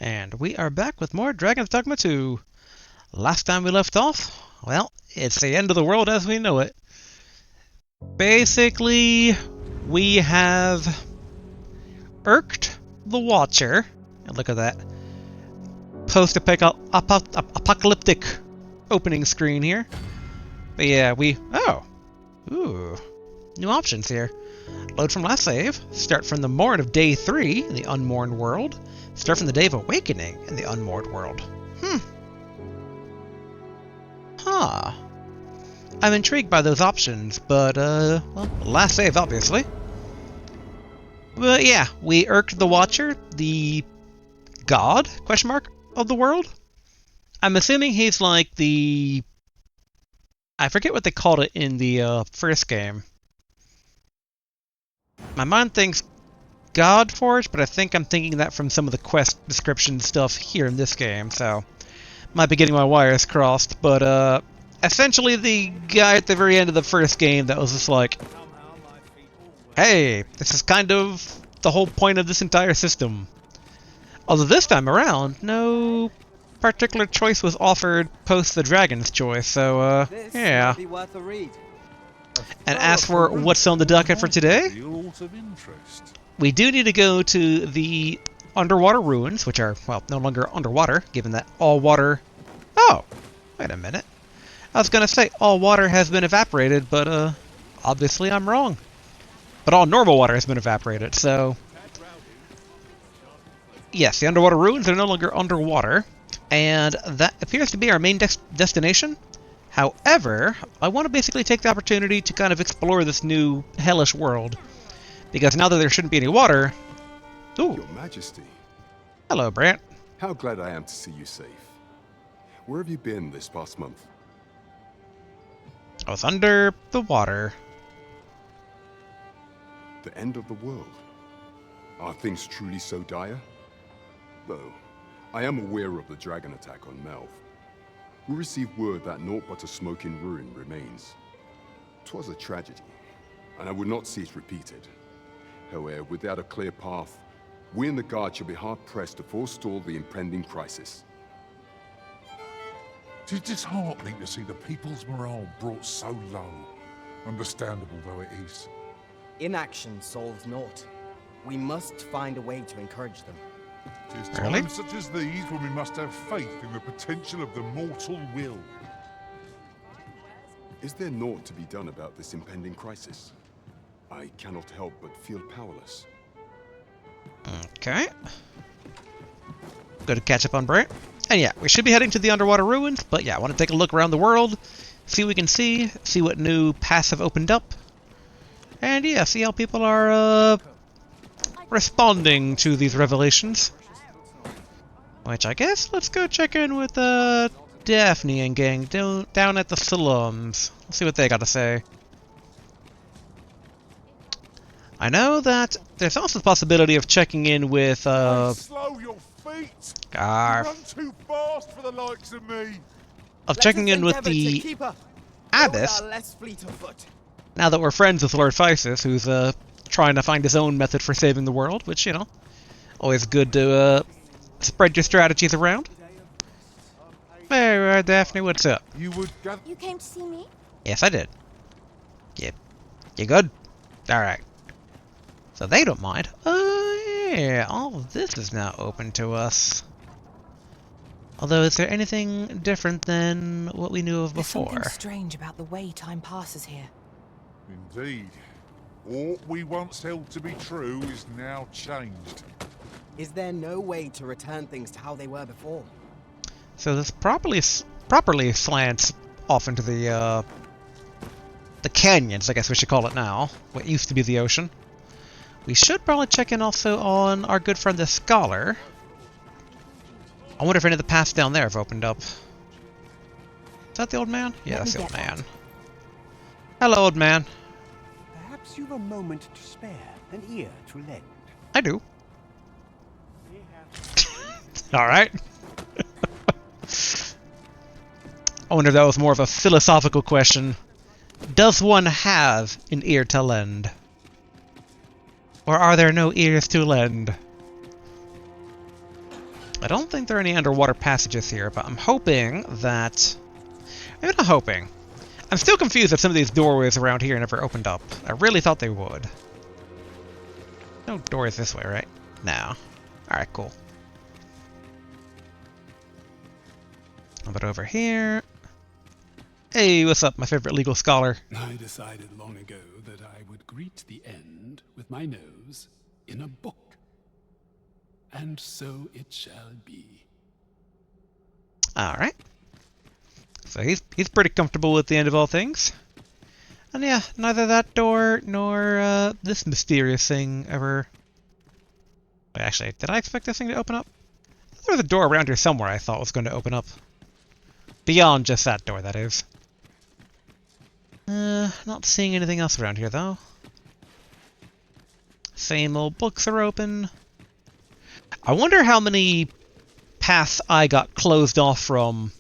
And we are back with more Dragon's Dogma 2. Last time we left off, well, it's the end of the world as we know it. Basically, we have irked the Watcher. And look at that. Post-apocalyptic opening screen here. But yeah, ooh, new options here. Load from last save, start from the morn of day 3 in the unmourned world, start from the day of awakening in the unmourned world. I'm intrigued by those options, but, well, last save, obviously. But yeah, we irked the Watcher, the god, question mark, of the world. I'm assuming he's like the... I forget what they called it in the first game. My mind thinks God Forge, but I think I'm thinking that from some of the quest description stuff here in this game, so might be getting my wires crossed, but essentially the guy at the very end of the first game that was just like, hey, this is kind of the whole point of this entire system. Although this time around, no particular choice was offered post the dragon's choice, so yeah. And as for what's on the docket for today, we do need to go to the underwater ruins, which are, well, no longer underwater, given that all water... Oh, wait a minute. I was going to say all water has been evaporated, but obviously I'm wrong. But all normal water has been evaporated, so... Yes, the underwater ruins are no longer underwater, and that appears to be our main destination. However, I want to basically take the opportunity to kind of explore this new hellish world. Because now that there shouldn't be any water... Ooh. Your Majesty. Hello, Brant. How glad I am to see you safe. Where have you been this past month? I was under the water. The end of the world. Are things truly so dire? Though, I am aware of the dragon attack on Melv. We received word that naught but a smoking ruin remains. 'Twas a tragedy, and I would not see it repeated. However, without a clear path, we in the Guard shall be hard-pressed to forestall the impending crisis. It is disheartening to see the people's morale brought so low, understandable though it is. Inaction solves naught. We must find a way to encourage them. It is times such as these when we must have faith in the potential of the mortal will. Is there naught to be done about this impending crisis? I cannot help but feel powerless. Okay. Good to catch up on Brant. And yeah, we should be heading to the underwater ruins, but yeah, I want to take a look around the world, see what we can see what new paths have opened up, and yeah, see how people are responding to these revelations. Which I guess let's go check in with Daphne and gang down at the slums. Let's see what they got to say. I know that there's also the possibility of checking in with Slow your feet! You run too fast for the likes of me! Of checking in with the Abbess. Now that we're friends with Lord Physis, who's trying to find his own method for saving the world, which, you know, always good to spread your strategies around. Hey, Daphne, what's up? You came to see me? Yes, I did. Yep. You good? Alright. So they don't mind. Oh, yeah, all of this is now open to us. Although, is there anything different than what we knew of before? There's something strange about the way time passes here. Indeed. All we once held to be true is now changed. Is there no way to return things to how they were before? So this properly slants off into the canyons, I guess we should call it now. What used to be the ocean. We should probably check in also on our good friend the Scholar. I wonder if any of the paths down there have opened up. Is that the old man? Yeah, that's the old man. Hello, old man. Perhaps you've a moment to spare, an ear to lend. I do. Alright. I wonder if that was more of a philosophical question. Does one have an ear to lend? Or are there no ears to lend? I don't think there are any underwater passages here, but I'm hoping that... Maybe not hoping. I'm still confused that some of these doorways around here never opened up. I really thought they would. No doors this way, right? No. Alright, cool. But over here... Hey, what's up, my favorite legal scholar? I decided long ago that I would greet the end with my nose in a book. And so it shall be. Alright. So he's pretty comfortable with the end of all things. And yeah, neither that door nor this mysterious thing ever... Wait, actually, did I expect this thing to open up? There was a door around here somewhere I thought was going to open up. Beyond just that door, that is. Not seeing anything else around here, though. Same old books are open. I wonder how many paths I got closed off from...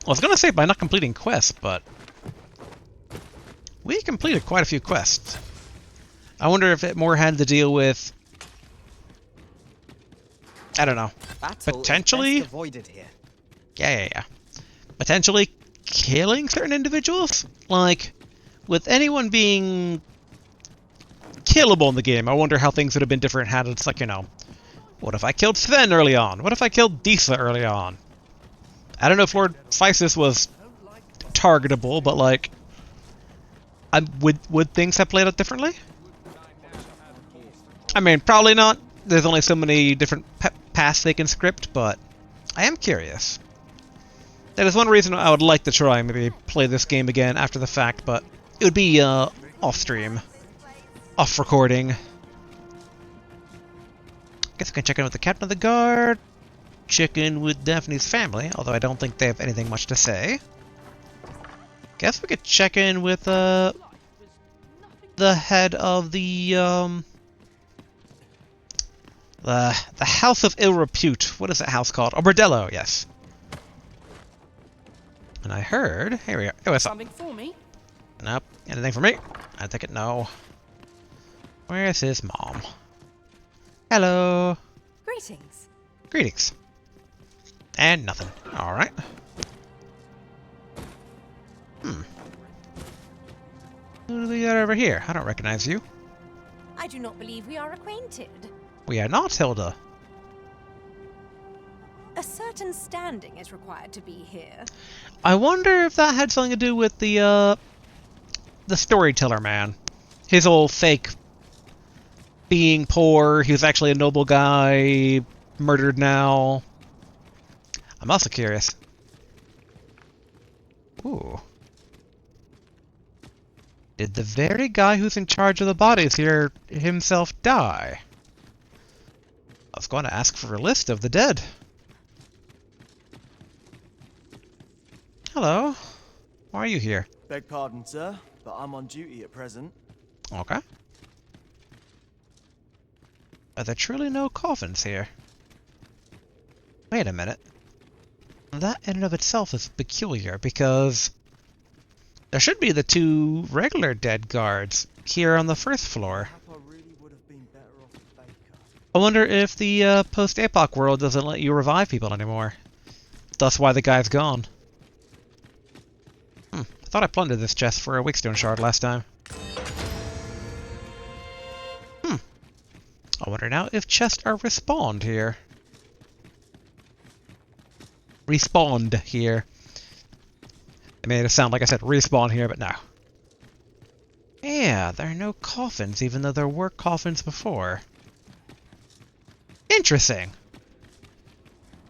I was going to say by not completing quests, but... we completed quite a few quests. I wonder if it more had to deal with... I don't know. Potentially? Avoided here. Yeah. Potentially killing certain individuals? Like, with anyone being killable in the game, I wonder how things would have been different had it's like, you know, what if I killed Sven early on? What if I killed Disa early on? I don't know if Lord Physis was targetable, but like, would things have played out differently? I mean, probably not. There's only so many different paths they can script, but I am curious. That is one reason I would like to try and maybe play this game again after the fact, but it would be off stream, off recording. Guess we can check in with the captain of the guard, check in with Daphne's family, although I don't think they have anything much to say. Guess we could check in with the head of the House of Ill Repute. What is that house called? Oh, Bordello, yes. And I heard... Here we are. Hey, what's up? Something for me? Nope. Anything for me? I take it no. Where's his mom? Hello. Greetings. Greetings. And nothing. Alright. Who do we got over here? I don't recognize you. I do not believe we are acquainted. We are not, Hilda. A certain standing is required to be here. I wonder if that had something to do with the storyteller man. His old fake being poor, he was actually a noble guy, murdered now. I'm also curious. Ooh. Did the very guy who's in charge of the bodies here himself die? I was going to ask for a list of the dead. Hello. Why are you here? Beg pardon, sir, but I'm on duty at present. Okay. Are there truly no coffins here? Wait a minute. That in and of itself is peculiar, because there should be the two regular dead guards here on the first floor. I wonder if the post-epoch world doesn't let you revive people anymore. Thus why the guy's gone. I thought I plundered this chest for a Wakestone shard last time. I wonder now if chests are respawned here. Respawned here. I made it sound like I said respawn here, but no. Yeah, there are no coffins, even though there were coffins before. Interesting.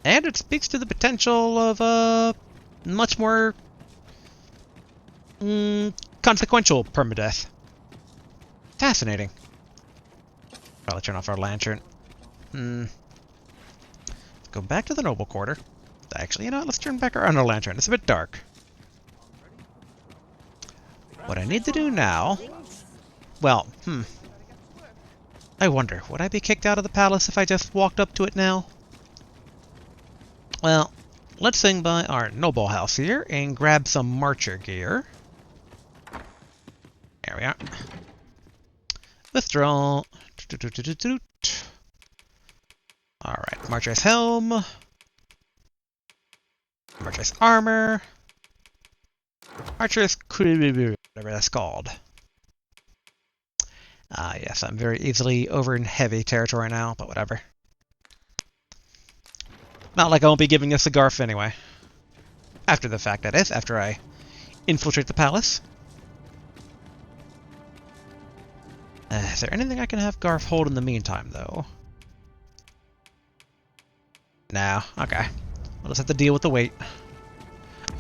And it speaks to the potential of much more consequential permadeath. Fascinating. Probably turn off our lantern. Go back to the noble quarter. Actually, you know what? Let's turn back on our lantern. It's a bit dark. What I need to do now... Well, I wonder, would I be kicked out of the palace if I just walked up to it now? Well, let's swing by our noble house here and grab some marcher gear. There we are. Withdraw. Alright. Marcher's helm. Marcher's armor. Archer's whatever that's called. Ah, yes, I'm very easily over in heavy territory now, but whatever. Not like I won't be giving us a Garf anyway. After the fact, that is, after I infiltrate the palace. Is there anything I can have Garf hold in the meantime, though? No, okay. We'll just have to deal with the weight.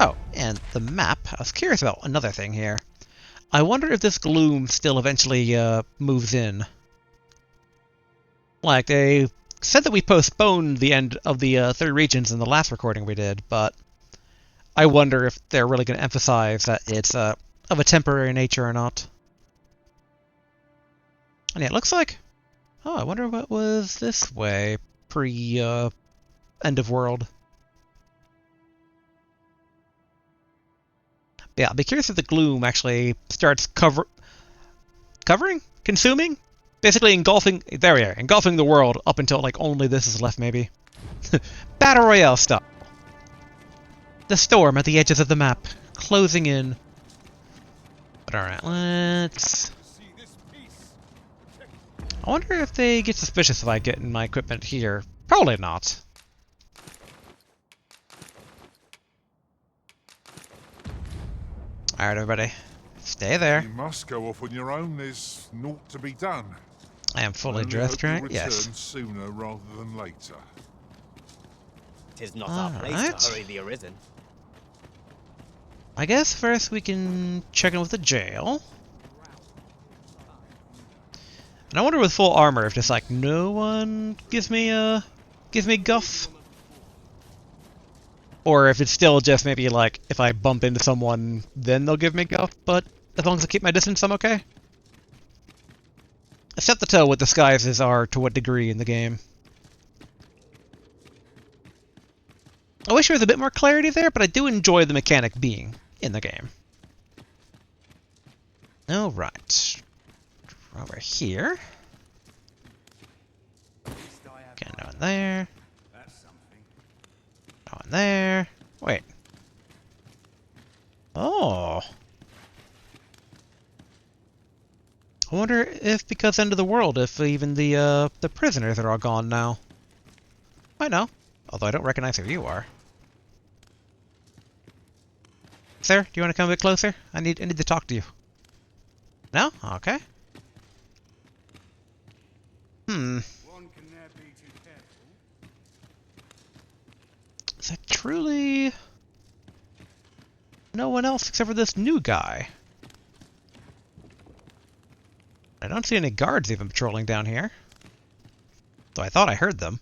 Oh, and the map. I was curious about another thing here. I wonder if this gloom still eventually moves in. Like, they said that we postponed the end of the 3 regions in the last recording we did, but I wonder if they're really going to emphasize that it's of a temporary nature or not. And yeah, it looks like... Oh, I wonder what was this way pre-end of world. Yeah, I'll be curious if the gloom actually starts covering? Consuming? Basically engulfing... There we are. Engulfing the world up until, like, only this is left, maybe. Battle Royale stuff. The storm at the edges of the map. Closing in. But alright, let's... I wonder if they get suspicious if I get in my equipment here. Probably not. Alright, everybody. Stay there. You must go off on your own. There's naught to be done. I am fully Only dressed, hope you right? return Yes. sooner rather than later. 'Tis not our place Alright. to hurry the arisen. I guess first we can check in with the jail. And I wonder with full armor if just like no one gives me guff. Or if it's still just maybe like if I bump into someone then they'll give me guff, but as long as I keep my distance I'm okay. I set the tell what disguises are to what degree in the game. I wish there was a bit more clarity there, but I do enjoy the mechanic being in the game. Alright. Over here. Okay, no one there. No one there. Wait. Oh. I wonder if because end of the world, if even the prisoners are all gone now. I know. Although I don't recognize who you are. Sir, do you want to come a bit closer? I need to talk to you. No? Okay. Is that truly no one else except for this new guy? I don't see any guards even patrolling down here. Though I thought I heard them.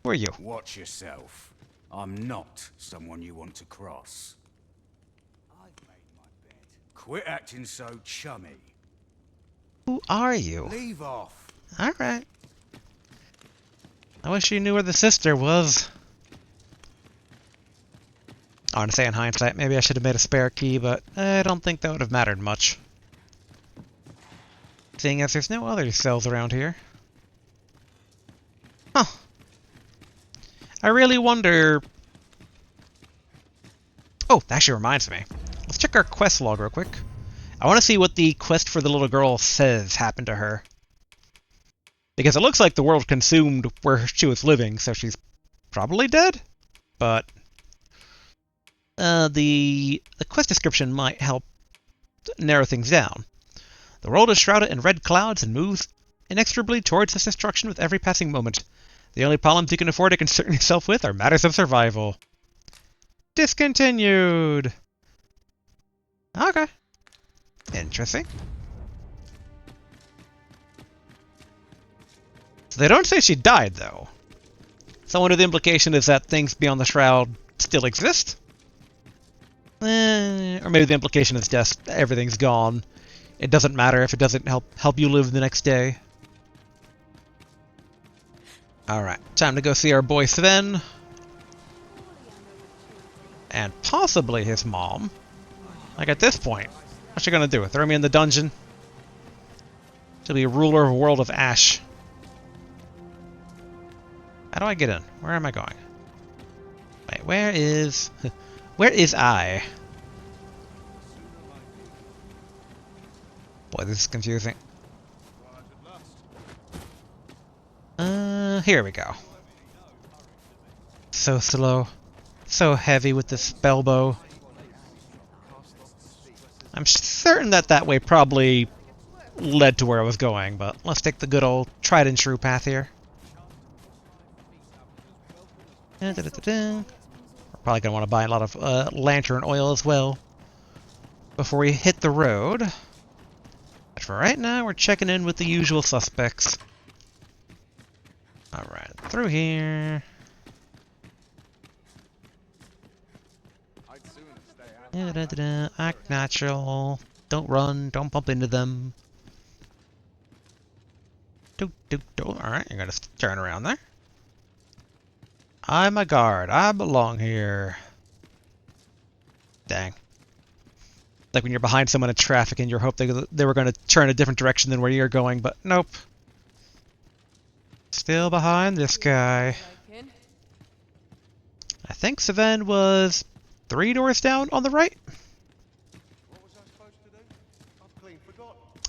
Who are you? Watch yourself. I'm not someone you want to cross. I've made my bed. Quit acting so chummy. Who are you? Leave off. Alright. I wish you knew where the sister was. I want to say in hindsight, maybe I should have made a spare key, but I don't think that would have mattered much. Seeing as there's no other cells around here. Huh. I really wonder... Oh, that actually reminds me. Let's check our quest log real quick. I want to see what the quest for the little girl says happened to her. Because it looks like the world consumed where she was living, so she's probably dead? But... the quest description might help narrow things down. The world is shrouded in red clouds and moves inexorably towards its destruction with every passing moment. The only problems you can afford to concern yourself with are matters of survival. Discontinued! Okay. Interesting. So they don't say she died, though. So I wonder the implication is that things beyond the shroud still exist? Or maybe the implication is just everything's gone. It doesn't matter if it doesn't help you live the next day. Alright, time to go see our boy Sven. And possibly his mom. Like at this point, what's she gonna do? Throw me in the dungeon? To be ruler of a world of ash. How do I get in? Where am I going? Wait, where is... where is I? Boy, this is confusing. Here we go. So slow. So heavy with the spell bow. I'm certain that that way probably led to where I was going, but let's take the good old tried and true path here. We're probably going to want to buy a lot of lantern oil as well before we hit the road. But for right now, we're checking in with the usual suspects. Alright, through here. Act natural. Don't run. Don't bump into them. Alright, you're gonna turn around there. I'm a guard. I belong here. Dang. Like when you're behind someone in traffic and you hope they were going to turn a different direction than where you're going, but nope. Still behind this guy. I think Sven was 3 doors down on the right.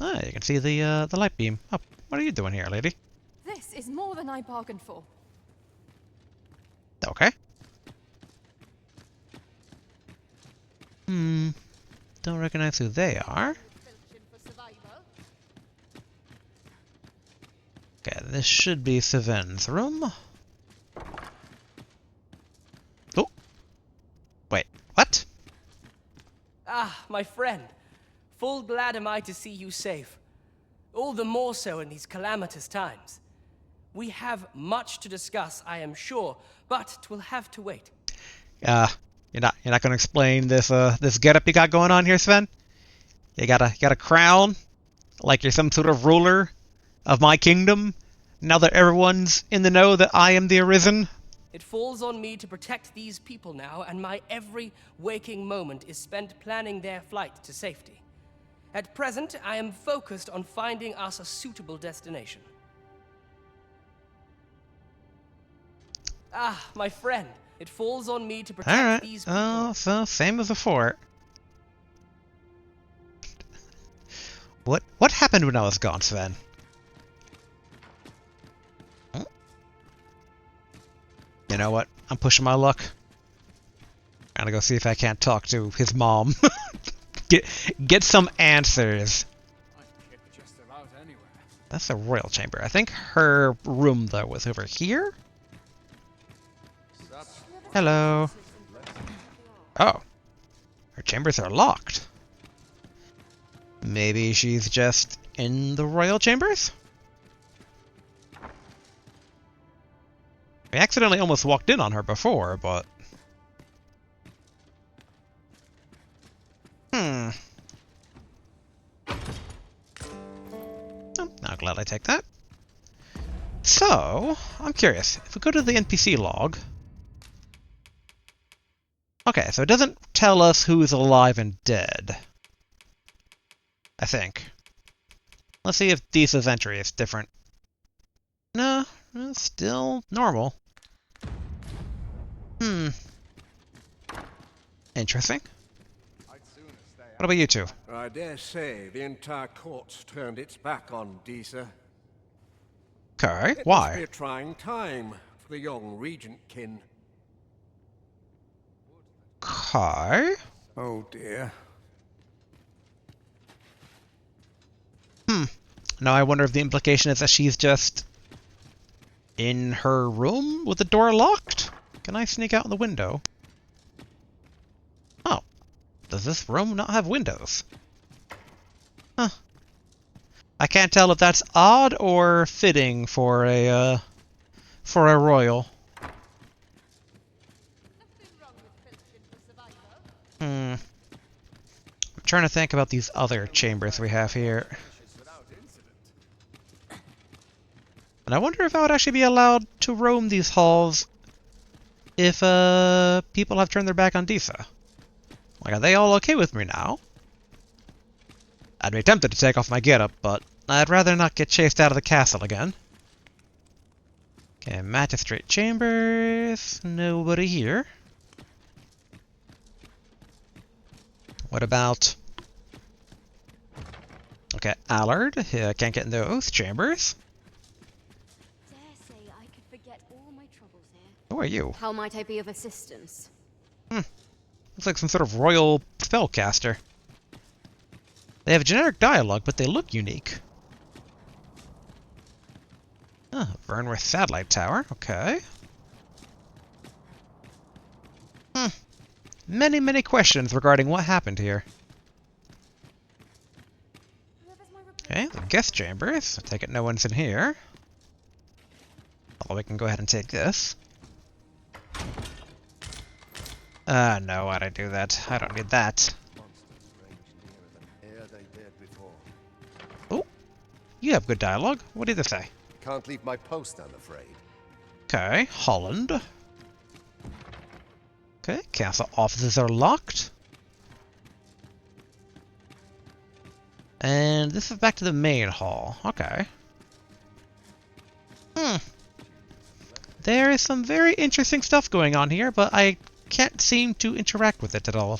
Ah, you can see the light beam. Oh, what are you doing here, lady? This is more than I bargained for. Okay. Don't recognize who they are. Okay, this should be Sven's room. Oh! Wait, what? Ah, my friend. Full glad am I to see you safe. All the more so in these calamitous times. We have much to discuss, I am sure, but 'twill have to wait. You're not gonna explain this this getup you got going on here, Sven? You got a crown? Like you're some sort of ruler of my kingdom? Now that everyone's in the know that I am the Arisen? It falls on me to protect these people now, and my every waking moment is spent planning their flight to safety. At present, I am focused on finding us a suitable destination. Ah, my friend, it falls on me to protect these people. Oh, so same as before. What happened when I was gone, Sven? You know what? I'm pushing my luck. I'm gonna go see if I can't talk to his mom. Get some answers. That's the royal chamber. I think her room, though, was over here? Hello. Oh. Her chambers are locked. Maybe she's just in the royal chambers? I accidentally almost walked in on her before, but... Oh, I'm glad I take that. So, I'm curious. If we go to the NPC log... Okay, so it doesn't tell us who's alive and dead. I think. Let's see if Disa's entry is different. No, it's still normal. Interesting. What about you two? I dare say the entire court's turned its back on Disa. Okay, It must be why? a trying time for the young regent kin. Okay. Oh dear. Now I wonder if the implication is that she's just in her room with the door locked? Can I sneak out the window? Oh. Does this room not have windows? Huh. I can't tell if that's odd or fitting for a royal. I'm trying to think about these other chambers we have here. And I wonder if I would actually be allowed to roam these halls if people have turned their back on Disa. Like, are they all okay with me now? I'd be tempted to take off my getup, but I'd rather not get chased out of the castle again. Okay, magistrate chambers. Nobody here. What about... Okay, Allard. Can't get in those chambers. Dare say I could forget all my troubles here. Who are you? How might I be of assistance? Looks like some sort of royal spellcaster. They have generic dialogue, but they look unique. Ah, Vernworth Satellite Tower. Okay. Many, many questions regarding what happened here. Okay, the guest chambers. I take it no one's in here. Although we can go ahead and take this. No, why'd I do that? I don't need that. Oh, you have good dialogue. What did they say? Can't leave my post, I'm afraid. Okay, Holland. Okay, castle offices are locked. And this is back to the main hall. Okay. There is some very interesting stuff going on here, but I can't seem to interact with it at all.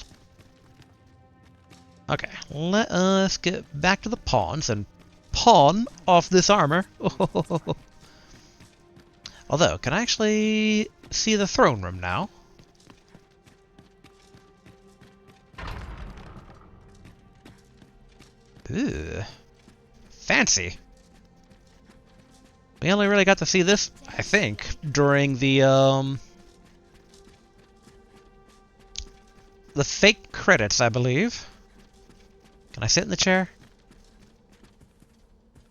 Okay, let us get back to the pawns and pawn off this armor. Although, can I actually see the throne room now? Ooh. Fancy. We only really got to see this, I think, during the fake credits, I believe. Can I sit in the chair?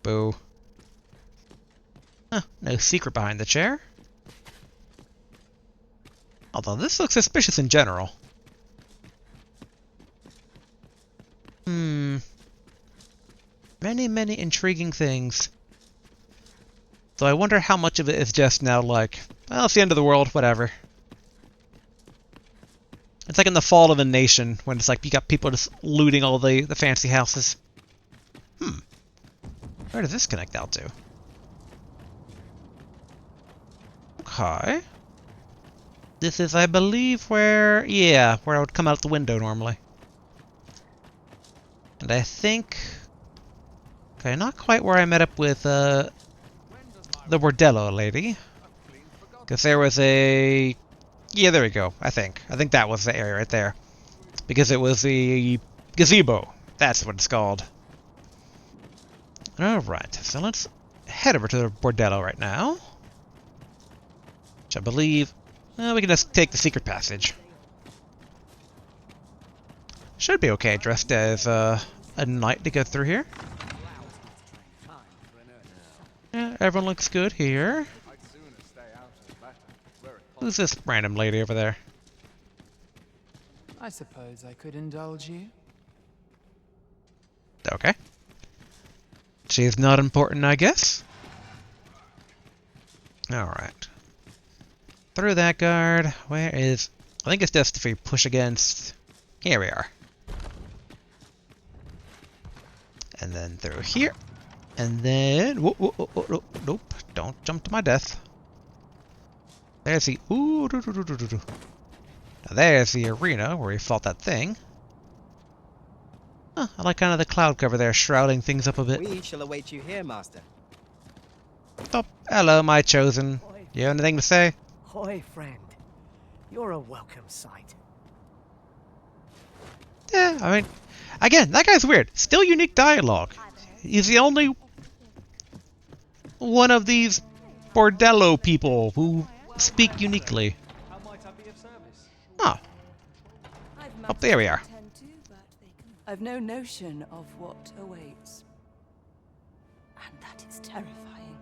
Boo. Huh, no secret behind the chair. Although this looks suspicious in general. Many, many intriguing things. So I wonder how much of it is just now like, well, it's the end of the world, whatever. It's like in the Fall of a Nation, when it's like you got people just looting all the fancy houses. Where does this connect out to? Okay. This is, I believe, where I would come out the window normally. And I think... Okay, not quite where I met up with, the Bordello lady. Because there was a... Yeah, there we go, I think. I think that was the area right there. Because it was the gazebo. That's what it's called. Alright, so let's head over to the Bordello right now. Which I believe... we can just take the secret passage. Should be okay dressed as a knight to get through here. Yeah, everyone looks good here. Who's this random lady over there? I suppose I could indulge you. Okay. She's not important, I guess. Alright. Through that guard. Where is... I think it's just if we push against... Here we are. And then through here. And then... Whoa, whoa, whoa, whoa, nope. Don't jump to my death. There's the... Ooh, doo, doo, doo, doo, doo. Now there's the arena where we fought that thing. Huh, I like kind of the cloud cover there, shrouding things up a bit. We shall await you here, Master. Oh, hello, my chosen. You have anything to say? Hoy, friend. You're a welcome sight. Yeah, I mean... Again, that guy's weird. Still unique dialogue. He's the only... one of these Bordello people who speak uniquely. Huh. Oh, there we are. I've no notion of what awaits. And that is terrifying.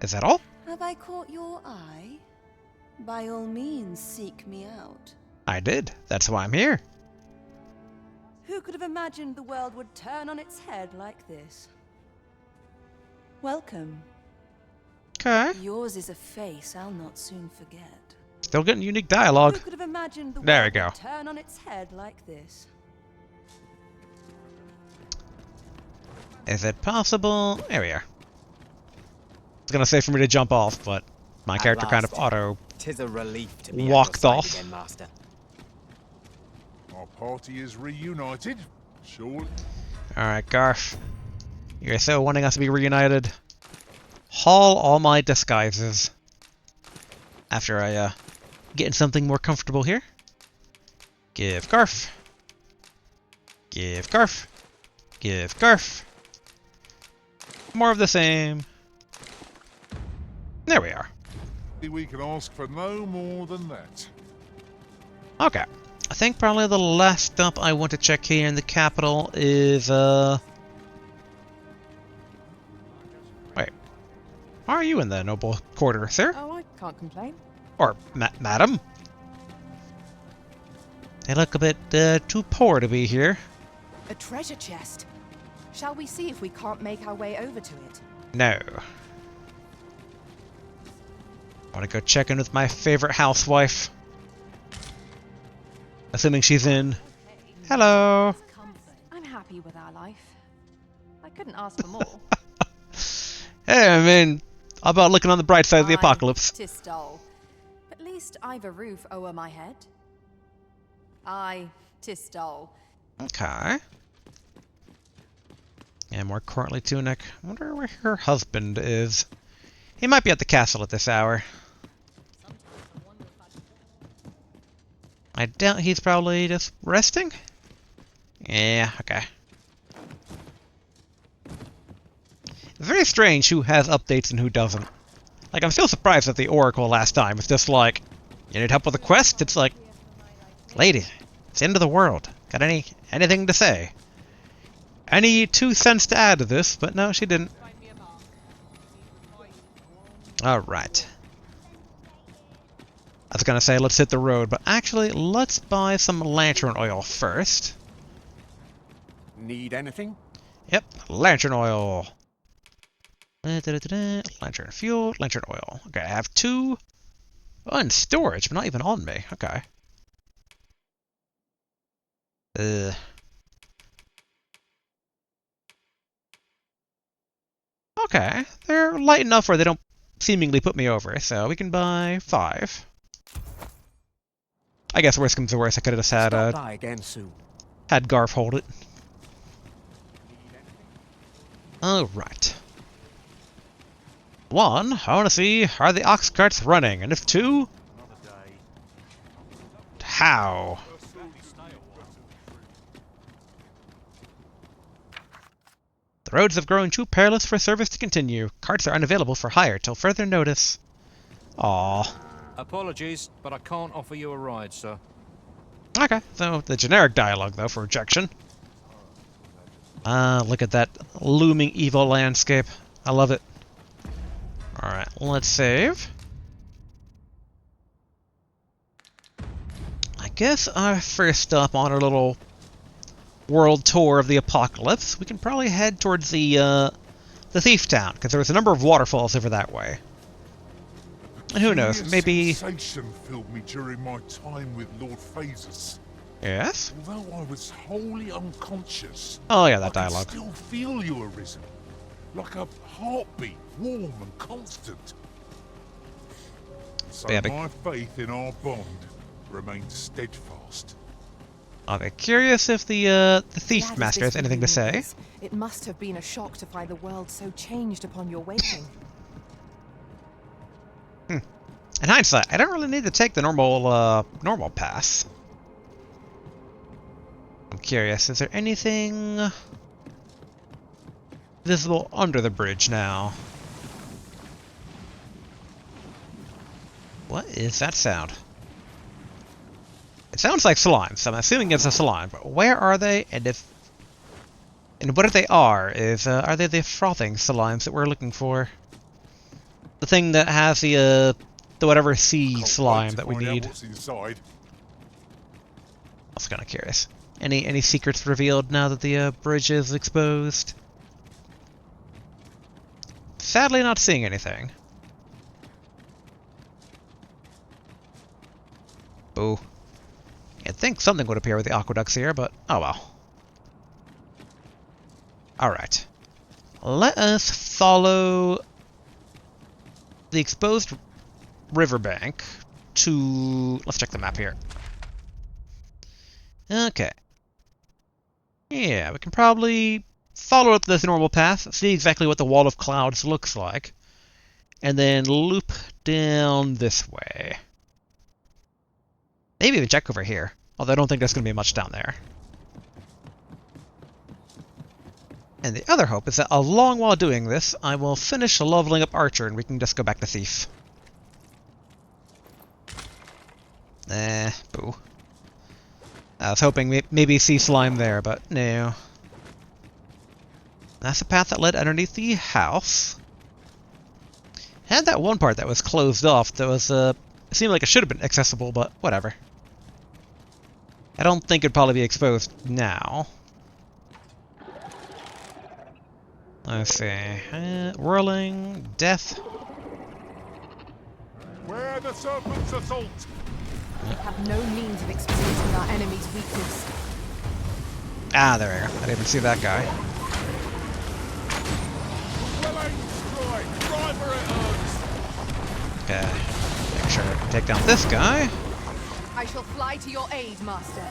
Is that all? Have I caught your eye? By all means, seek me out. I did. That's why I'm here. Who could have imagined the world would turn on its head like this? Welcome. Okay. Yours is a face I'll not soon forget. Still getting unique dialogue. Who could have imagined the There we world go. would turn on its head like this? Is it possible? There we are. I was gonna say for me to jump off, but my character kind of auto 'Tis a relief to be walked on your off. side again, Master. Our party is reunited, surely. Alright, Garf. You're so wanting us to be reunited. Haul all my disguises. After I get in something more comfortable here. Give Garf. Give Garf. Give Garf. More of the same. There we are. We can ask for no more than that. Okay. I think probably the last stop I want to check here in the capital is, Wait. Why are you in the noble quarter, sir? Oh, I can't complain. Or, madam? They look a bit, too poor to be here. A treasure chest. Shall we see if we can't make our way over to it? No. I want to go check in with my favorite housewife. Assuming she's in. Hello. I'm happy with our life. I couldn't ask for more. Hey, I mean, how about looking on the bright side of the apocalypse? Tis dull. At least I've a roof over my head. Tis dull. Okay. And more courtly tunic. I wonder where her husband is. He might be at the castle at this hour. I doubt he's probably just resting? Yeah, okay. It's very strange who has updates and who doesn't. Like, I'm still surprised at the Oracle last time. It's just like, you need help with a quest? It's like, lady, it's the end of the world. Got anything to say? Any 2 cents to add to this? But no, she didn't. Alright. I was gonna say let's hit the road, but actually let's buy some lantern oil first. Need anything? Yep, lantern oil. Lantern fuel, lantern oil. Okay, I have 2. Oh, in storage, but not even on me. Okay. Okay, they're light enough where they don't seemingly put me over, so we can buy 5. I guess worst comes to worst, I could have just had Stop by again soon. had Garf hold it. Alright. 1, I want to see, are the ox carts running? And if 2, how? The roads have grown too perilous for service to continue. Carts are unavailable for hire till further notice. Aww. Apologies, but I can't offer you a ride, sir. Okay, so the generic dialogue, though, for rejection. Look at that looming evil landscape. I love it. Alright, let's save. I guess our first stop on our little world tour of the apocalypse, we can probably head towards the thief town, because there was a number of waterfalls over that way. And who knows, maybe... Sensation filled me during my time with Lord Phases. Yes? Although I was wholly unconscious, Oh yeah, that I could dialogue. still feel you arisen, like a heartbeat, warm and constant. So Yeah, my faith in our bond remains steadfast. Are they curious if the thief Glad as master this has anything to reunion say? is, it must have been a shock to find the world so changed upon your waking. In hindsight, I don't really need to take the normal pass. I'm curious, is there anything visible under the bridge now? What is that sound? It sounds like slime, so I'm assuming it's a slime, but where are they, and what if they are they the frothing slimes that we're looking for? The thing that has the whatever sea slime that we need. What's inside? I was kind of curious. Any secrets revealed now that the bridge is exposed? Sadly, not seeing anything. Boo. You'd think something would appear with the aqueducts here, but oh well. Alright. Let us follow the exposed riverbank to... Let's check the map here. Okay. Yeah, we can probably follow up this normal path, see exactly what the wall of clouds looks like, and then loop down this way. Maybe even check over here, although I don't think there's going to be much down there. And the other hope is that along while doing this, I will finish leveling up Archer and we can just go back to Thief. Boo. I was hoping maybe see slime there, but no. That's the path that led underneath the house. Had that one part that was closed off that was, it seemed like it should have been accessible, but whatever. I don't think it'd probably be exposed now. Let's see. Whirling, death. Where the serpent's assault? We have no means of experiencing our enemy's weakness. Ah, there we go. I didn't even see that guy. Okay. Make sure to take down this guy. I shall fly to your aid, Master.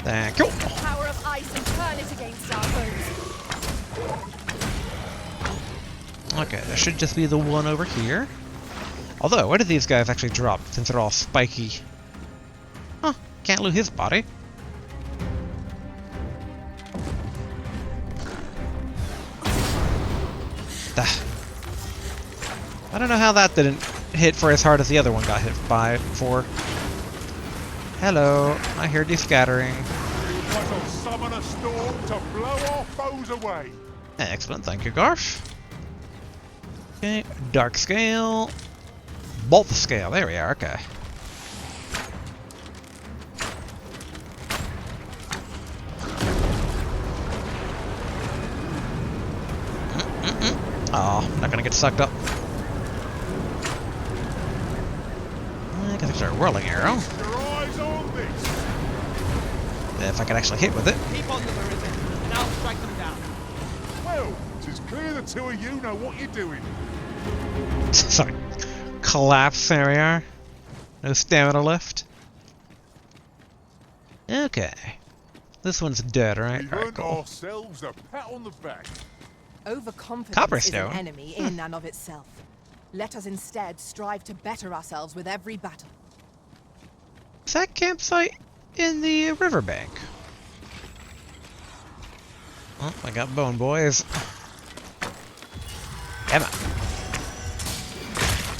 Thank you. The power of ice and turn it against our foes. Okay, there should just be the one over here. Although, where did these guys actually drop, since they're all spiky? Huh, can't loot his body. I don't know how that didn't hit for as hard as the other one got hit by for. Hello, I heard you scattering. I shall summon a storm to blow our foes away. Excellent, thank you, Garf. Okay, dark scale. Bolt scale, there we are, okay. Oh, not gonna get sucked up. I guess I start whirling arrow. If I can actually hit with it. Keep on them, Arisen, and I'll strike them down. Well, it's clear the two of you know what you're doing. Sorry. Collapse, there we are. No stamina left. Okay. This one's dead, right? We've Alright, earned cool. ourselves a pat on the back. Overconfidence is an Copperstone. enemy in and of itself. Let us instead strive to better ourselves with every battle. Is that campsite in the riverbank? Oh, I got bone boys. Come on.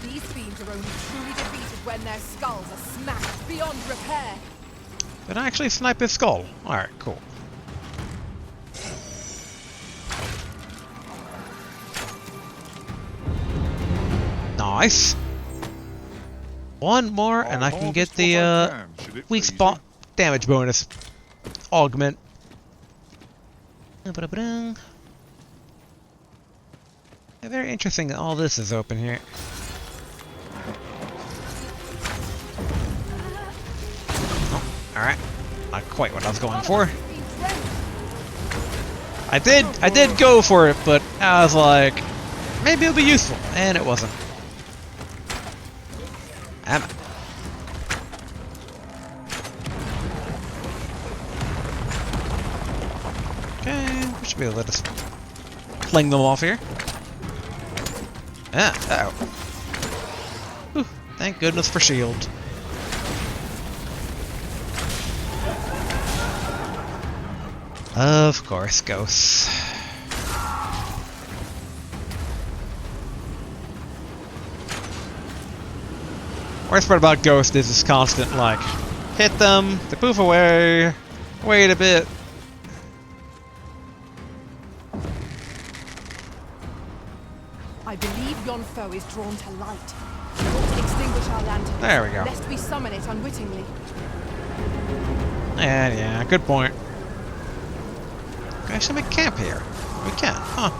These fiends are only truly defeated when their skulls are smashed beyond repair. Did I actually snipe his skull? Alright, cool. Nice. One more and I can get the weak spot damage bonus augment. Very interesting that all this is open here. Oh, alright. Not quite what I was going for. I did go for it, but I was like, maybe it'll be useful, and it wasn't. Damn it. Okay, we should be able to just fling them off here. Ah, uh-oh. Whew, thank goodness for shield. Of course, ghosts. Worst part about Ghost is this constant, like, hit them, they poof away, wait a bit. I believe yon foe is drawn to light. We ought to extinguish our lantern. There we go. Lest we summon it unwittingly. Yeah, good point. Can I actually make camp here? We can, huh?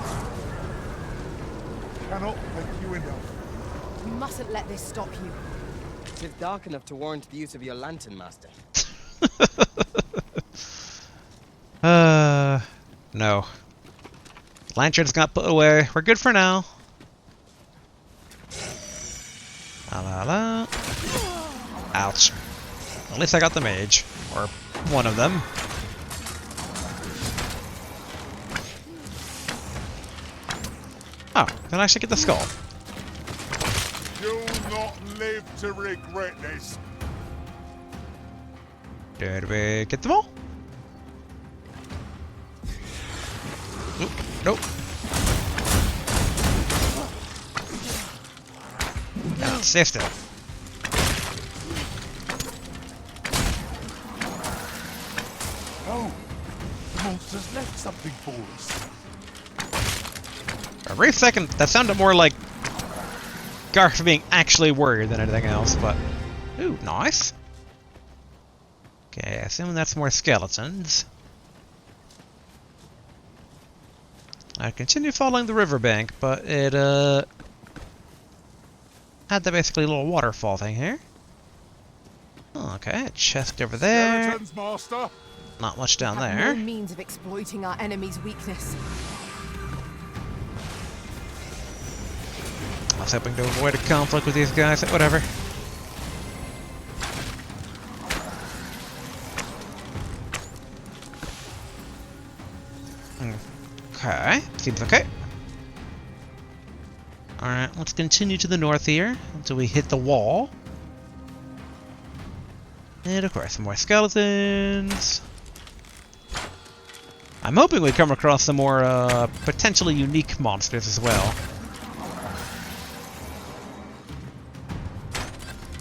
Cannot thank you enough. We mustn't let this stop you. It is dark enough to warrant the use of your lantern, Master. No. Lantern's got put away. We're good for now. La la la. Ouch. At least I got the mage. Or one of them. Oh, can I actually get the skull? You'll not live to regret this. Did we get them all? Oop, nope. Yeah, stay still. Oh, the monster's left something for us. For a brief second, that sounded more like Garth being actually worried than anything else, but... Ooh, nice. Okay, assuming that's more skeletons. I continue following the riverbank, but it, had the basically little waterfall thing here. Oh, okay, a chest over there. Skeletons, master. Not much down We have there. no means of exploiting our enemy's weakness. I was hoping to avoid a conflict with these guys, but whatever. Okay, seems okay. Alright, let's continue to the north here until we hit the wall. And of course, some more skeletons. I'm hoping we come across some more potentially unique monsters as well.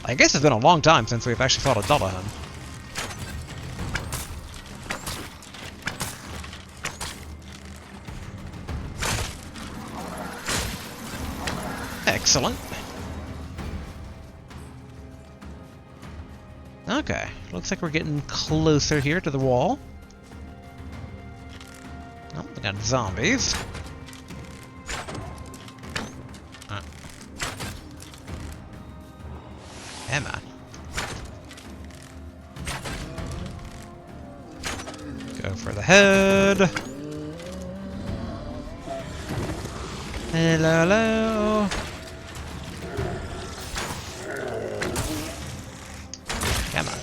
I guess it's been a long time since we've actually fought a Dullahan. Excellent. Okay, looks like we're getting closer here to the wall. Oh, we got zombies. Emma. Go for the head. Hello, hello. Come on.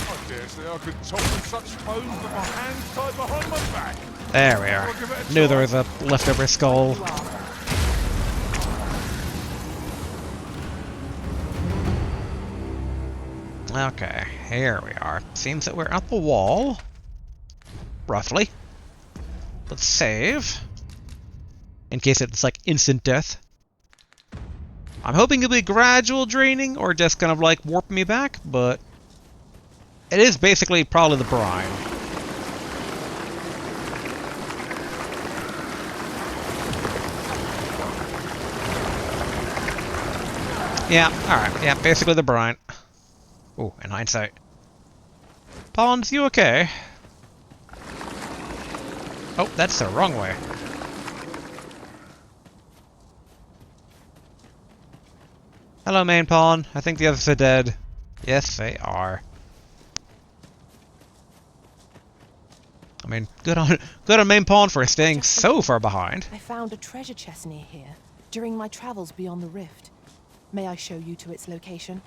I dare say I could topple such bones with my hands tied behind my back. There we are. Knew there was a leftover skull. Okay, here we are. Seems that we're at the wall. Roughly. Let's save. In case it's like instant death. I'm hoping it'll be gradual draining or just kind of like warp me back, but it is basically probably the brine. Yeah, alright. Yeah, basically the brine. Oh, in hindsight. Pawns, you okay? Oh, that's the wrong way. Hello, main pawn. I think the others are dead. Yes, they are. I mean, good on main pawn for staying so far behind. I found a treasure chest near here during my travels beyond the rift. May I show you to its location?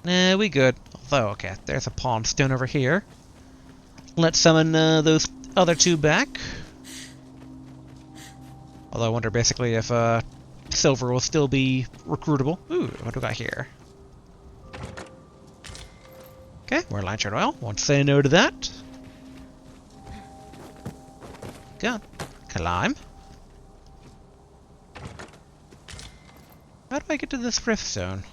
Nah, we good. Although, okay, there's a pawn stone over here. Let's summon those other two back. Although I wonder basically if silver will still be recruitable. Ooh, what do we got here? Okay, more lantern oil. Won't say no to that. Go. Climb. How do I get to this rift zone?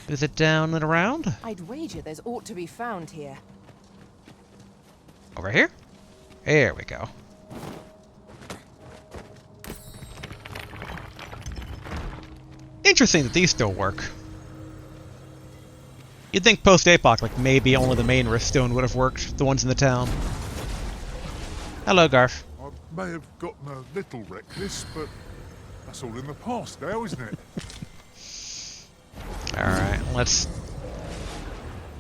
Is it down and around? I'd wager there's aught to be found here. Over here? There we go. Interesting that these still work. You'd think post-APOC, like maybe only the main rift stone would have worked, the ones in the town. Hello, Garth. I may have gotten a little reckless, but that's all in the past now, isn't it? Alright, let's...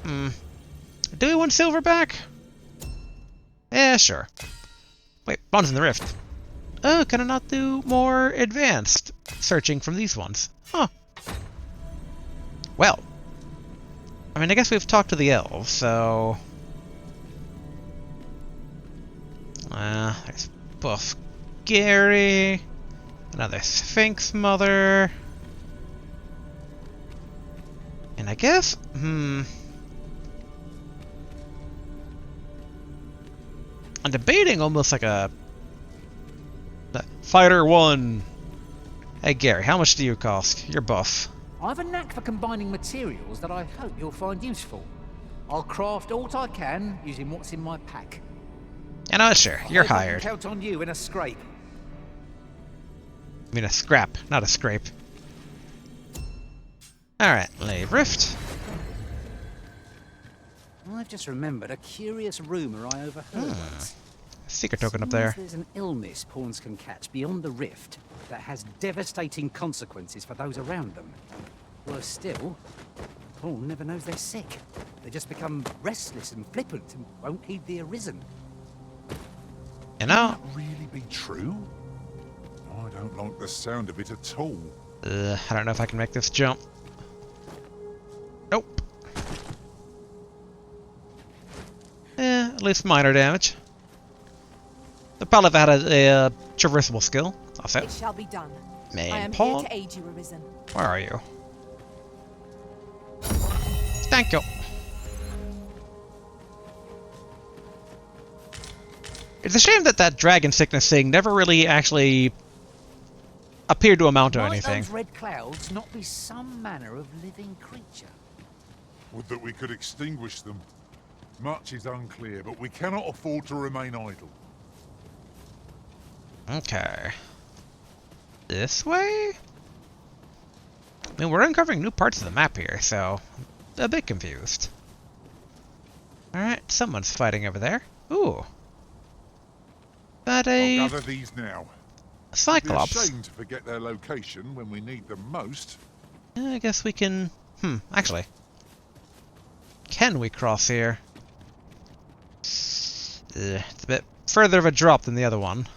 Do we want silver back? Yeah, sure. Wait, bonds in the rift. Oh, can I not do more advanced searching from these ones? Huh. Well. I mean, I guess we've talked to the elves, so... there's Buff Gary. Another Sphinx Mother. And I guess... I'm debating almost like a... Fighter 1. Hey Gary, how much do you cost? You're buff. I have a knack for combining materials that I hope you'll find useful. I'll craft all I can using what's in my pack. And sure, you're I hope I hired. can count on you in a scrape. I mean a scrap, not a scrape. Alright, leave rift. I've just remembered a curious rumour I overheard once. Secret token up there. There's an illness pawns can catch beyond the rift that has devastating consequences for those around them. Worse still, pawn never knows they're sick. They just become restless and flippant and won't heed the arisen. You know? Can that really be true? I don't like the sound of it at all. I don't know if I can make this jump. Nope. At least minor damage. They probably have had a traversable skill. That's it. It shall be done. Main I am pawn. here to aid you, Arisen. Where are you? Thank you. It's a shame that that dragon sickness thing never really actually appeared to amount to anything. Might those red clouds not be some manner of living creature? Would that we could extinguish them. Much is unclear, but we cannot afford to remain idle. Okay. This way? I mean, we're uncovering new parts of the map here, so I'm a bit confused. Alright, someone's fighting over there. Ooh. But I'll gather these now. Cyclops. It'd be a shame to forget their location when we need them most. I guess we can... actually. Can we cross here? It's a bit further of a drop than the other one.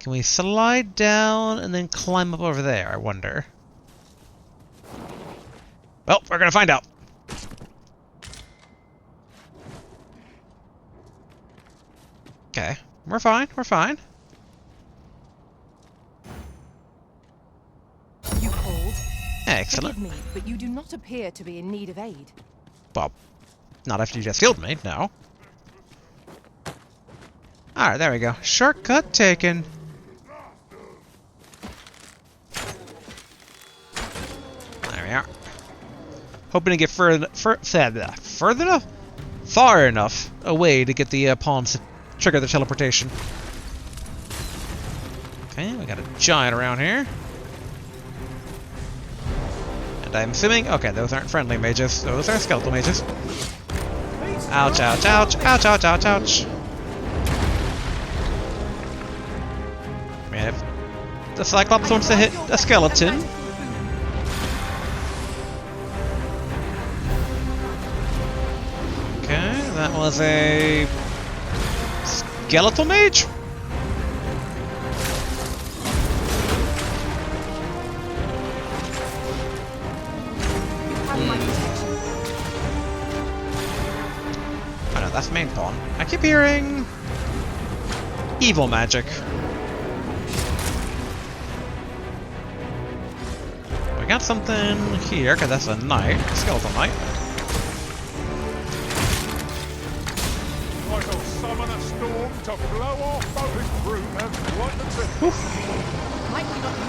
Can we slide down and then climb up over there, I wonder? Well, we're gonna find out. Okay, we're fine, we're fine. You called? Excellent. Forgive me, but you do not appear to be in need of aid. Well, not after you just healed me, no. Alright, there we go. Shortcut taken. There we are. Hoping to get far enough away to get the pawns to trigger the teleportation. Okay, we got a giant around here. And I'm assuming... Okay, those aren't friendly mages. Those are skeletal mages. Ouch, ouch, ouch, ouch, ouch, ouch, ouch. Man, if the Cyclops wants to hit a skeleton... Okay, that was a... skeletal mage? Oh no, that's main pawn. I keep hearing... evil magic. We got something here, because that's a knight, a skeletal knight. I shall summon a storm to blow off both room and light the tip.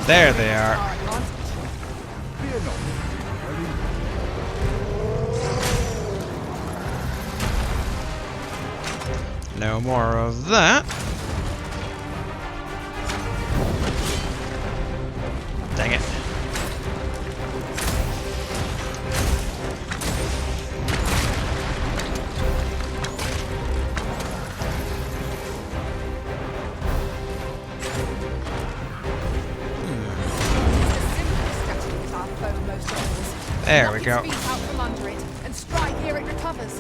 There they are. Fear not. No more of that. Dang it. There we go. Out from under it and strike here it recovers.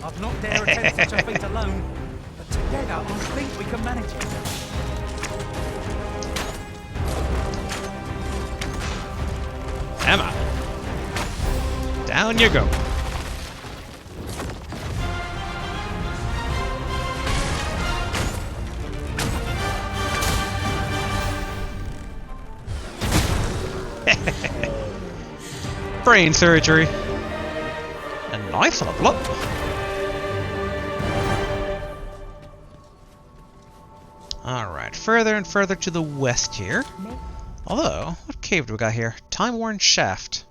I've not dared attempt such a feat alone, but Together, I think we can manage it. Emma. Down you go. Brain surgery. A nice level up. Alright, further and further to the west here. Although, what cave do we got here? Time-worn shaft.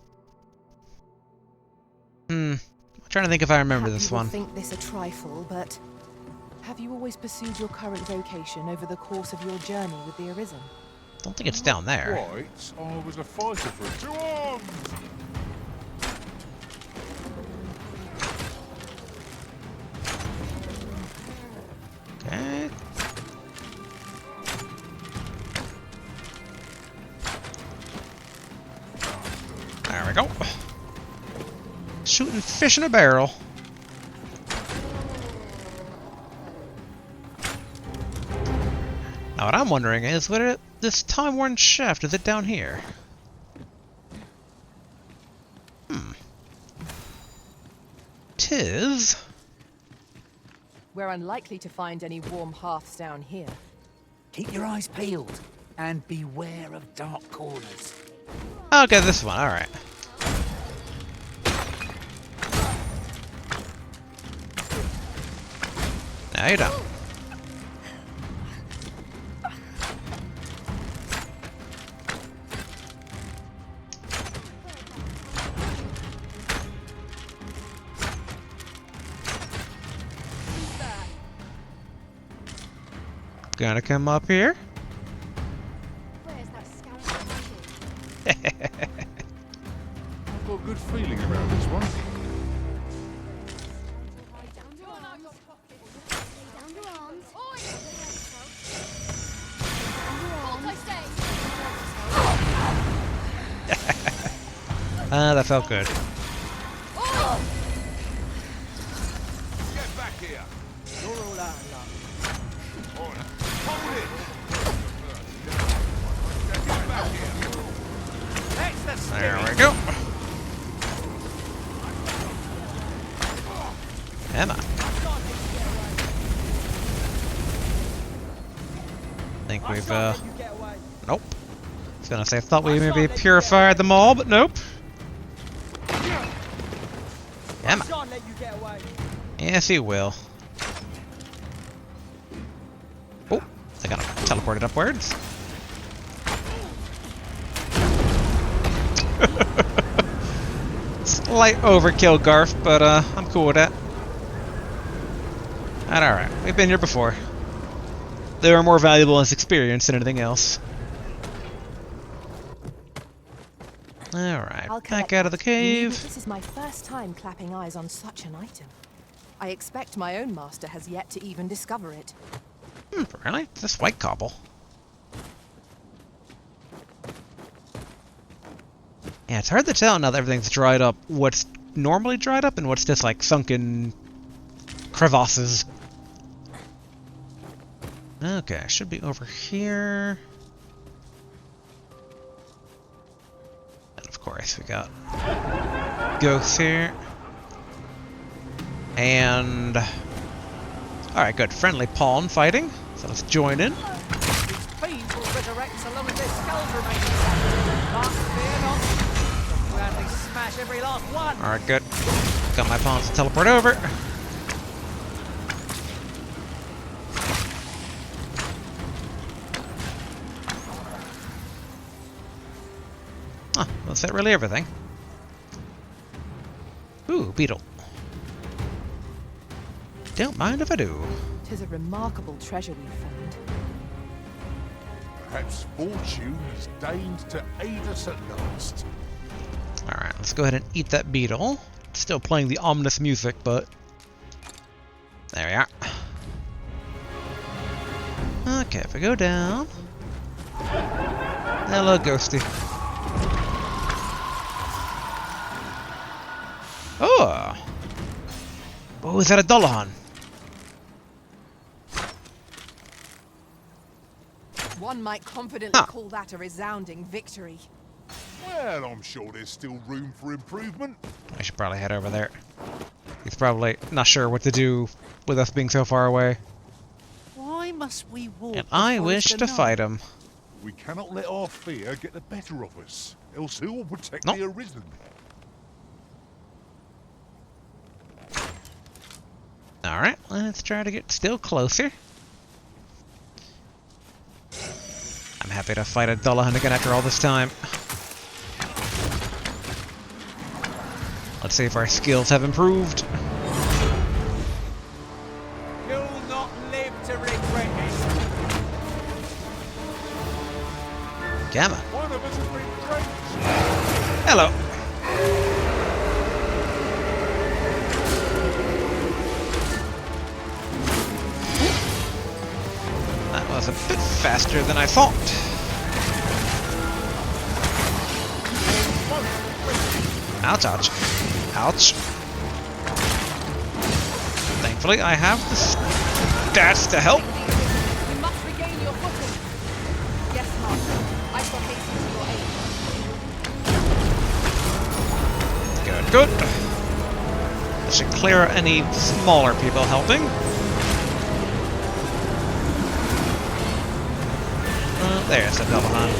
I'm trying to think if I remember this one. I think this a trifle, but have you always pursued your current vocation over the course of your journey with the Arisen? Don't think it's down there. Right, I was a fighter for 2 arms! Okay. There we go. Shooting fish in a barrel. Now what I'm wondering is, this time-worn shaft, is it down here? Tis. We're unlikely to find any warm hearths down here. Keep your eyes peeled and beware of dark corners. Okay, this one, alright. Now you don't. Gonna come up here. I've got a good feeling about this one. That felt good. Get back here! You're all out of luck. Hold it! Get back here! There we go. Emma. I think we've, nope. I was gonna say, I thought we maybe purified them all, but nope. Emma. Yes, he will. Oh, I got him teleported upwards. Slight overkill, Garf, but I'm cool with that. Alright, we've been here before. They are more valuable as experience than anything else. Alright, back out of the cave. This is my first time clapping eyes on such an item. I expect my own master has yet to even discover it. Really? It's this white cobble. Yeah, it's hard to tell now that everything's dried up what's normally dried up and what's just like sunken crevasses. Okay, should be over here. And of course we got ghosts here. And alright, good. Friendly pawn fighting. So let's join in. These fiends will resurrect so long as their skulls remain intact. But fear not. They'll gladly smash every last one. Alright, good. Got my pawns to teleport over. Huh, that's that really everything. Ooh, beetle. Don't mind if I do. 'Tis a remarkable treasure we've found. Perhaps fortune has deigned to aid us at last. Alright, let's go ahead and eat that beetle. It's still playing the ominous music, but... there we are. Okay, if we go down... hello, Ghosty. Oh! Oh, is that a Dullahan? One might confidently call that a resounding victory. Well, I'm sure there's still room for improvement. I should probably head over there. He's probably not sure what to do with us being so far away. Why must we walk? And I wish to fight him. We cannot let our fear get the better of us, else who will protect Nope. the Arisen? Alright, let's try to get still closer. I'm happy to fight a Dullahan again after all this time. Let's see if our skills have improved. You'll not live to regret it. Gamma. One of us has been drenched. Hello. That was a bit faster than I thought. Ouch, ouch. Ouch. Thankfully, I have the stats to help. You must regain your footing. Yes, Master. I shall hasten to your aid. Good, good. That should clear any smaller people helping. There's the Dullahan.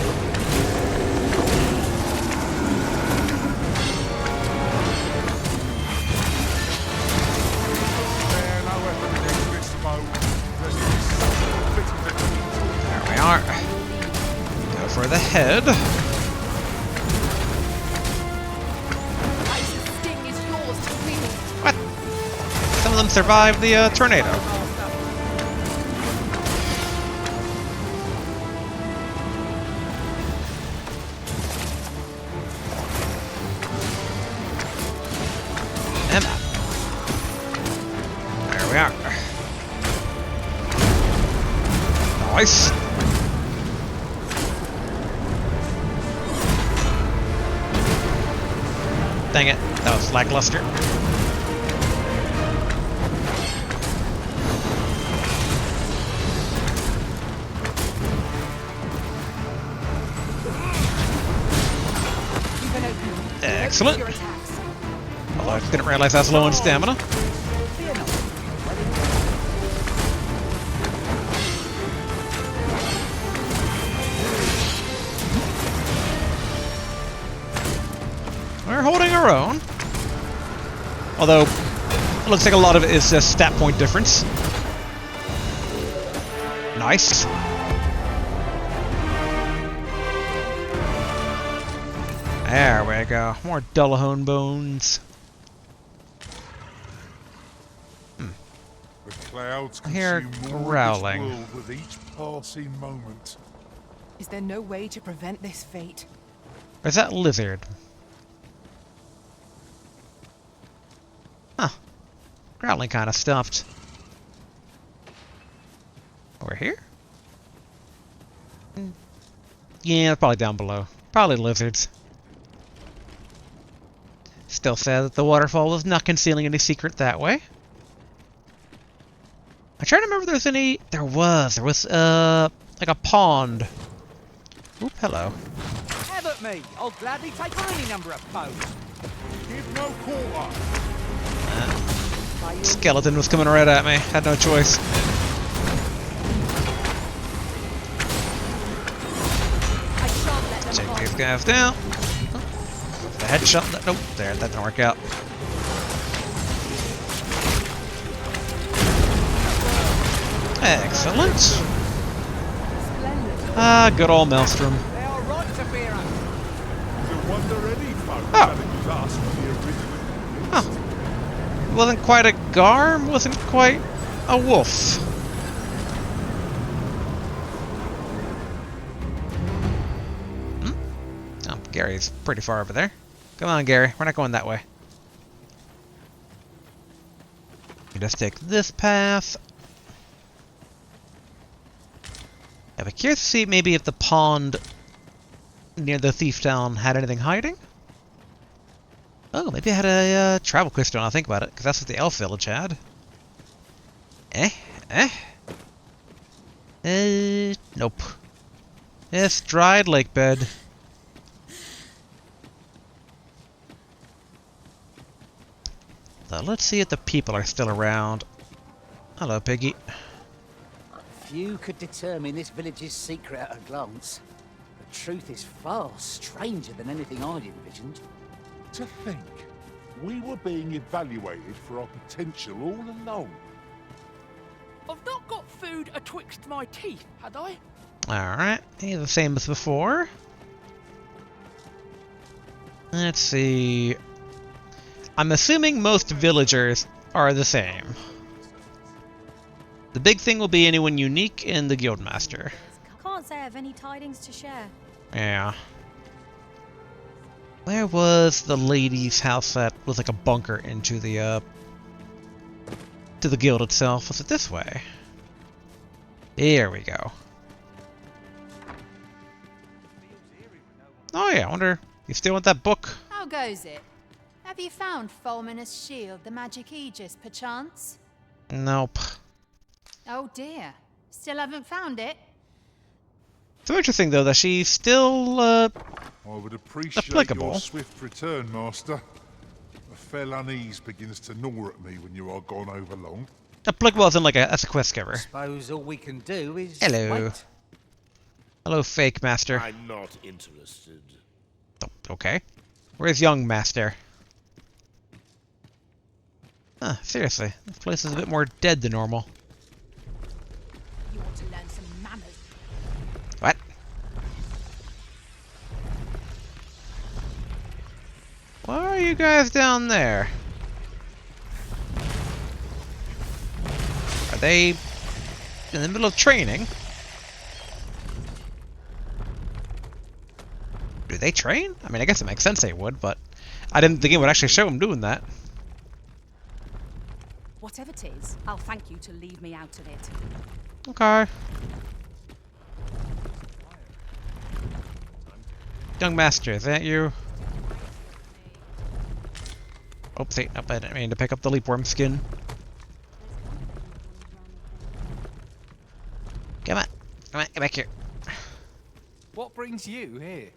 There we are. Go for the head. Ice's sting is yours to wield. What? Some of them survived the tornado. Emma. There we are. Nice. Dang it, that was lackluster. Excellent. Although I didn't realize I was low on stamina. We're holding our own. Although, it looks like a lot of it is just stat point difference. Nice. There we go. More Dullahan bones. The clouds I hear consume more growling. of this world with each passing moment. Is there no way to prevent this fate? Where's that lizard? Huh. Growling kind of stuffed. Over here? Yeah, probably down below. Probably lizards. Still sad that the waterfall was not concealing any secret that way. I'm trying to remember if there's any... There was, like a pond. Oop, hello. Have at me. I'll gladly take on any number of foes. Give no quarter. Skeleton was coming right at me. Had no choice. Take these guys down. The headshot. Nope, there, that didn't work out. Excellent. Ah, good old Maelstrom. They are right to fear us. No wonder any folk Oh. challenges us for the original. Huh. Wasn't quite a Garm, wasn't quite a wolf. Oh, Gary's pretty far over there. Come on, Gary. We're not going that way. You just take this path. I'd be curious to see maybe if the pond near the thief town had anything hiding. Oh, maybe it had a travel crystal. I'll think about it, because that's what the elf village had. Nope. Yes, dried lake bed. So let's see if the people are still around. Hello, Piggy. Few could determine this village's secret at a glance. The truth is far stranger than anything I'd envisioned. To think, we were being evaluated for our potential all along. I've not got food atwixt my teeth, had I? Alright, the same as before. Let's see. I'm assuming most villagers are the same. The big thing will be anyone unique in the Guildmaster. Can't say I have any tidings to share. Yeah. Where was the lady's house that was like a bunker into the to the guild itself? Was it this way? Here we go. Oh yeah, I wonder, you still want that book? How goes it? Have you found Fulminous Shield, the magic Aegis, perchance? Nope. Oh dear. Still haven't found it? So interesting though that she's still I would appreciate applicable. your swift return, Master. A fell unease begins to gnaw at me when you are gone over long. Applicable as in like as a quest giver. Suppose all we can do is Hello. wait. Hello, fake master. I'm not interested. Oh, okay. Where's young master? Huh, seriously, this place is a bit more dead than normal. You want to learn some manners. What? Why are you guys down there? Are they in the middle of training? Do they train? I mean, I guess it makes sense they would, but I didn't think it would actually show them doing that. Whatever it is, I'll thank you to leave me out of it. Okay. Young master, is that you? Oopsie, nope, I didn't mean to pick up the leapworm skin. Come on, get back here. What brings you here?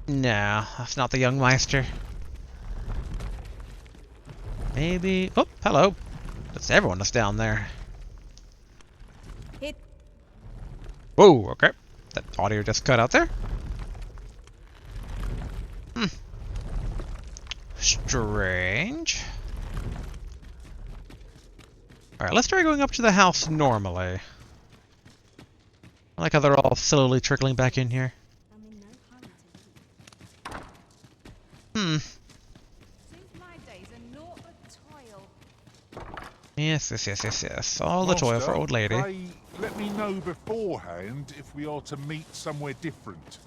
No, that's not the young meister. Maybe. Oh, hello. That's everyone that's down there. It. Whoa, okay. That audio just cut out there. Strange. Alright, let's try going up to the house normally. I like how they're all slowly trickling back in here. Yes. All the toil for old lady. Pray, let me know beforehand if we are to meet somewhere different.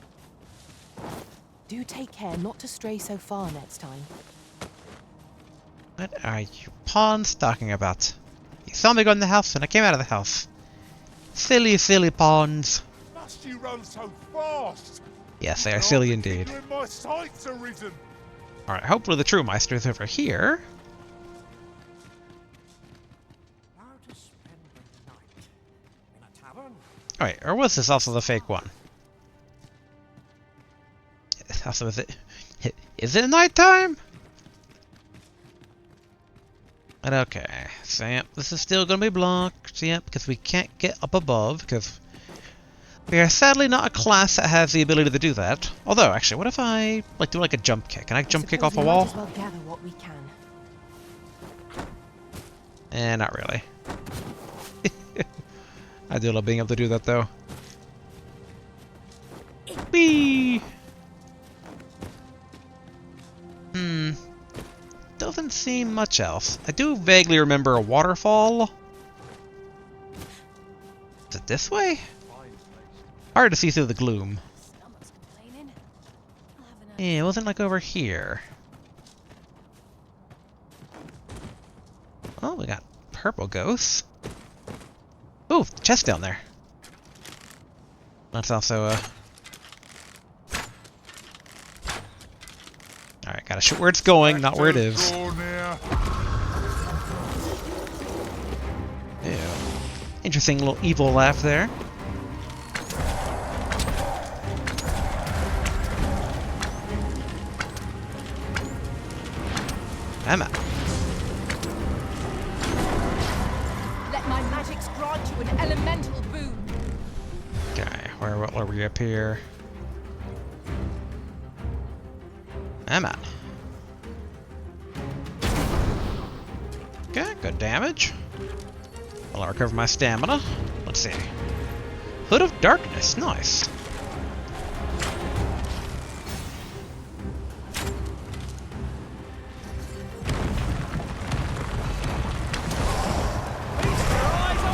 Do take care not to stray so far next time. What are you pawns talking about? You saw me go in the house and I came out of the house. Silly, silly pawns. Must you run so fast? Yes, they are silly indeed. When my sights are risen. Alright, hopefully the true Meister is over here. Alright, or was this also the fake one? Also, is it nighttime? But okay, so yep, this is still gonna be blocked, yep, because we can't get up above, because we are sadly not a class that has the ability to do that. Although, actually, what if I do like a jump kick? Can I jump kick off a wall? Might as well gather what we can. Not really. I do love being able to do that, though. Whee! Doesn't seem much else. I do vaguely remember a waterfall. Is it this way? Hard to see through the gloom. Yeah, it wasn't like over here. Oh, we got purple ghosts. Ooh, chest down there. That's also Alright, gotta shoot where it's going, not where it is. Ew. Interesting little evil laugh there. Emma. Let my magics grant you an elemental boon. Okay, where will we appear? Emma. Okay, good damage. Will I recover my stamina? Let's see. Hood of Darkness, nice.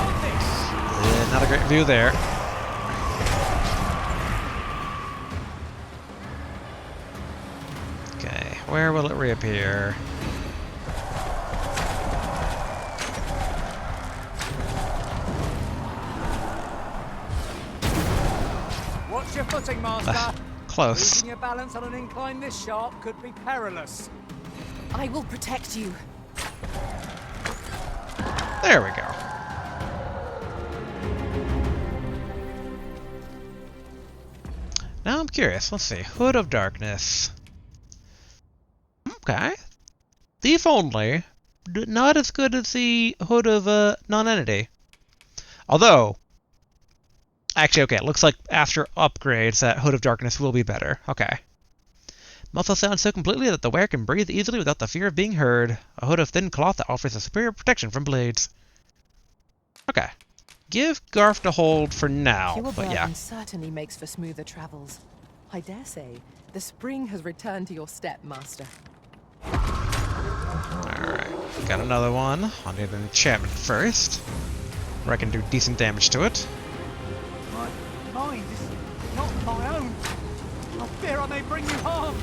Yeah, not a great view there. Okay, where will it reappear? Watch your footing, Master. Close. Losing your balance on an incline this sharp could be perilous. I will protect you. There we go. Now I'm curious. Let's see. Hood of Darkness. Okay. Thief only. Not as good as the Hood of Non-Entity. Although, actually, okay, it looks like after upgrades, that Hood of Darkness will be better. Okay. Muffle sounds so completely that the wearer can breathe easily without the fear of being heard. A hood of thin cloth that offers a superior protection from blades. Okay. Give Garf the hold for now, Pure but yeah. burden certainly makes for smoother travels. I dare say, the spring has returned to your step, Master. Alright, got another one. I'll need an enchantment first, where I can do decent damage to it. My mind is not my own. I fear I may bring you harm.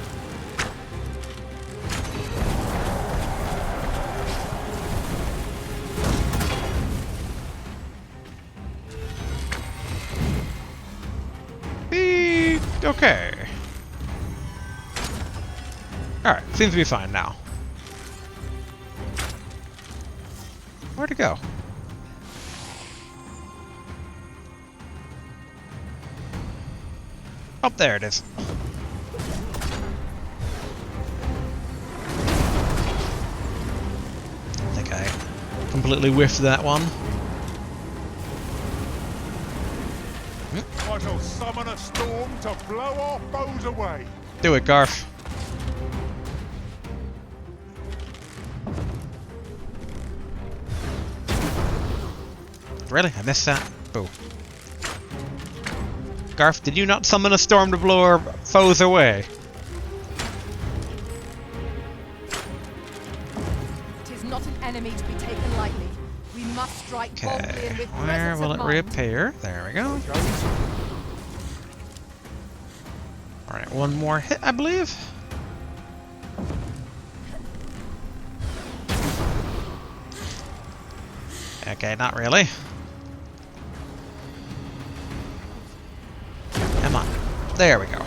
Okay. Alright, seems to be fine now. Where'd it go? Oh, there it is. I think I completely whiffed that one. I shall summon a storm to blow our foes away. Do it, Garf. Really? I missed that? Boo. Garf, did you not summon a storm to blow our foes away? It is not an enemy to be taken lightly. We must strike boldly and with Where will it reappear? There we go. Alright, one more hit, I believe. Okay, not really. Come on. There we go.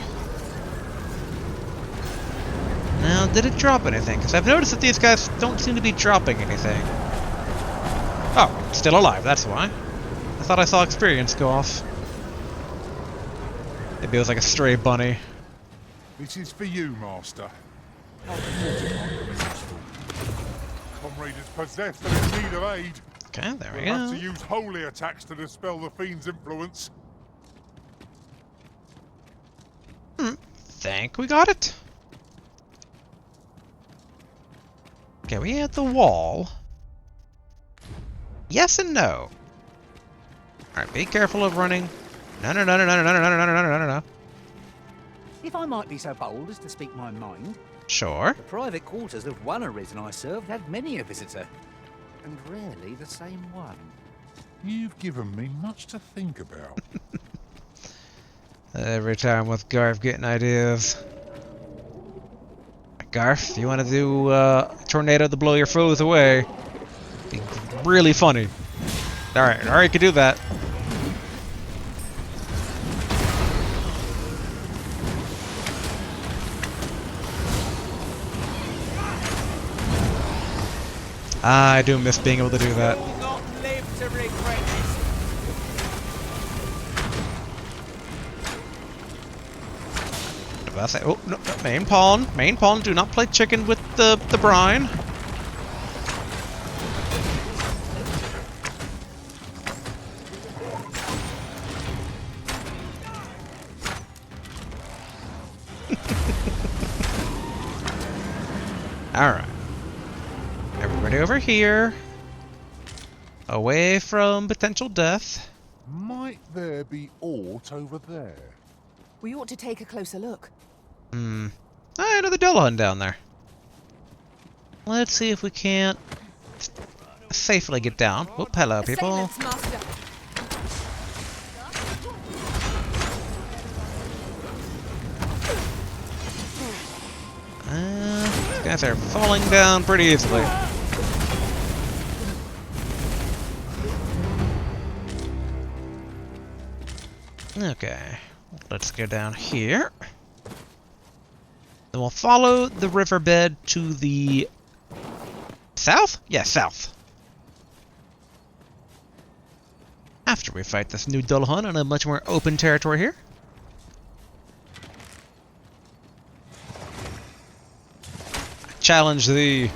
Now, did it drop anything? Because I've noticed that these guys don't seem to be dropping anything. Oh, it's still alive, that's why. I thought I saw experience go off. Maybe it was like a stray bunny. This is for you, Master. Comrade is possessed and in need of aid. Okay, there we We'll go. have to use holy attacks to dispel the fiend's influence. Think we got it. Okay, we had the wall. Yes and no. Alright, be careful of running. No. If I might be so bold as to speak my mind, Sure. the private quarters of one arisen I served had many a visitor, and rarely the same one. You've given me much to think about. Every time with Garf getting ideas. Garf, you want to do tornado to blow your foes away? Be really funny. Alright, you can do that. I do miss being able to do that. Will not live to regret this. What did I say? Oh, no, main pawn, do not play chicken with the brine. Alright. Everybody over here. Away from potential death. Might there be aught over there? We ought to take a closer look. Another Dullahan down there. Let's see if we can't safely get down. Whoop, hello, people. Assailants, Master. These guys are falling down pretty easily. Okay, let's go down here. Then we'll follow the riverbed to the south? Yeah, south. After we fight this new Dullahan on a much more open territory here. Challenge thee.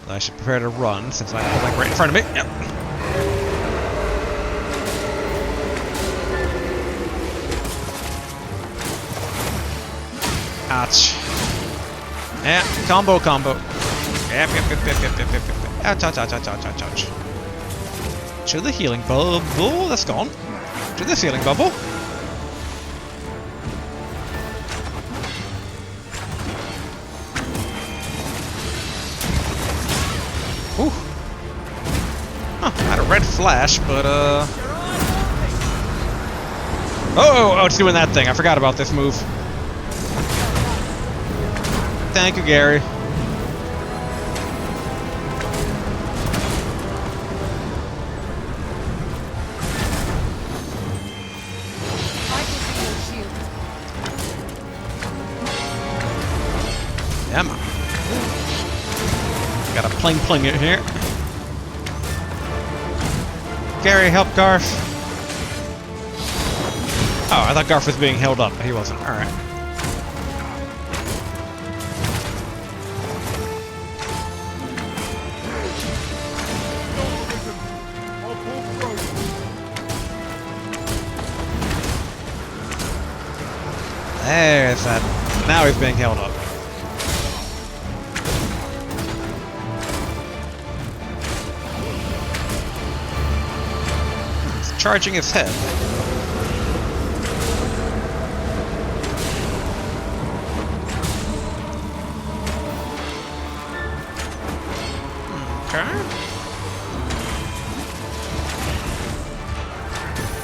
I should prepare to run since I'm like right in front of me. Yep. Ouch. Yeah, combo. Yep. Ouch. To the healing bubble. That's gone. To this healing bubble. Ooh. Huh, I had a red flash, but Oh, it's doing that thing. I forgot about this move. Thank you, Gary. Yeah, man. Gotta pling it here. Gary, help Garf. Oh, I thought Garf was being held up, but he wasn't. Alright. There's that. Now he's being held up. He's charging his head. Okay.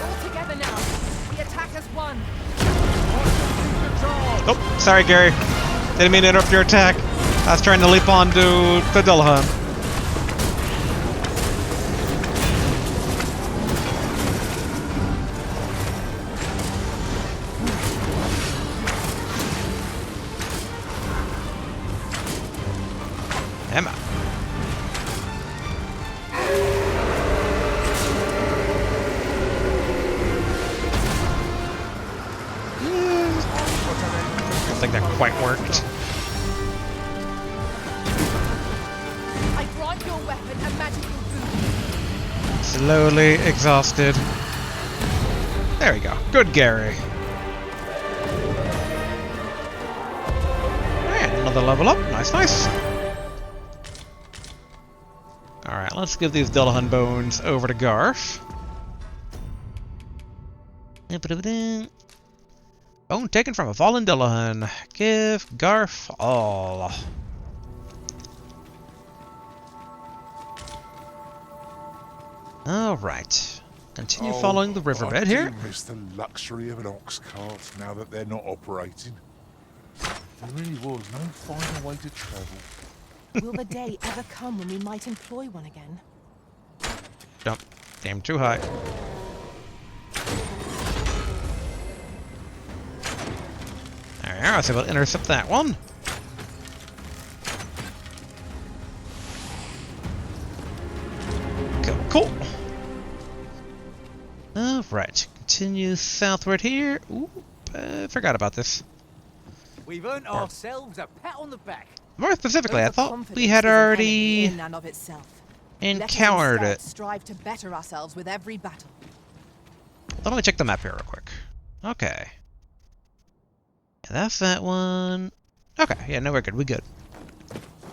All together now. The attack has won. Oh, sorry, Gary. Didn't mean to interrupt your attack. I was trying to leap onto the Dullahan. Emma. I don't think that quite worked. I grant your weapon a magical boon. Slowly exhausted. There we go. Good, Gary. And another level up. Nice. Alright, let's give these Dullahan bones over to Garf. Bone taken from a fallen Dullahan. Give Garf all. Alright. Continue following the riverbed here. I do miss the luxury of an ox cart now that they're not operating. There really was no finer way to travel. Will the day ever come when we might employ one again? Jump. Aim too high. There, I was able to intercept that one. Cool. Alright, continue southward here. Ooh, forgot about this. We've earned ourselves a pat on the back. More specifically, I thought we had already encountered it. Strive to better ourselves with every battle. Let me check the map here real quick. Okay. Yeah, that's that one. Okay, yeah, no, we're good.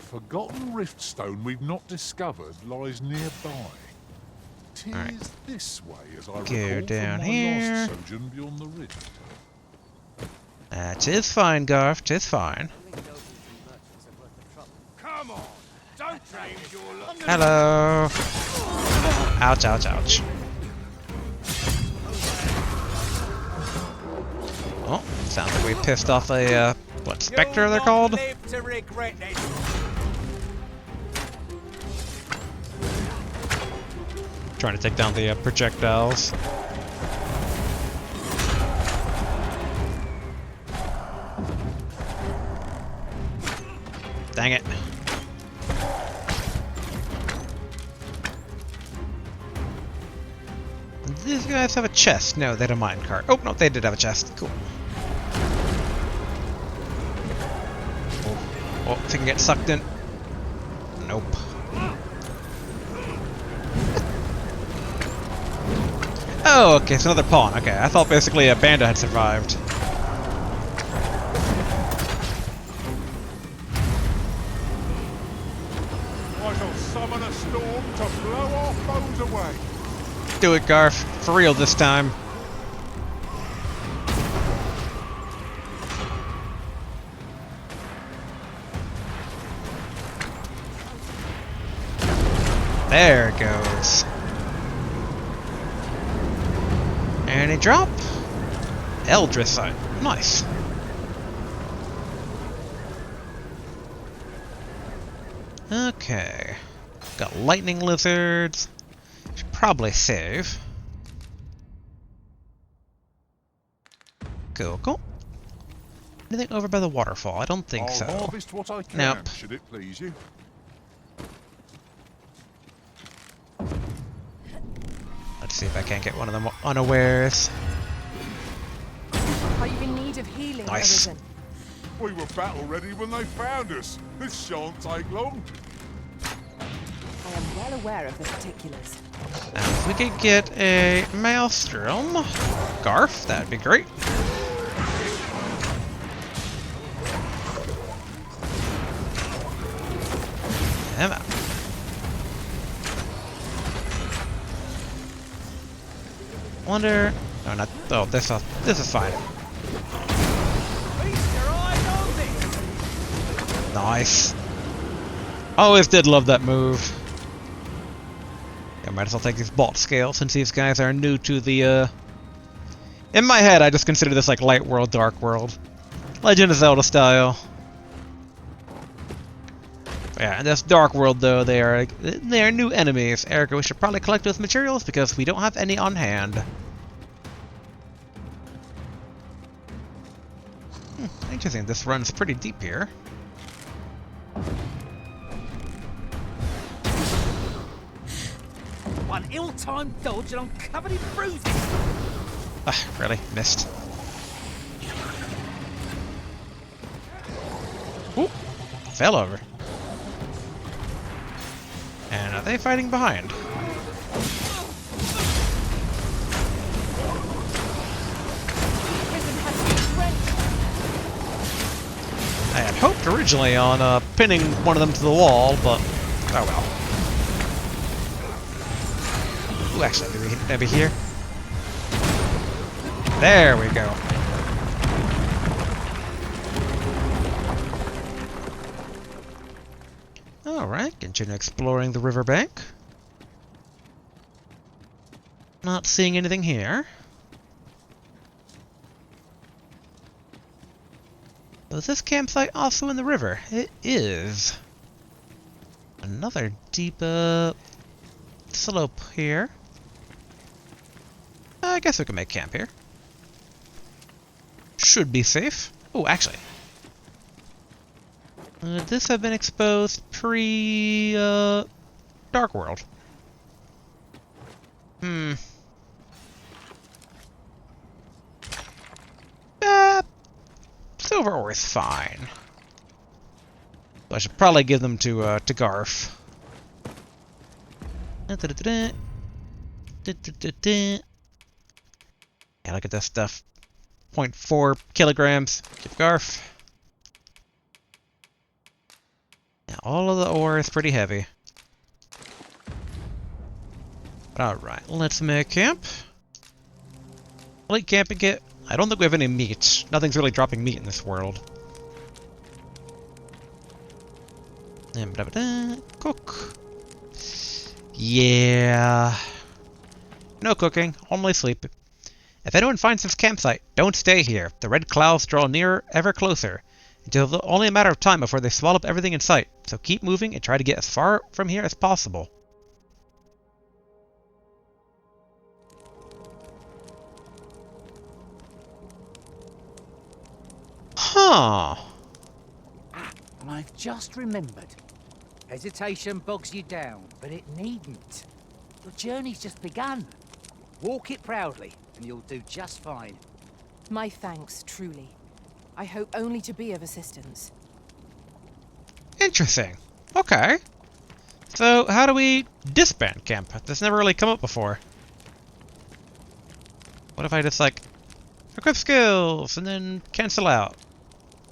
forgotten riftstone we've not discovered lies nearby. Tis Alright. this way, as I Go recall down from my here. last sojourn beyond the rift. Tis fine, Garf, tis fine. Come on, don't change your look. Hello. Ouch, ouch, ouch. Oh, sounds like we pissed off a, what, Spectre they're called? Live to regret this. Trying to take down the projectiles. Dang it. These guys have a chest. No, they had a minecart. Oh, no, they did have a chest. Cool. Oh, if they can get sucked in. Nope. Oh, okay, it's another pawn. Okay, I thought basically a bandit had survived. I shall summon a storm to blow our foes away. Do it, Garf. For real this time. There it goes. And a drop. Eldrithite. Nice. Okay. Got lightning lizards. Should probably save. Cool, cool. Anything over by the waterfall? I don't think so. I'll harvest what I can, Nope. should it please you. Let's see if I can't get one of them unawares. Are you in need of healing, Nice. Arisen? We were battle ready when they found us. This shan't take long. I am well aware of the particulars. Now, if we could get a maelstrom, Garf, that'd be great. Come on. Wonder. No, not. Oh, this is fine. Nice. Always did love that move. I might as well take these bolt scales since these guys are new to the. In my head, I just consider this like light world, dark world, Legend of Zelda style. Yeah, in this dark world though, they are new enemies. Ergo, we should probably collect those materials because we don't have any on hand. Interesting. This runs pretty deep here. One ill-timed dodge and I'm covered in bruises. Ah, really? Missed. Ooh, fell over. And are they fighting behind? I had hoped originally on pinning one of them to the wall, but oh well. Ooh, actually, maybe here. There we go. Alright, continue exploring the riverbank. Not seeing anything here. Is this campsite also in the river? It is. Another deep slope here. I guess we can make camp here. Should be safe. Oh, actually. This have been exposed pre Dark World. Silver ore is fine. So I should probably give them to Garf. Yeah, look at this stuff. 0.4 kilograms. Give Garf. Now all of the ore is pretty heavy. Alright, let's make camp. Like camping it. I don't think we have any meat. Nothing's really dropping meat in this world. And cook. Yeah. No cooking, only sleep. If anyone finds this campsite, don't stay here. The red clouds draw nearer, ever closer. Until only a matter of time before they swallow up everything in sight. So keep moving and try to get as far from here as possible. Huh. And I've just remembered. Hesitation bogs you down, but it needn't. Your journey's just begun. Walk it proudly, and you'll do just fine. My thanks, truly. I hope only to be of assistance. Interesting. Okay. So, how do we disband camp? This never really come up before. What if I just, like, equip skills, and then cancel out?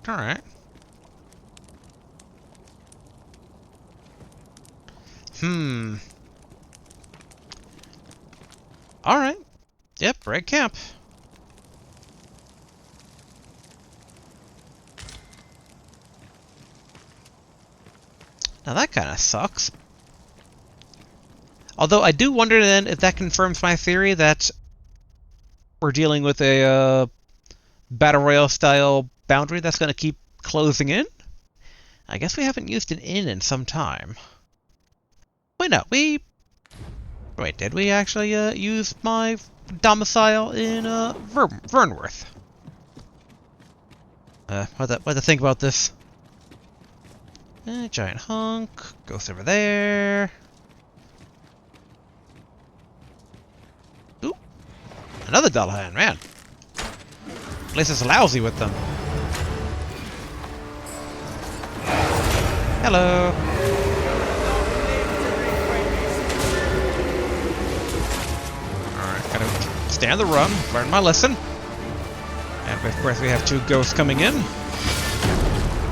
Alright. Alright. Yep, break camp. Now that kind of sucks. Although I do wonder then if that confirms my theory that we're dealing with a Battle Royale style boundary that's going to keep closing in. I guess we haven't used an inn in some time. Wait, no, Wait, did we actually use my domicile in Vernworth? What to think about this? Giant hunk goes over there. Ooh, another Dullahan, man. Place is lousy with them. Hello. Alright, gotta stay on the run, learn my lesson. And of course we have two ghosts coming in.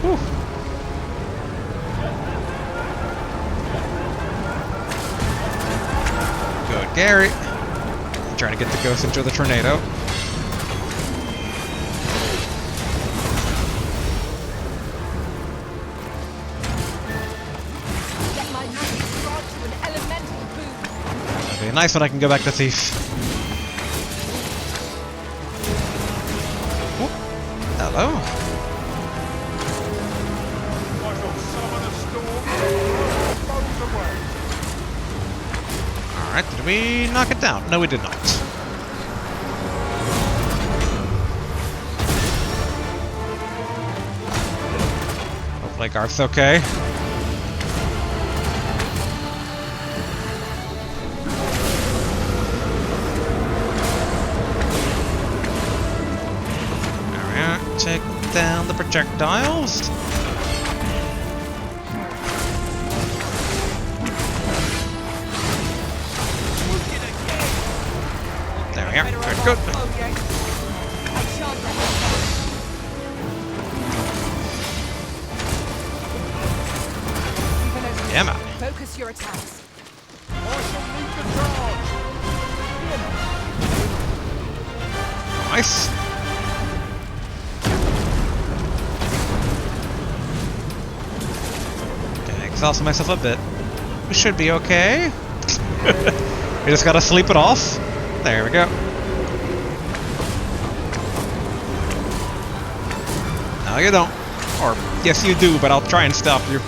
Whew. Good, Gary. I'm trying to get the ghost into the tornado. It'll be nice when I can go back to Thief. Whoop. Hello. Alright, did we knock it down? No, we did not. Hopefully Garth's okay. Alright, take down the projectiles. There we are. Good, good. Yeah, man. Focus your attacks. Nice. Okay, exhaust myself a bit. We should be okay. We just gotta sleep it off. There we go. No, you don't. Or, yes you do, but I'll try and stop you.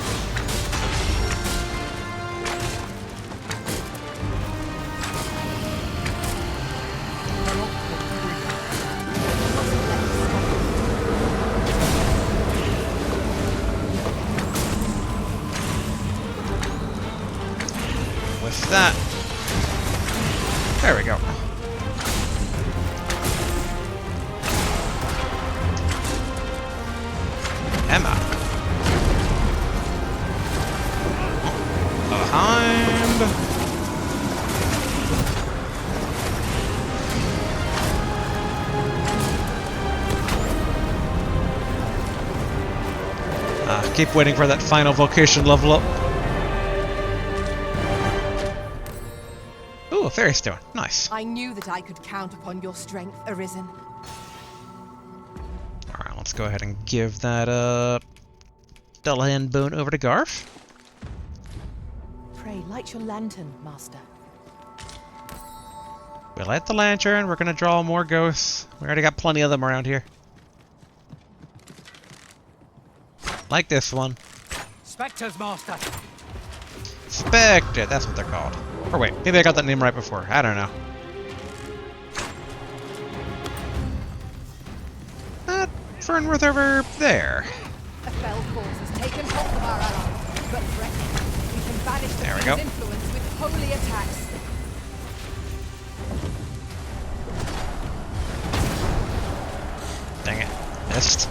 With that. There we go. Emma. Behind. keep waiting for that final vocation level up. Ooh, a fairy stone. Nice. I knew that I could count upon your strength, Arisen. Alright, let's go ahead and give that, Dullahan bone over to Garf. Pray, light your lantern, Master. We light the lantern, we're gonna draw more ghosts. We already got plenty of them around here. Like this one. Spectres, Master. Spectre, that's what they're called. Or wait, maybe I got that name right before. I don't know. Fernworth over there. A fell force has taken hold of our allies, but threatening, we can banish the There we Queen's go. influence with holy attacks. Dang it. Missed.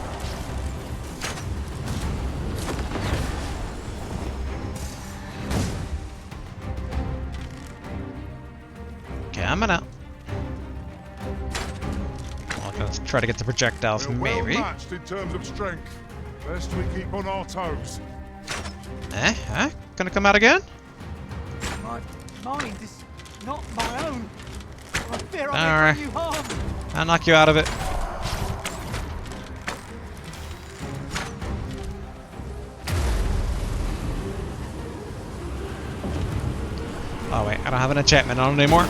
Coming up. Well, let's try to get the projectiles, We're maybe. well matched in terms of strength. Best we keep on our toes. Huh? Gonna come out again? My mind is not my own. I fear I Alright. may do you harm. I'll knock you out of it. Oh wait, I don't have an enchantment on it anymore.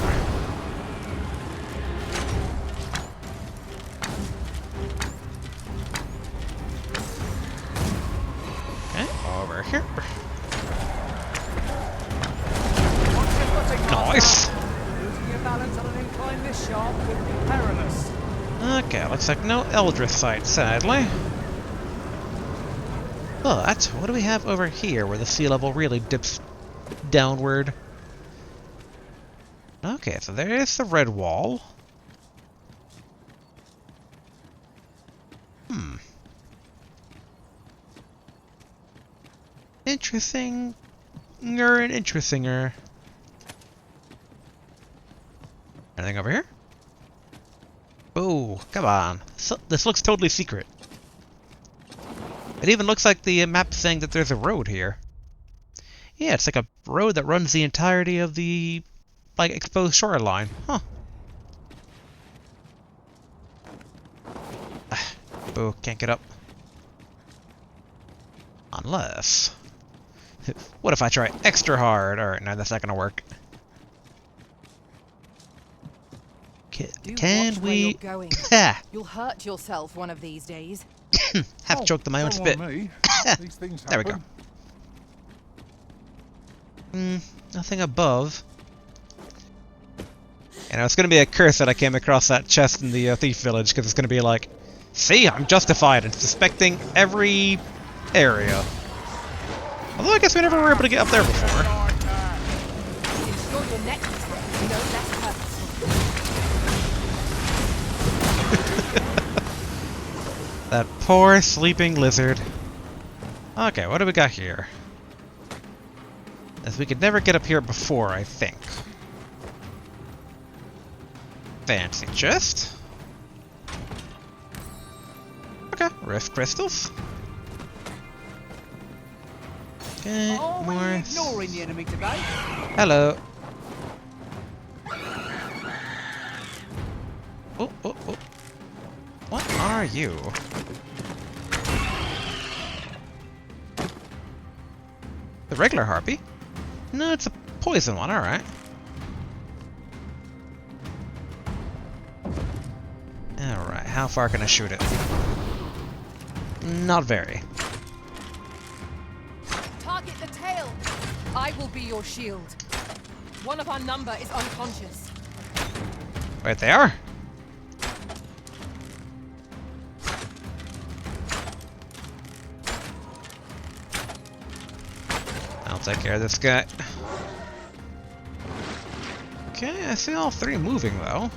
Okay, over here. Nice. Losing your balance on an incline this sharp could be perilous. Okay, looks like no Eldritch sight, sadly. But, what do we have over here where the sea level really dips downward? Okay, so there is the red wall. Interesting. Interestinger. Anything over here? Oh, come on. So, this looks totally secret. It even looks like the map's saying that there's a road here. Yeah, it's like a road that runs the entirety of the, like, exposed shoreline. Huh. Boo, can't get up. Unless... What if I try extra hard? Alright, no, that's not gonna work. Can we... You'll hurt yourself one of these days. Half choked on my own spit. These things There we go. Nothing above. You know, it's gonna be a curse that I came across that chest in the thief village, because it's gonna be like, see, I'm justified in suspecting every area. Although I guess we never were able to get up there before. Ensure your necklace is no less purposeful. That poor sleeping lizard. Okay, what do we got here? As we could never get up here before, I think. Fancy chest. Okay, rift crystals. Okay, more. Ignoring the enemy today. Hello. Oh, oh, oh. What are you? The regular harpy? No, it's a poison one, alright. Alright, how far can I shoot it? Not very. Target the tail. I will be your shield. One of our number is unconscious. Right, they are. I'll take care of this guy. Okay, I see all three moving though.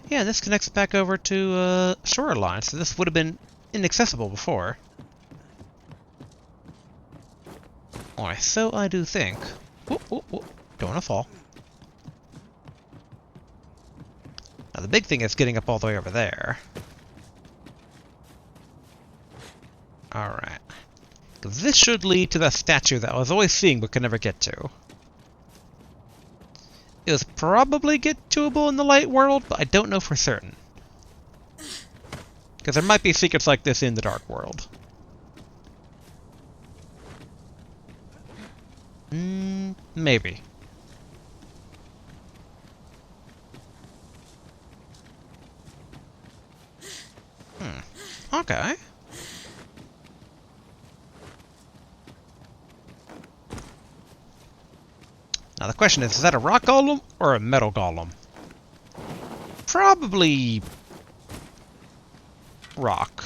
Yeah, this connects back over to shoreline, so this would have been inaccessible before. Why, so I do think. Whoop, whoop, whoop. Don't want to fall. Now the big thing is getting up all the way over there. Alright. This should lead to the statue that I was always seeing but could never get to. It was probably get-toable in the light world, but I don't know for certain. Because there might be secrets like this in the dark world. Maybe. Okay. Now the question is that a rock golem or a metal golem? Probably rock.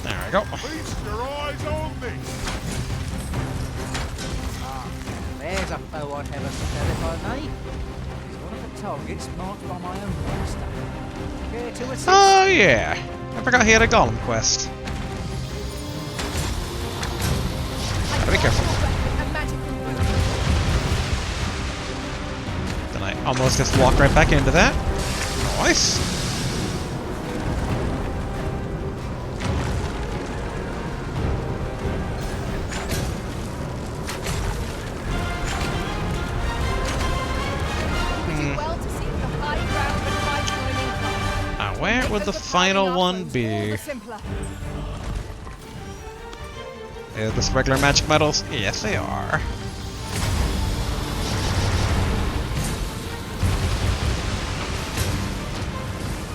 There we go. Feast your eyes on this! There's a foe I'd have a spell if I may. He's one of the targets marked by my own master. Care to assist? Oh yeah. I forgot he had a golem quest. Gotta be careful. Then I almost just walk right back into that. Nice. Now where would the final one be? Is this regular magic metals? Yes, they are.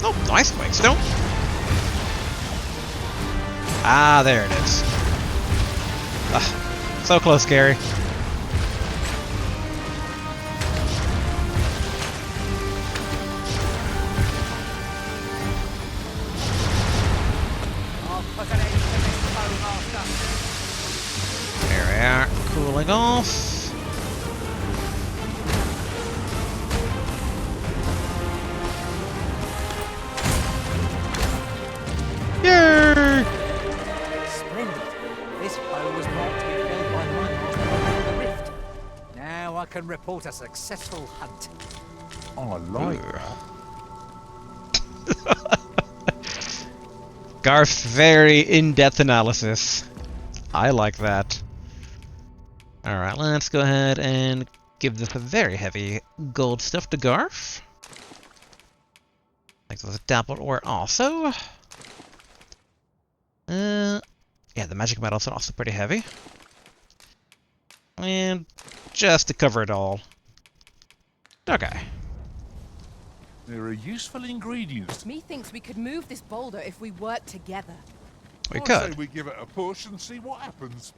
Oh, nice Wavestone. Ah, there it is. Ah, so close, Gary. There we are, cooling off. Yay! Splendid. This foe was marked to be felled by my master over the rift. Now I can report a successful hunt. I like that. Garth's very in-depth analysis. I like that. Alright, let's go ahead and give this a very heavy gold stuff to Garth. Like there's a dappled ore also. Yeah, the magic metals are also pretty heavy. And just to cover it all. Okay. There are useful ingredients. Methinks we could move this boulder if we work together. We I could. say we give it a push and see what happens.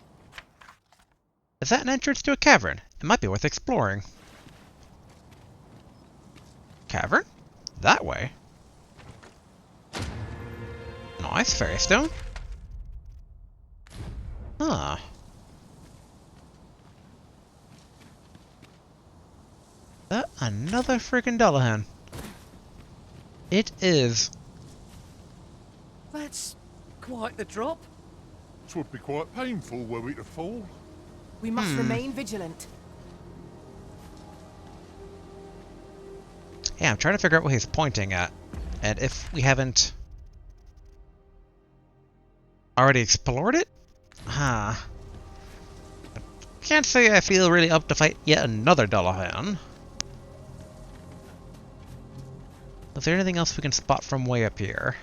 Is that an entrance to a cavern? It might be worth exploring. Cavern? That way. Nice, fairy stone. Huh. Another freaking Dullahan. It is. That's quite the drop. This would be quite painful were we to fall. We must remain vigilant. Yeah, I'm trying to figure out what he's pointing at. And if we haven't already explored it? Huh. Can't say I feel really up to fight yet another Dullahan. Is there anything else we can spot from way up here?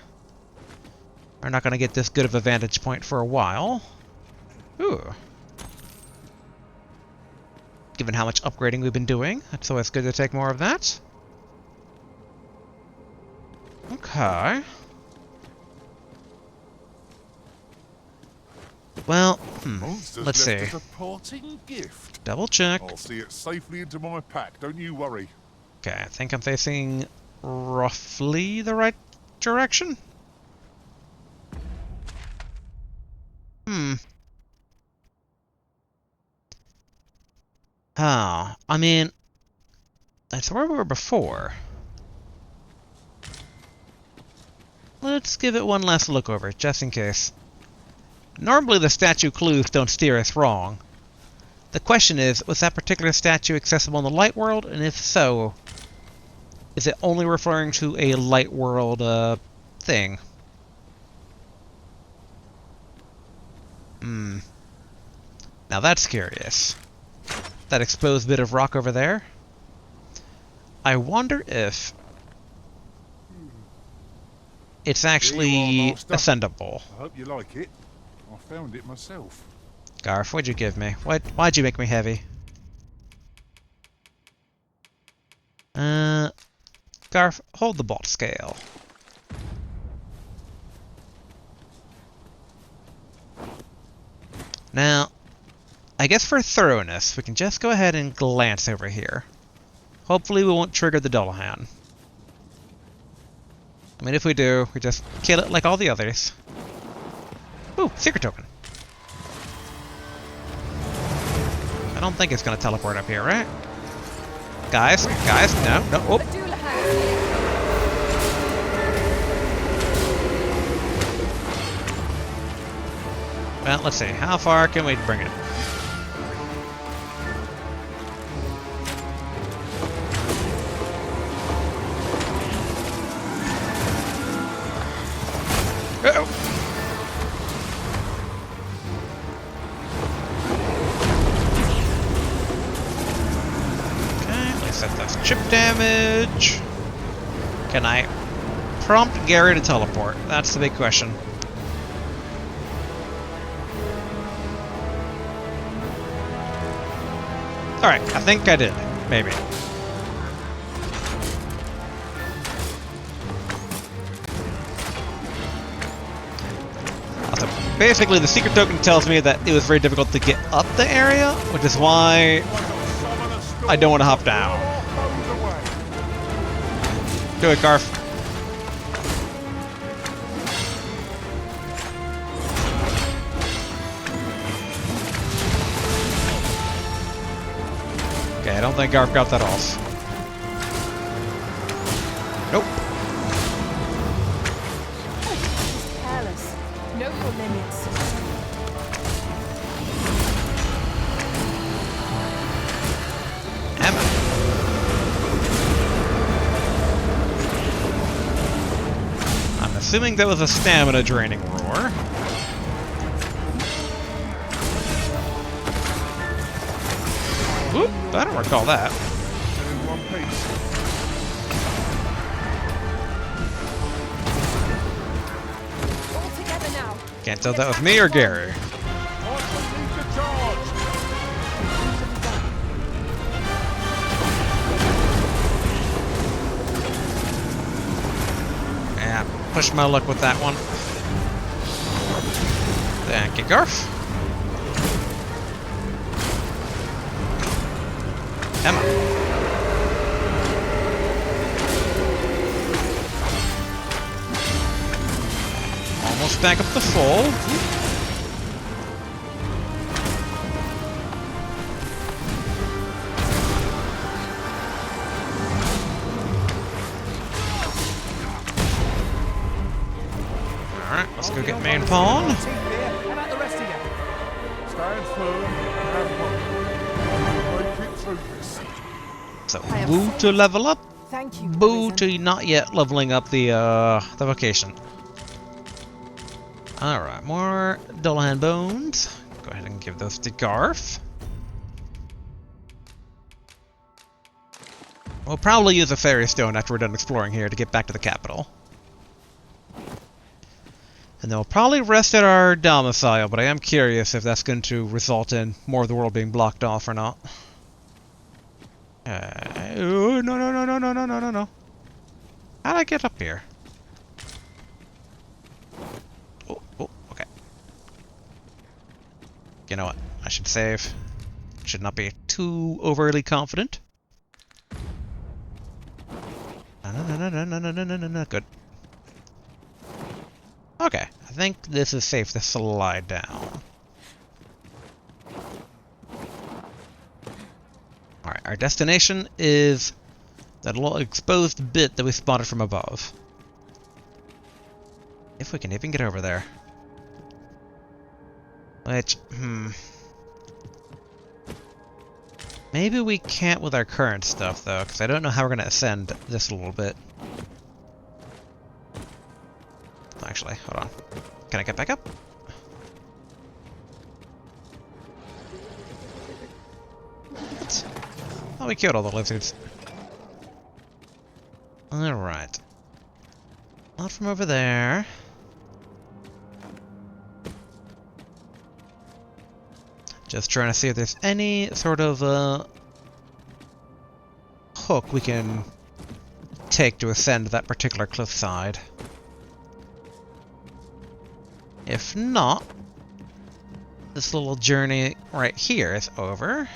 We're not going to get this good of a vantage point for a while. Ooh. Given how much upgrading we've been doing, it's always good to take more of that. Okay. Well, let's see. Left us a parting gift. Double check. I'll see it safely into my pack, don't you worry. Okay, I think I'm facing roughly the right direction. Oh, I mean, that's where we were before. Let's give it one last look over, just in case. Normally the statue clues don't steer us wrong. The question is, was that particular statue accessible in the light world? And if so, is it only referring to a light world thing? Hmm. Now that's curious. That exposed bit of rock over there? I wonder if it's actually ascendable. I hope you like it. I found it myself. Garf, what'd you give me? Why'd you make me heavy? Garf, hold the bolt scale. Now, I guess for thoroughness, we can just go ahead and glance over here. Hopefully we won't trigger the Dullahan. I mean, if we do, we just kill it like all the others. Ooh, secret token. I don't think it's gonna teleport up here, right? Guys, no, oh. Well, let's see, how far can we bring it? Uh-oh. That's chip damage. Can I prompt Gary to teleport? That's the big question. Alright, I think I did. Maybe. Also, basically, the secret token tells me that it was very difficult to get up the area, which is why I don't want to hop down. Do it, Garf. Okay, I don't think Garf got that off. Nope. Careless. Know your limits. Emma. I'm assuming that was a stamina draining roar. Whoop, I don't recall that. In one piece. All together now. Can't tell if that was me or Gary. Yeah, push my luck with that one. Thank you, Garf. Emma. Almost back up to full. Alright, let's go get main pawn. How about the rest of you? Stand firm and have one. Make it through this. So, woo to level up. Thank you. Boo to not yet leveling up the vocation. Alright, more Dullahan bones. Go ahead and give those to Garf. We'll probably use a fairy stone after we're done exploring here to get back to the capital. And then we'll probably rest at our domicile, but I am curious if that's going to result in more of the world being blocked off or not. Oh, no. How'd I get up here? Oh, okay. You know what? I should save. Should not be too overly confident. No. Good. Okay, I think this is safe to slide down. Alright, our destination is that little exposed bit that we spotted from above. If we can even get over there. Which, Maybe we can't with our current stuff, though, because I don't know how we're going to ascend this a little bit. Actually, hold on. Can I get back up? What? Oh, we killed all the lizards. Alright. Not from over there. Just trying to see if there's any sort of hook we can take to ascend that particular cliffside. If not, this little journey right here is over.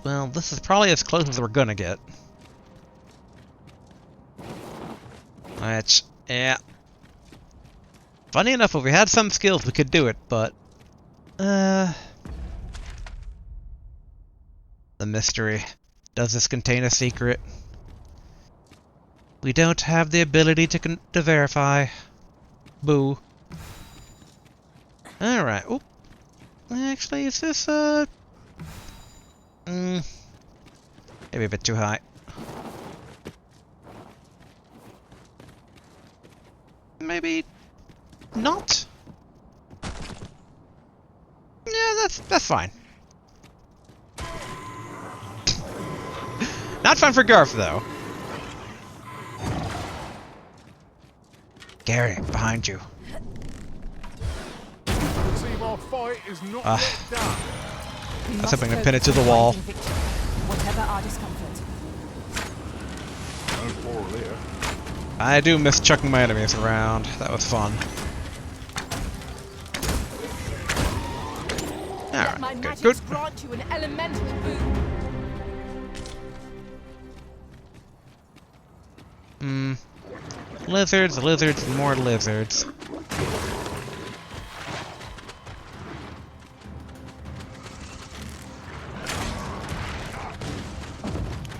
Well, this is probably as close as we're gonna get. Which, yeah. Funny enough, if we had some skills, we could do it, but... the mystery. Does this contain a secret? We don't have the ability to verify. Boo. Alright, oop. Actually, is this, maybe a bit too high. Maybe not? Yeah, that's fine. Not fun for Garth, though. Gary, behind you. See, my fight is not yet done. I was hoping to pin it to the wall. Whatever our discomfort. No quarrel here. I do miss chucking my enemies around. That was fun. Let my Alright, magic good. grant you an elemental boon. Lizards, lizards, more lizards.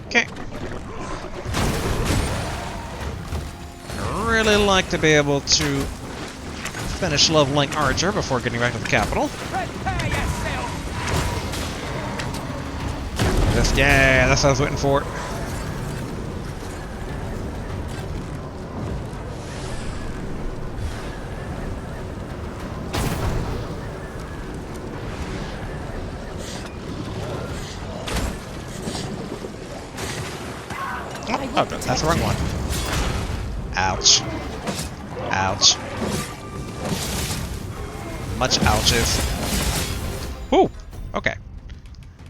Okay. I'd really like to be able to finish leveling Archer before getting back to the capital. Yeah, that's what I was waiting for. Oh, that's the wrong one. Ouch. Ouch. Much ouches. Whew! Okay.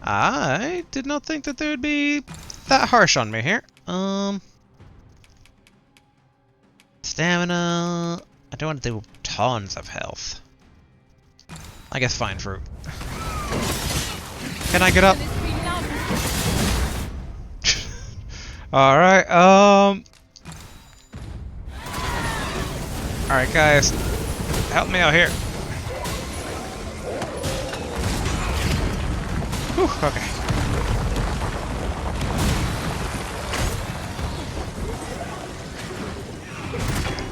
I did not think that they would be that harsh on me here. Stamina... I don't want to do tons of health. I guess fine fruit. Can I get up? Alright, Alright, guys. Help me out here. Whew, okay.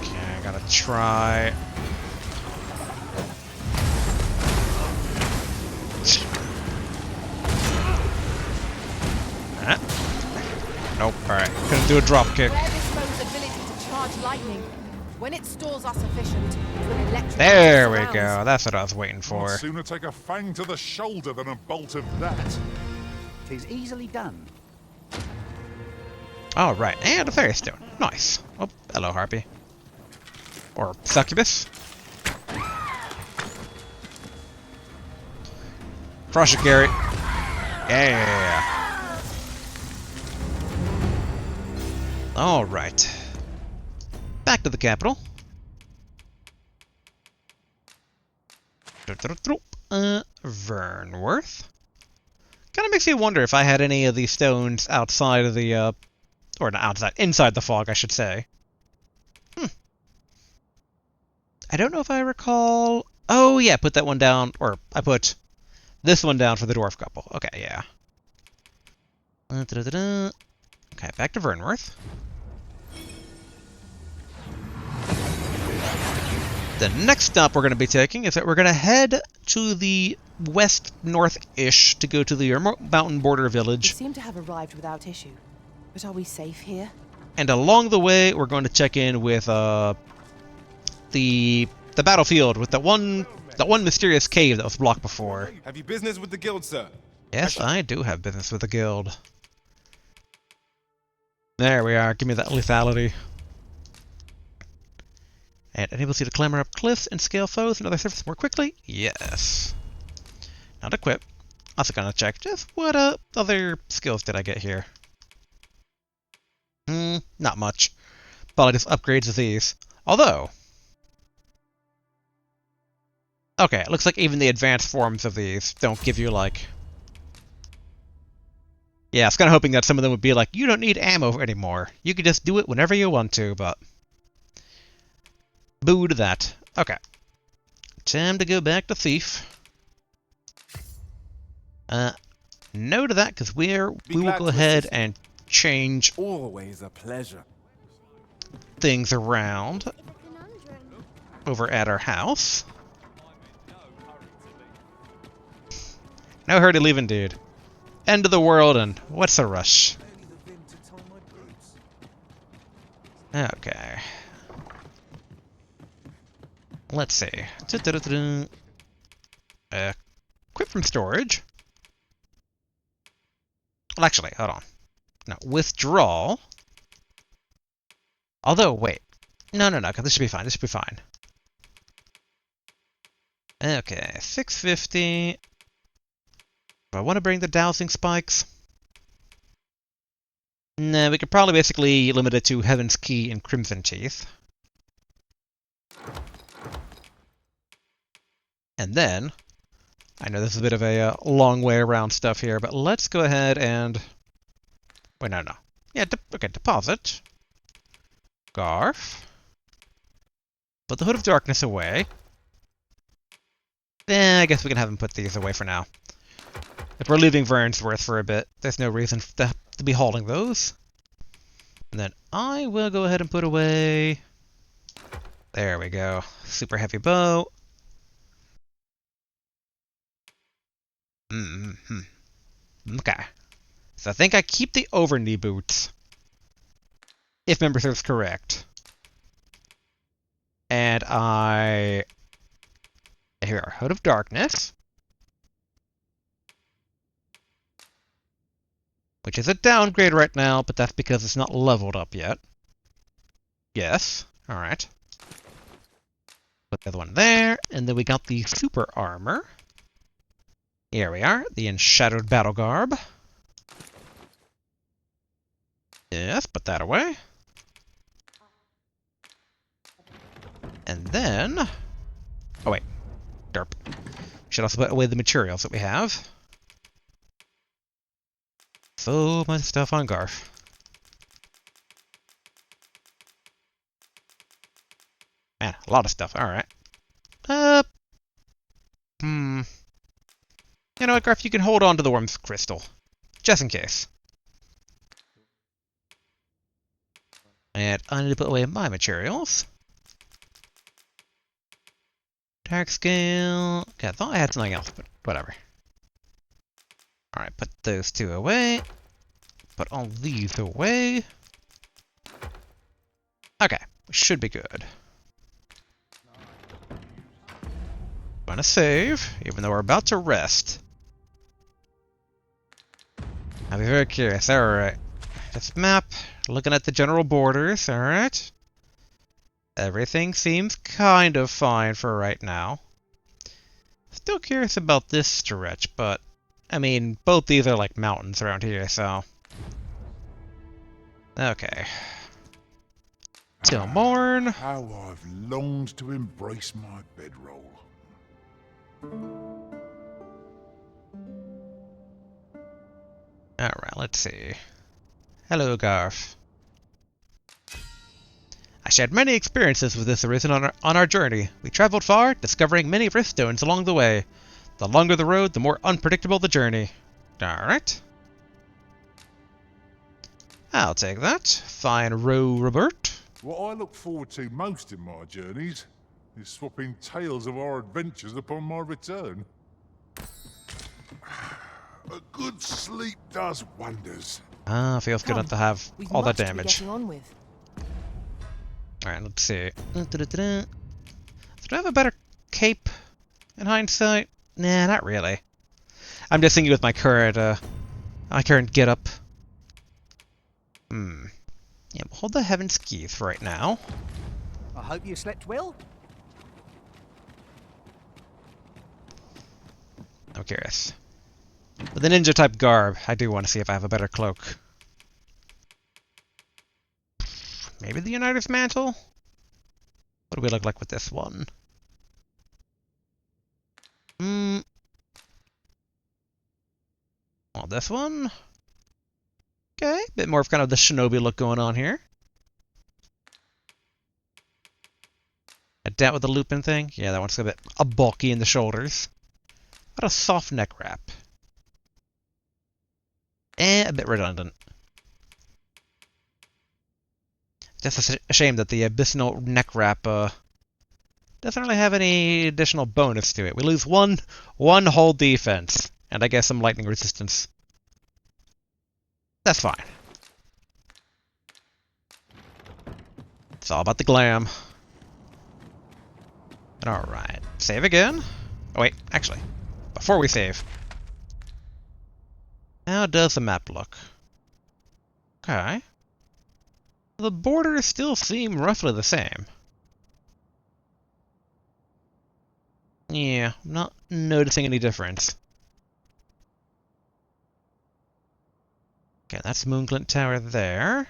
Okay, I gotta try. Nope, alright. Couldn't do a drop kick. When it stores are sufficient, there we go. That's what I was waiting for. I'd sooner take a fang to the shoulder than a bolt of that. It is easily done. All right, and a fairy stone. Nice. Oh, hello, Harpy. Or succubus. Crush it, Gary. Yeah. All right. Back to the capital. Vernworth. Kind of makes me wonder if I had any of these stones outside of the, or not outside, inside the fog, I should say. I don't know if I recall... Oh, yeah, put that one down, or I put this one down for the dwarf couple. Okay, yeah. Okay, back to Vernworth. The next stop we're going to be taking is that we're going to head to the west-north-ish to go to the mountain border We village. seem to have arrived without issue. But are we safe here? And along the way, we're going to check in with the battlefield with the one mysterious cave that was blocked before. Have you business with the guild, sir? Yes, I do have business with the guild. There we are. Give me that lethality. And enables you to clamber up cliffs and scale foes and other surfaces more quickly? Yes. Not equip. Also gonna check just what other skills did I get here? Not much. Probably just upgrades of these. Although... Okay, it looks like even the advanced forms of these don't give you, like... Yeah, I was kind of hoping that some of them would be like, you don't need ammo anymore. You can just do it whenever you want to, but... Boo to that. Okay. Time to go back to Thief. No to that, because we will go ahead and change always a pleasure. Things around over at our house. No hurry leaving, dude. End of the world, and what's the rush? Okay. Let's see. Quit from storage. Well, actually, hold on. No, withdrawal. Although, wait. No, because this should be fine. This should be fine. Okay, 650. Do I want to bring the dowsing spikes? Nah, we could probably basically limit it to Heaven's Key and Crimson Teeth. And then, I know this is a bit of a long way around stuff here, but let's go ahead and... Wait, no. Yeah, okay, deposit. Garf. Put the Hood of Darkness away. I guess we can have him put these away for now. If we're leaving Vernsworth for a bit, there's no reason to be hauling those. And then I will go ahead and put away... There we go. Super heavy bow. Okay. So I think I keep the over-knee boots. If memory serves correct. And I... Here we are. Hood of Darkness. Which is a downgrade right now, but that's because it's not leveled up yet. Yes. Alright. Put the other one there. And then we got the super armor. Here we are. The Enshadowed Battle Garb. Yes, put that away. And then... Oh, wait. Derp. Should also put away the materials that we have. So much stuff on Garf. Man, a lot of stuff. Alright. You know what, Garf? You can hold on to the Worm's Crystal. Just in case. And I need to put away my materials. Dark scale. Okay, I thought I had something else, but whatever. Alright, put those two away. Put all these away. Okay, we should be good. Gonna save, even though we're about to rest. I'll be very curious. Alright. This map, looking at the general borders, alright. Everything seems kind of fine for right now. Still curious about this stretch, but I mean, both these are like mountains around here, so... Okay. Till morn. How I've longed to embrace my bedroll. Alright, let's see. Hello, Garf. I shared many experiences with this Arisen on our journey. We traveled far, discovering many rift stones along the way. The longer the road, the more unpredictable the journey. Alright. I'll take that. Fine row, Robert. What I look forward to most in my journeys is swapping tales of our adventures upon my return. A good sleep does wonders. Ah, feels good not to have We've all that much to be damage. getting on with. Alright, let's see. Do I have a better cape in hindsight? Nah, not really. I'm just thinking with my current get-up. Yeah, we'll hold the Heaven's Key for right now. I hope you slept well. I'm curious. With the ninja-type garb, I do want to see if I have a better cloak. Maybe the Uniter's Mantle? What do we look like with this one? Well, this one? Okay, bit more of kind of the shinobi look going on here. That with the looping thing? Yeah, that one's a bit bulky in the shoulders. What a soft neck wrap. A bit redundant. Just a shame that the abyssal neck wrap doesn't really have any additional bonus to it. We lose one whole defense, and I guess some lightning resistance. That's fine. It's all about the glam. Alright, save again. Oh wait, actually, before we save. How does the map look? Okay. The borders still seem roughly the same. Yeah, I'm not noticing any difference. Okay, that's Moonglint Tower there.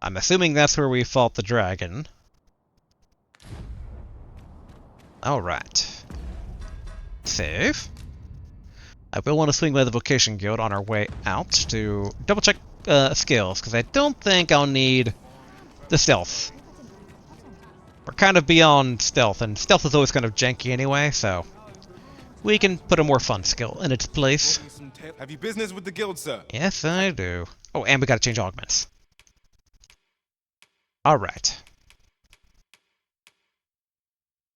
I'm assuming that's where we fought the dragon. Alright. Save. I will want to swing by the Vocation Guild on our way out to double check skills, because I don't think I'll need the stealth. We're kind of beyond stealth, and stealth is always kind of janky anyway, so we can put a more fun skill in its place. Have you business with the guild, sir? Yes, I do. Oh, and we gotta change augments. Alright.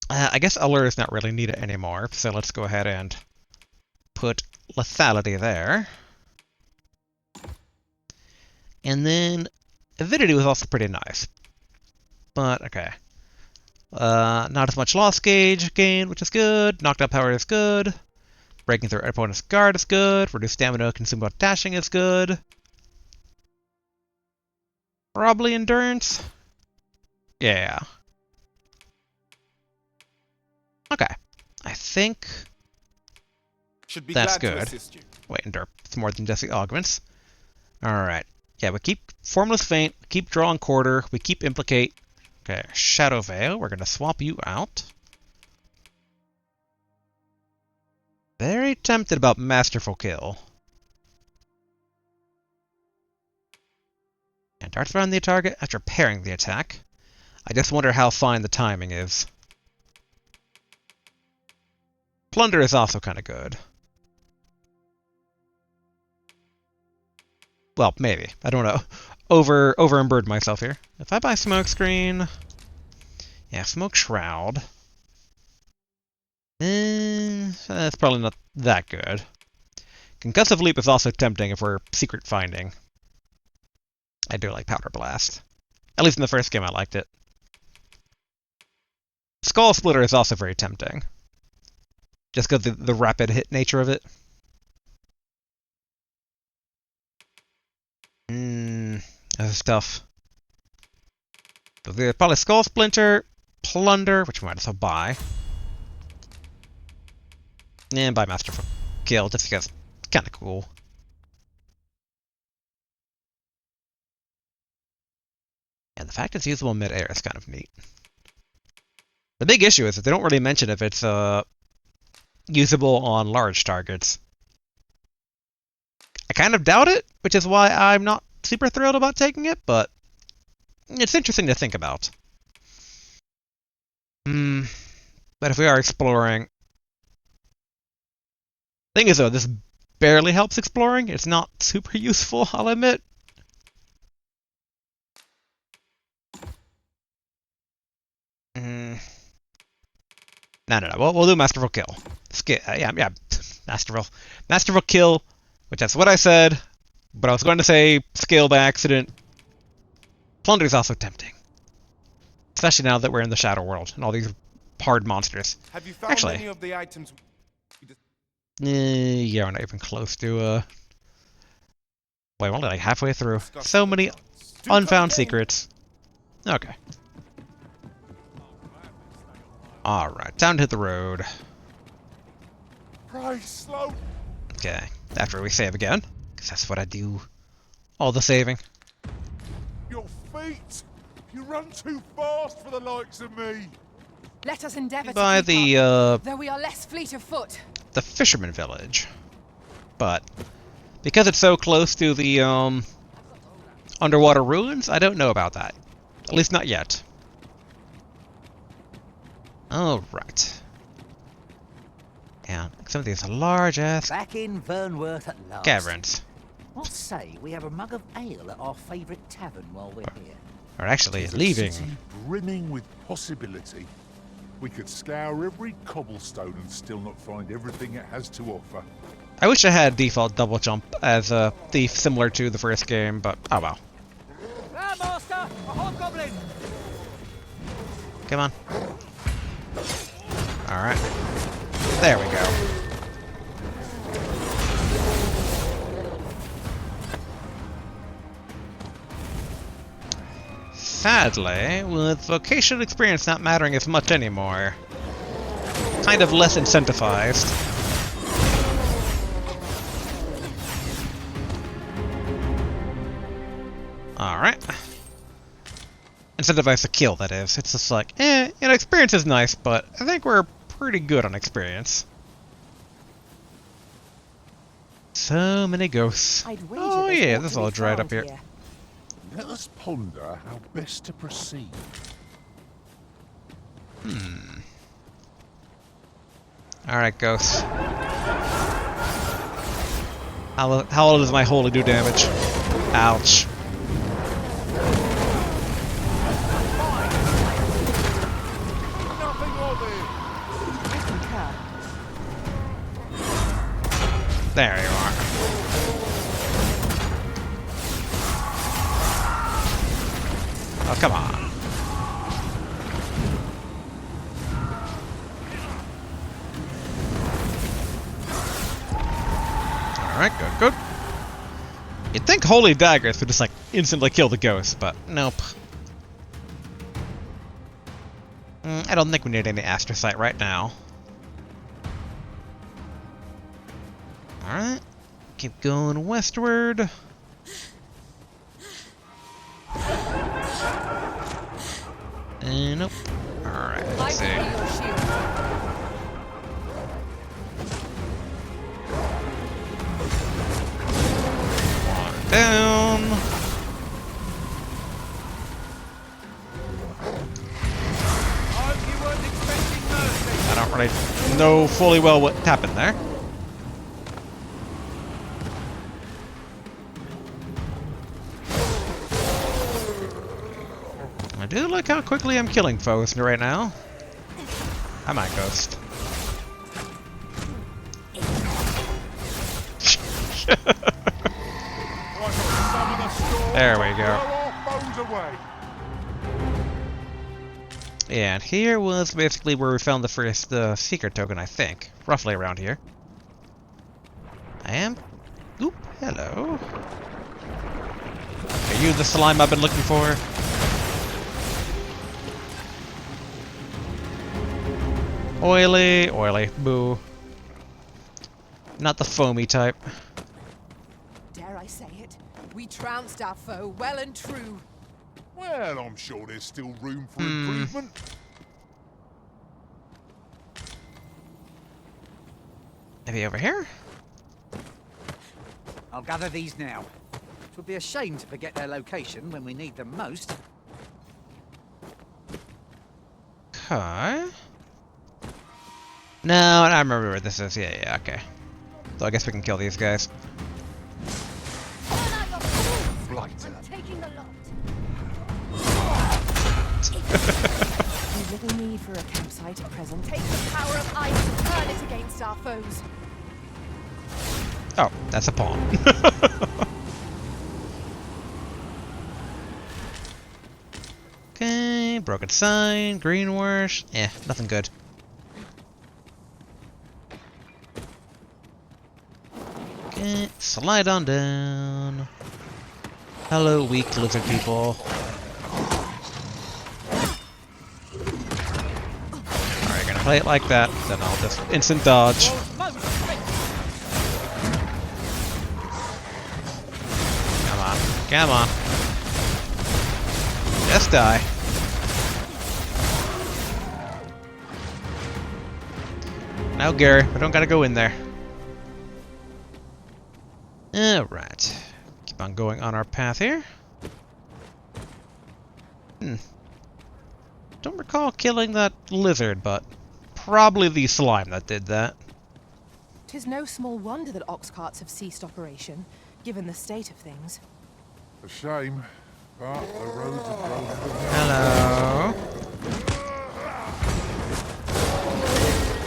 I guess Allure is not really needed anymore, so let's go ahead and put Lethality there. And then Avidity was also pretty nice. But, okay. Not as much loss gauge gain, which is good. Knockdown power is good. Breaking through opponent's guard is good. Reduced stamina consumed while dashing is good. Probably endurance. Yeah. Okay. I think Should be that's glad good. to assist you. Wait, endure. It's more than just the augments. Alright. Yeah, we keep Formless Feint, keep Draw and Quarter, we keep Implicate. Okay, Shadow Veil, we're gonna swap you out. Very tempted about Masterful Kill. And darts around the target after parrying the attack. I just wonder how fine the timing is. Plunder is also kind of good. Well, maybe. I don't know. Over-embird myself here. If I buy Smokescreen... Yeah, Smoke Shroud. That's probably not that good. Concussive Leap is also tempting if we're secret finding. I do like Powder Blast. At least in the first game I liked it. Skull Splitter is also very tempting. Just because of the rapid hit nature of it. That's tough. So there's probably Skull Splinter, Plunder, which we might as well buy. And buy Masterful Kill, just because it's kind of cool. And the fact it's usable mid-air is kind of neat. The big issue is that they don't really mention if it's usable on large targets. I kind of doubt it, which is why I'm not super thrilled about taking it, but it's interesting to think about. But if we are exploring... Thing is though, this barely helps exploring. It's not super useful, I'll admit. No. We'll do masterful kill. Yeah. Masterful kill, which that's what I said. But I was going to say scale by accident. Plunder is also tempting, especially now that we're in the Shadow World and all these hard monsters. Have you found any of the items? Yeah, we're not even close to. Wait, we're only like halfway through. So many unfound secrets. Okay. Alright, time to hit the road. Pray, slow. Okay, after we save again, because that's what I do. All the saving. Your feet! You run too fast for the likes of me! Let us endeavour By to keep up, though we are less fleet of foot. The fisherman village. But because it's so close to the underwater ruins, I don't know about that. At least not yet. Alright. And some of these large ass Back in Vernworth at last. caverns. What say we have a mug of ale at our favourite tavern while we're here? Are actually leaving. City brimming with possibility. We could scour every cobblestone and still not find everything it has to offer. I wish I had default double jump as a thief similar to the first game, but oh well. Ah, master! A hobgoblin! Come on. Alright. There we go. Sadly, with vocation experience not mattering as much anymore, kind of less incentivized. Alright. Incentivized to kill, that is. It's just like, experience is nice, but I think we're pretty good on experience. So many ghosts. Oh yeah, this is all dried up here. Let us ponder how best to proceed. Alright, ghosts. How old does my holy do damage? Ouch. There you are. Oh, come on. Alright, good. You'd think holy daggers would just like instantly kill the ghost, but nope. I don't think we need any astrocyte right now. Alright, keep going westward. Nope. Alright, let's see. One down. I don't really know fully well what happened there. I do like how quickly I'm killing foes right now. I might ghost. There we go. Yeah, and here was basically where we found the first secret token, I think. Roughly around here. I am... Oop, hello. Are you the slime I've been looking for? Oily, boo. Not the foamy type. Dare I say it? We trounced our foe well and true. Well, I'm sure there's still room for improvement. Maybe over here? I'll gather these now. It would be a shame to forget their location when we need them most. Okay. No, I remember where this is. Yeah, okay. So I guess we can kill these guys. little need for a campsite at present. Take the power of ice and turn it against our foes. Oh, that's a pawn. Okay, broken sign, green wash. Nothing good. Okay, slide on down. Hello, weak lizard people. Alright, gonna play it like that, then I'll just instant dodge. Come on, come on. Just die. Now, Gary, I don't gotta go in there. Alright. Keep on going on our path here. Don't recall killing that lizard, but probably the slime that did that. 'Tis no small wonder that ox carts have ceased operation, given the state of things. A shame, but the roads are broken. Hello.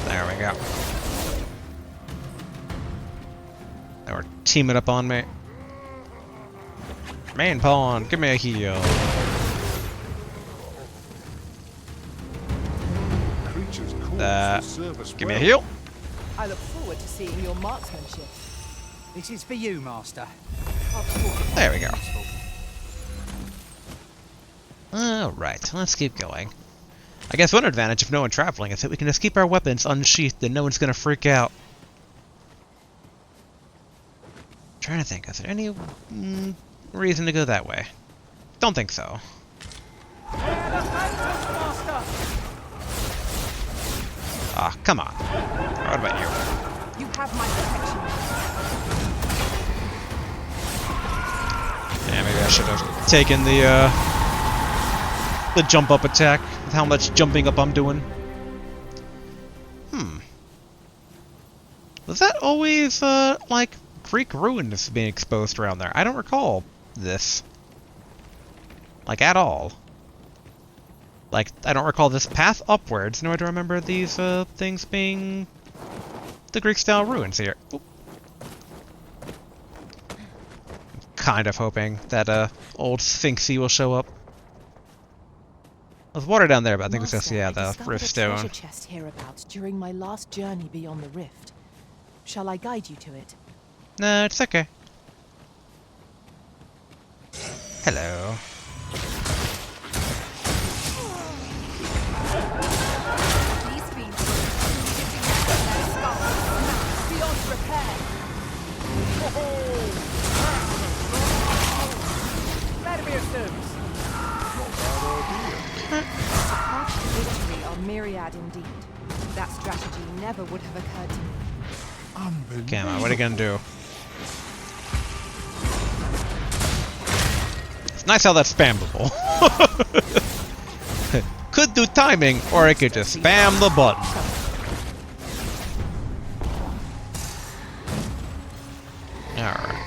There we go. They were teaming up on me. Main pawn, give me a heal. Give me a heal. I look forward to seeing your marksmanship. This is for you, Master. There we go. Alright, let's keep going. I guess one advantage of no one traveling is that we can just keep our weapons unsheathed and no one's gonna freak out. Trying to think, is there any reason to go that way? Don't think so. Ah, come on. What about you? You have my protection. Yeah, maybe I should have taken the jump up attack with how much jumping up I'm doing. Was that always like Greek ruins being exposed around there? I don't recall this. Like at all. Like, I don't recall this path upwards, nor do I remember these things being the Greek-style ruins here. Oop. Kind of hoping that old Sphinxy will show up. There's water down there, but I think it's just, yeah, the rift stone. I discovered a treasure chest hereabouts during my last journey beyond the rift. Shall I guide you to it? No, it's okay. Hello. Beyond repair. Vladimir serves. The paths to victory are myriad indeed. That strategy never would have occurred to me. Come on, what are you gonna do? It's nice how that's spammable. Could do timing, or I could just spam the button. Alright.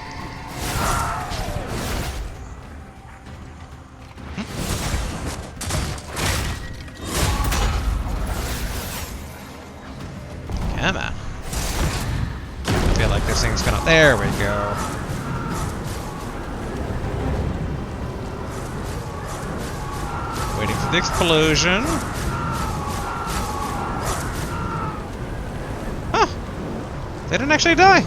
Come on. I feel like this thing's gonna... There we go. Waiting for the explosion. Huh. They didn't actually die.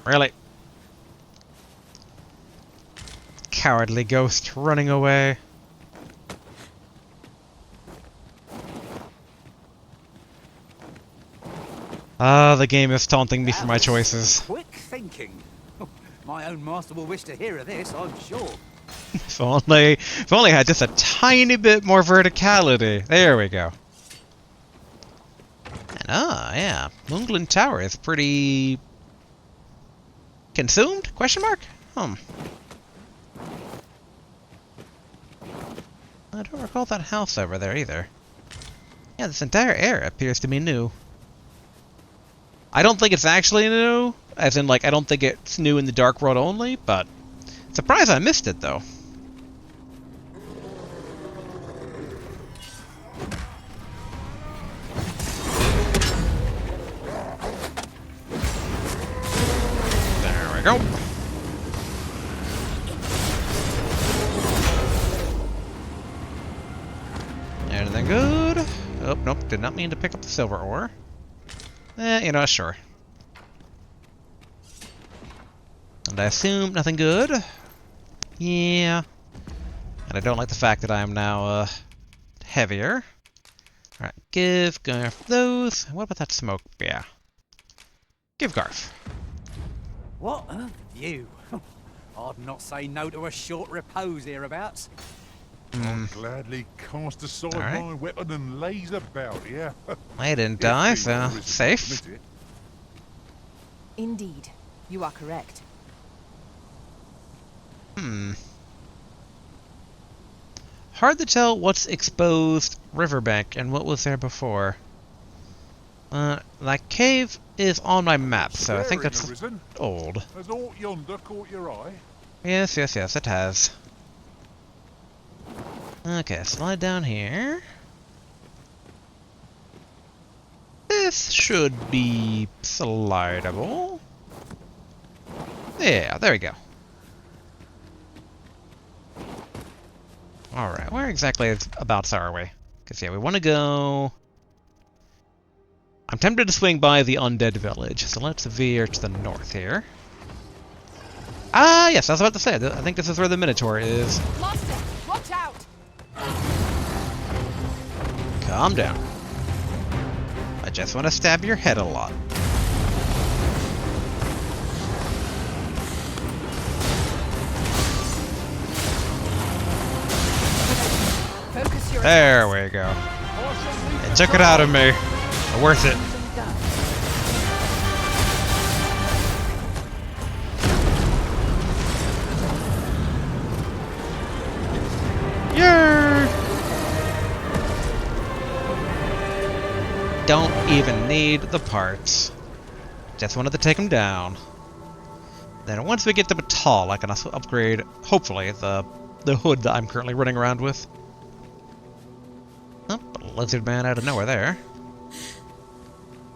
Really? Cowardly ghost running away. Ah, the game is taunting me for my choices. Quick thinking. My own master will wish to hear of this, I'm sure. If only I had just a tiny bit more verticality. There we go. And yeah, Moonglen Tower is pretty consumed? Question mark? I don't recall that house over there either. Yeah, this entire area appears to be new. I don't think it's actually new, as in, like, I don't think it's new in the Dark World only, but Surprised I missed it, though. There we go. Anything good? Oh, nope. Did not mean to pick up the silver ore. You know, sure. And I assume nothing good? Yeah. And I don't like the fact that I am now, heavier. Alright, give Garf those. What about that smoke? Yeah. Give Garf. What a view. I'd not say no to a short repose hereabouts. I'll gladly cast aside my weapon and laze about, yeah. I didn't die, so safe. Indeed, you are correct. Hard to tell what's exposed riverbank and what was there before. That cave is on my map, so I think that's old. Has aught yonder caught your eye? Yes, it has. Okay, slide down here. This should be slidable. Yeah, there we go. Alright, where exactly abouts are we? Because, yeah, we want to go... I'm tempted to swing by the undead village, so let's veer to the north here. Ah, yes, I was about to say, I think this is where the Minotaur is. Monster, watch out! Calm down. I just want to stab your head a lot. There we go. It took it out of me. Worth it. Yeah. Don't even need the parts. Just wanted to take them down. Then once we get to Batal, I can also upgrade, hopefully, the hood that I'm currently running around with. Oh, a lizard man out of nowhere there.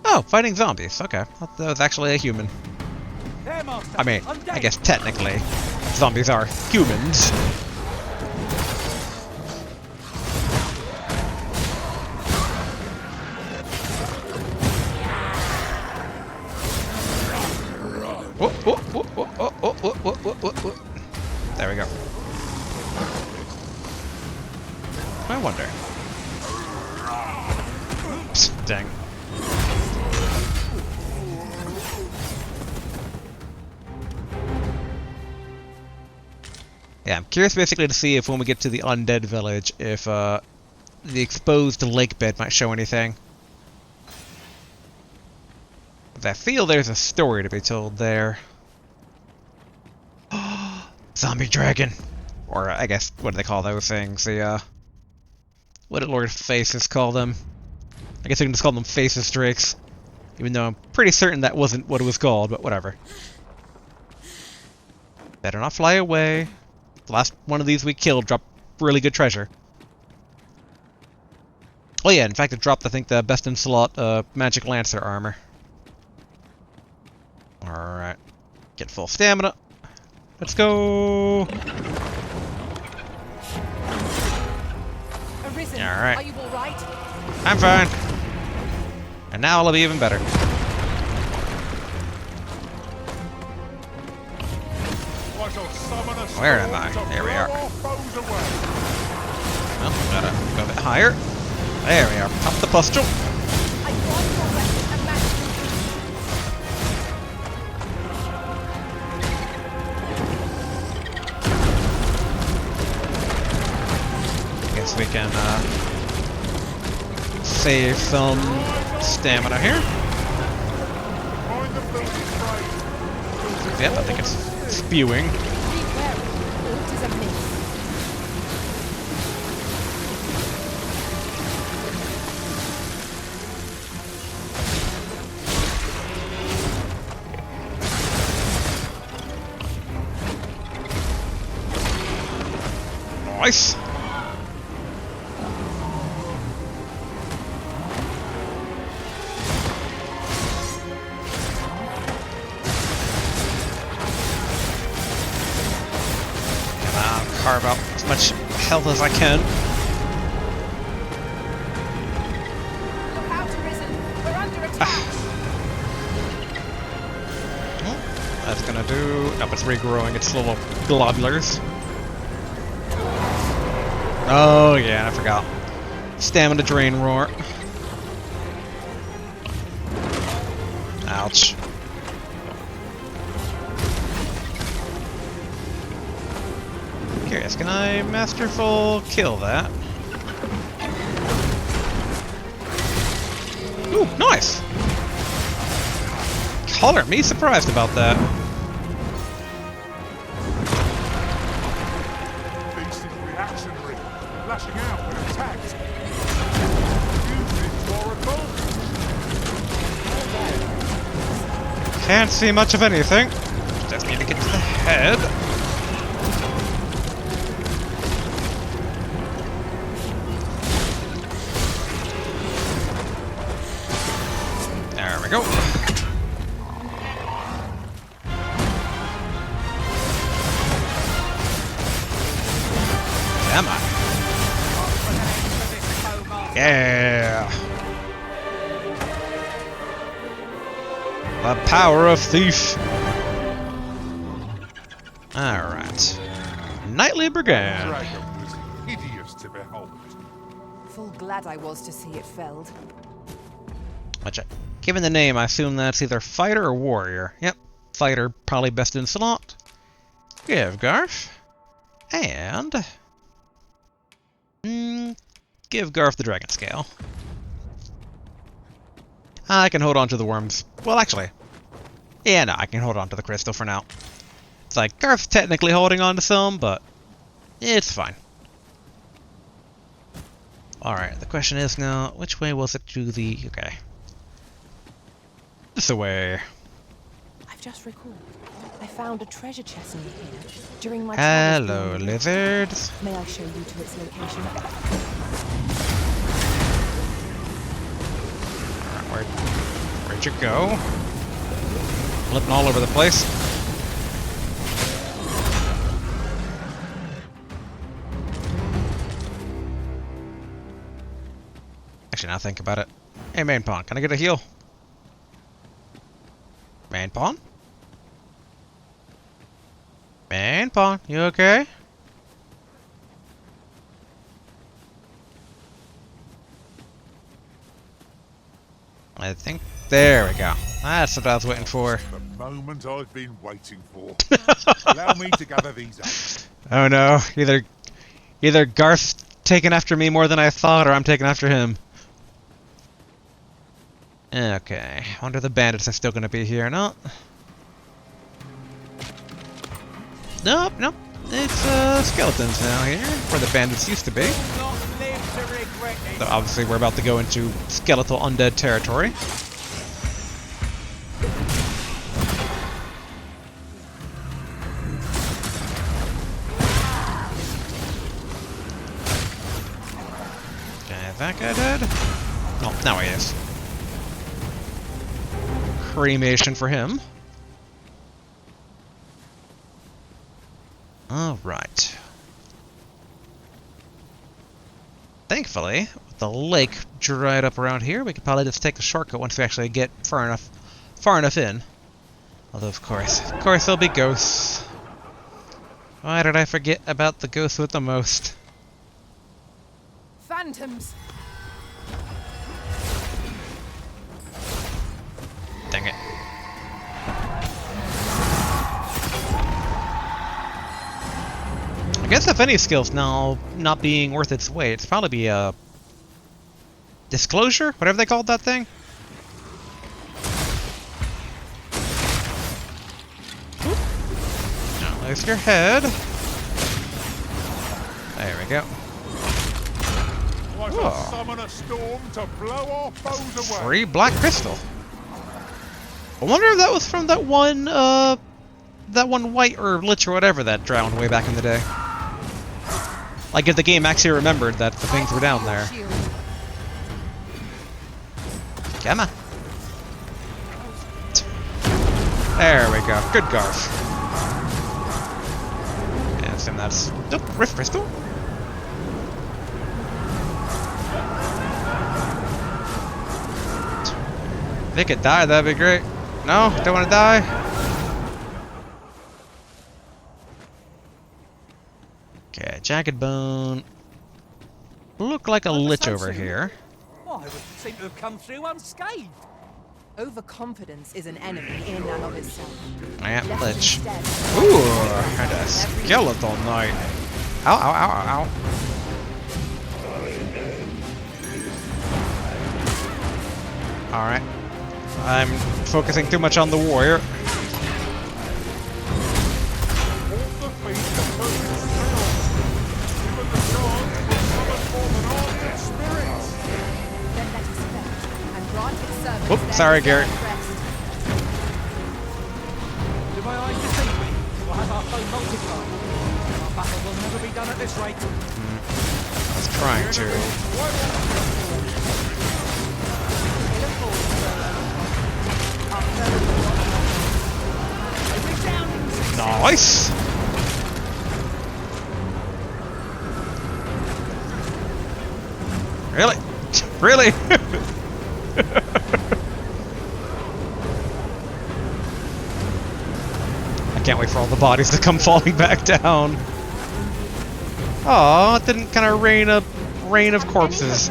Oh, fighting zombies. Okay, that was actually a human. I mean, I guess technically, zombies are humans. There we go. I wonder. Psst, dang. Yeah, I'm curious basically to see if when we get to the undead village, if the exposed lake bed might show anything. I feel there's a story to be told there. Zombie dragon! Or, I guess, what do they call those things? The, what did Lord Faces call them? I guess we can just call them Faces Drakes. Even though I'm pretty certain that wasn't what it was called, but whatever. Better not fly away. The last one of these we killed dropped really good treasure. Oh yeah, in fact it dropped, I think, the best in slot Magic Lancer armor. Alright. Get full stamina. Let's go! Arisen, alright. are you alright? I'm fine. And now it'll be even better. Where am I? There we are. Oh, gotta go a bit higher. There we are. Up the pustule. Guess we can save some stamina here. Yep, I think it's spewing. Nice. Carve out as much health as I can. Look out, Arisen. We're under attack. Well, that's gonna do. Nope, it's regrowing its little globulars. Oh yeah, I forgot. Stamina drain roar. Ouch. Curious, can I masterful kill that? Ooh, nice! Color me surprised about that. Beast is reactionary, lashing out when attacked. Use it to our advantage. Can't see much of anything. Just need to get to the head. There we go. Am I? Yeah. The power of thief. Alright. Nightly Brigade. Dragon was hideous to behold. Full glad I was to see it felled. Watch it. Given the name, I assume that's either fighter or warrior. Yep, fighter, probably best in slot. Give Garth. And... give Garth the dragon scale. I can hold on to the worms. Well, actually... yeah, no, I can hold on to the crystal for now. It's like, Garth's technically holding on to some, but... it's fine. Alright, the question is now, which way was it to the... okay. This away. I've just recalled. I found a treasure chest near here during my Hello, lizards. May I show you to its location? Alright, where'd you go? Flipping all over the place. Actually, now think about it. Hey, main pawn, can I get a heal? Main pawn? Main pawn, you okay? I think... there we go. That's what I was waiting for. The moment I've been waiting for. Allow me to gather these up. Oh no, either Garth's taking after me more than I thought, or I'm taking after him. Okay, I wonder if the bandits are still gonna be here or not. Nope, nope. It's skeletons now here, where the bandits used to be. So obviously we're about to go into skeletal undead territory. Okay, that guy dead? Oh, now he is. Cremation for him. Alright. Thankfully, with the lake dried up around here, we could probably just take the shortcut once we actually get far enough in. Although, of course there'll be ghosts. Why did I forget about the ghosts with the most? Phantoms. Dang it. I guess if any skill's now not being worth its weight, it's probably be a disclosure, whatever they called that thing. Oop. Now there's your head. There we go. Like Oh. a summon a storm to blow our foes away. Free black crystal. I wonder if that was from that one white or lich or whatever that drowned way back in the day. Like if the game actually remembered that the things were down there. Come on. There we go. Good Garf. And assume that's... Oh, Rift Crystal? If they could die, that'd be great. No? Don't want to die? Okay, Jagged Bone. Look like a lich over here. Why would seem to have come through unscathed? Overconfidence is an enemy in and of itself. I am lich. Ooh, and a skeletal knight. Ow, ow, ow, ow. Alright. I'm focusing too much on the warrior. Whoop, sorry, Garrett. Do my eyes deceive me? Or have our foe multiplied? Our battle will never be done at this rate. I was trying to. Nice! Really? Really? I can't wait for all the bodies to come falling back down. Oh, it didn't kind of rain of corpses.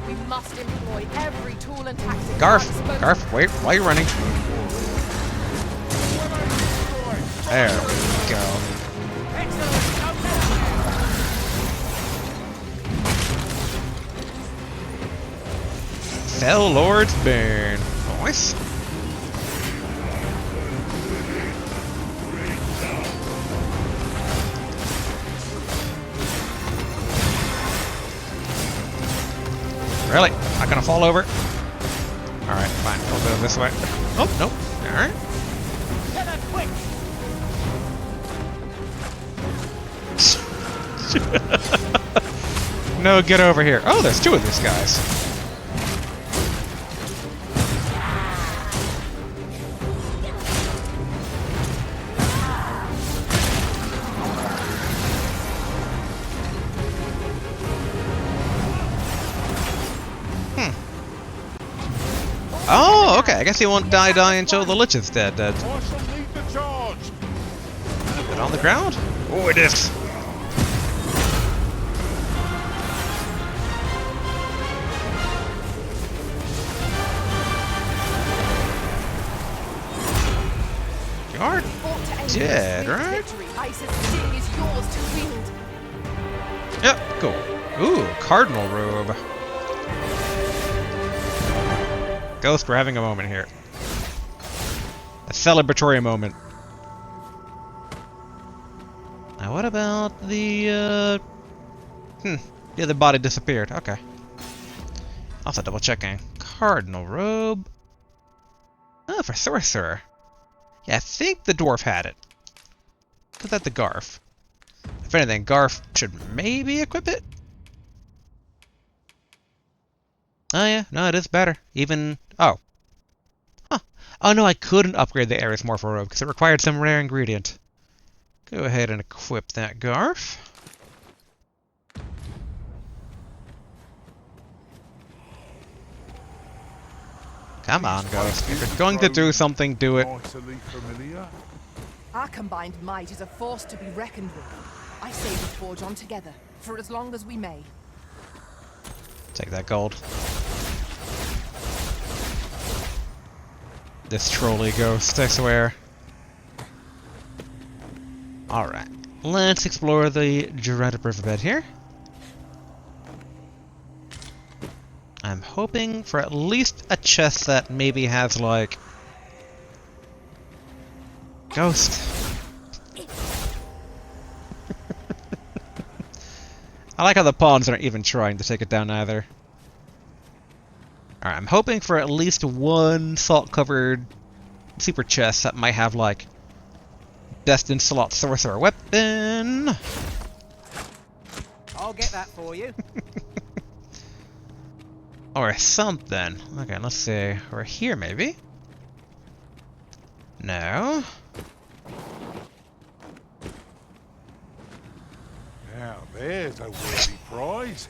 We must employ every tool and tactic. Garf, wait, why are you running? There we go. Fell Lord's Burn. Nice. Really? Not gonna fall over? Alright, fine. We'll go this way. Oh, nope. Alright. No, get over here. Oh, there's two of these guys. Oh, okay. I guess he won't die until the Lich is dead. Get on the ground? Oh, it is. You're dead, right? Yep, cool. Ooh, Cardinal Robe. Ghost, we're having a moment here. A celebratory moment. Now what about the, the other body disappeared. Okay. Also double checking. Cardinal Robe. Oh, for Sorcerer. Yeah, I think the Dwarf had it. Put that to Garf. If anything, Garf should maybe equip it? Oh yeah, no, it is better. Even... Oh. Huh. Oh no, I couldn't upgrade the Ares Morpho Robe because it required some rare ingredient. Go ahead and equip that, Garf. Come on, Ghost. If you're going to do something, do it. Our combined might is a force to be reckoned with. I say we forge on together, for as long as we may. Take that gold. This trolley ghost, I swear. Alright, let's explore the dreaded riverbed here. I'm hoping for at least a chest that maybe has, like... Ghost. I like how the pawns aren't even trying to take it down either. Alright, I'm hoping for at least one salt-covered super chest that might have, like, Destined Slot Sorcerer Weapon. I'll get that for you. Or something. Okay, let's see. We're here, maybe? No. Now there's a worthy prize.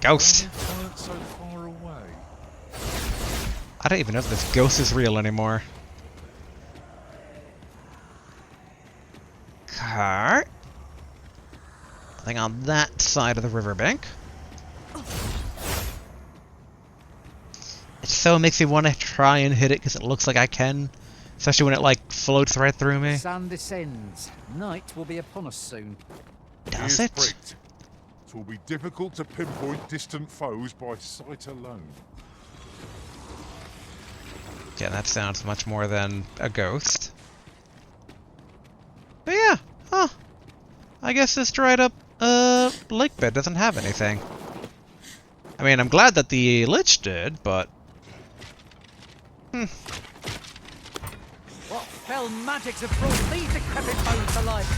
Ghost. Why aren't so far away? I don't even know if this ghost is real anymore. Cart. Nothing on that side of the riverbank. It so makes me want to try and hit it because it looks like I can. Especially when it like floats right through me. Sun descends. Night will be upon us soon. Does Here's it? pricked. It will be difficult to pinpoint distant foes by sight alone. Yeah, that sounds much more than a ghost. But yeah, huh. I guess this dried up lake bed doesn't have anything. I mean, I'm glad that the lich did, but What fell magics have brought these decrepit bones to life?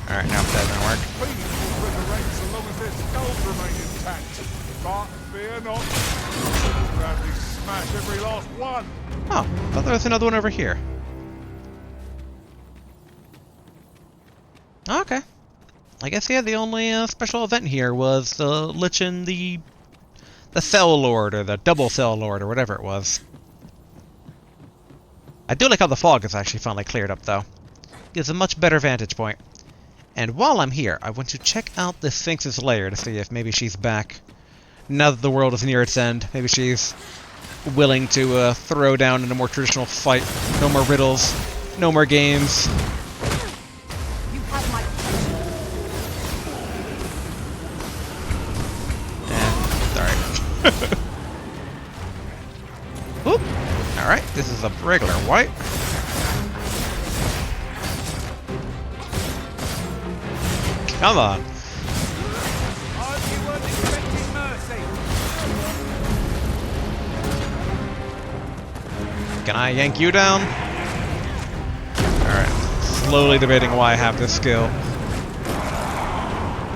alright, now that doesn't work. Bees will resurrect so long as their skulls remain intact. But fear not. We'll gladly smash every last one. Oh, I thought there was another one over here. Okay. I guess, yeah, the only special event here was the lich and the Cell Lord, or the Double Cell Lord, or whatever it was. I do like how the fog is actually finally cleared up, though. Gives a much better vantage point. And while I'm here, I want to check out the Sphinx's lair to see if maybe she's back. Now that the world is near its end, maybe she's willing to throw down in a more traditional fight. No more riddles, no more games. You have my Alright. Whoop! Alright, this is a regular white. Come on. You weren't expecting mercy. Can I yank you down? Alright. Slowly debating why I have this skill.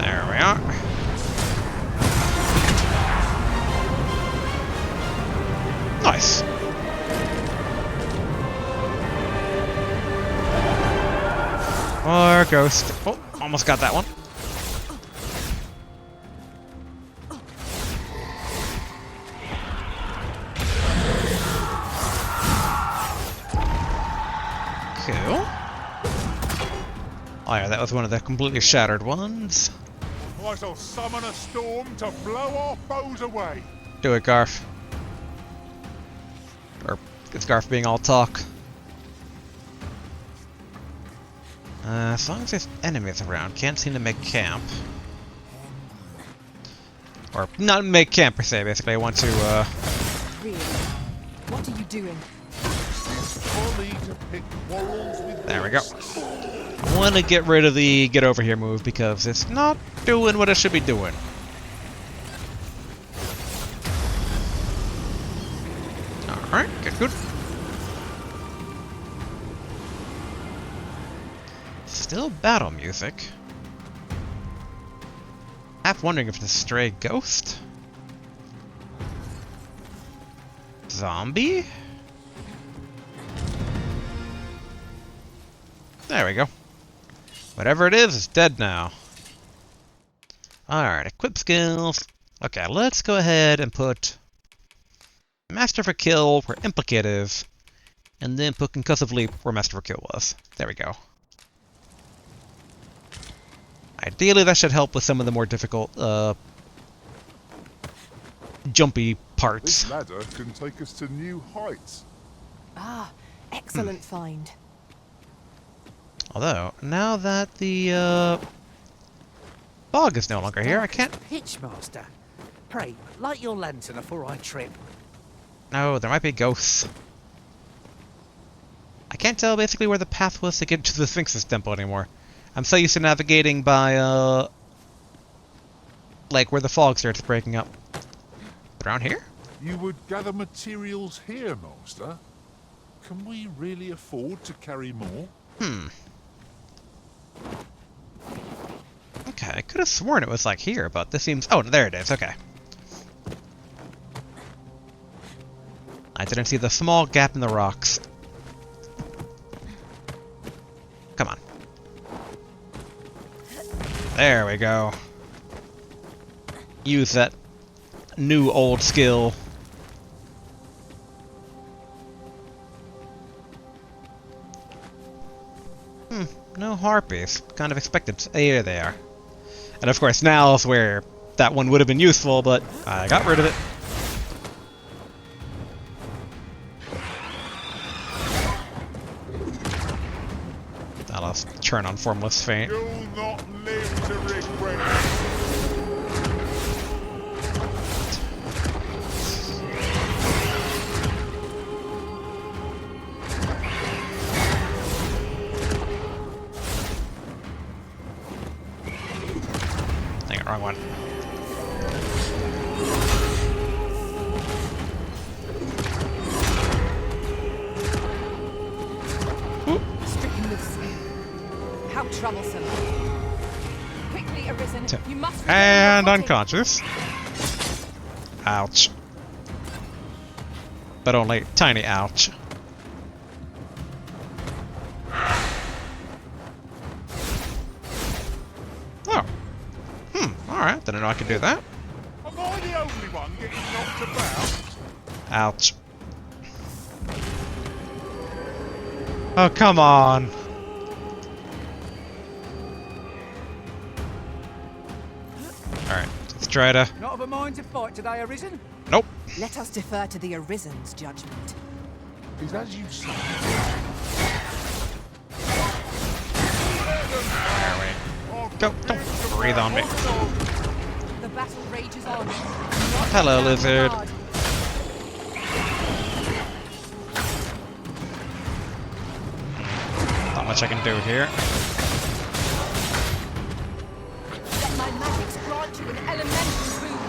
There we are. Nice. Or ghost. Oh, almost got that one. Cool. Oh yeah, that was one of the completely shattered ones. I shall summon a storm to blow our foes away. Do it, Garf. Or it's Garf being all talk. As long as there's enemies around, can't seem to make camp. Or not make camp per se, basically I want to Really? What are you doing? there we go. I want to get rid of the get over here move because it's not doing what it should be doing. Alright, good. Still battle music. Half wondering if it's a stray ghost? Zombie? There we go. Whatever it is, it's dead now. Alright, equip skills. Okay, let's go ahead and put Master for Kill where Implicate is, and then put Concussive Leap where Master for Kill was. There we go. Ideally, that should help with some of the more difficult, jumpy parts. This ladder can take us to new heights. Ah, excellent find. Although, now that the, fog is no longer here, I can't... Pitchmaster, pray, light your lantern before I trip. No, there might be ghosts. I can't tell basically where the path was to get to the Sphinx's temple anymore. I'm so used to navigating by, like where the fog starts breaking up. Around here? You would gather materials here, Master. Can we really afford to carry more? Okay, I could have sworn it was like here, but this seems... Oh, there it is, okay. I didn't see the small gap in the rocks. Come on. There we go. Use that new old skill. No harpies. Kind of expected. Here they are. And of course now's where that one would have been useful, but I got rid of it. I'll turn on Formless Feint. You'll not live to regret it. Dang it, wrong one. Stricken with sin. How troublesome. Quickly, Arisen. You must regain your And footing. unconscious. Ouch. But only tiny ouch. Oh. Alright, didn't know I could do that. Am I the only one getting knocked about? Ouch. Oh, come on. Alright, let's try to... Not of a mind to fight today, Arisen? Nope. Let us defer to the Arisen's judgment. Is as you say. There we go. Don't breathe on me. The battle rages on. Hello, lizard. Not much I can do here. Let my magics grant you an elemental boon.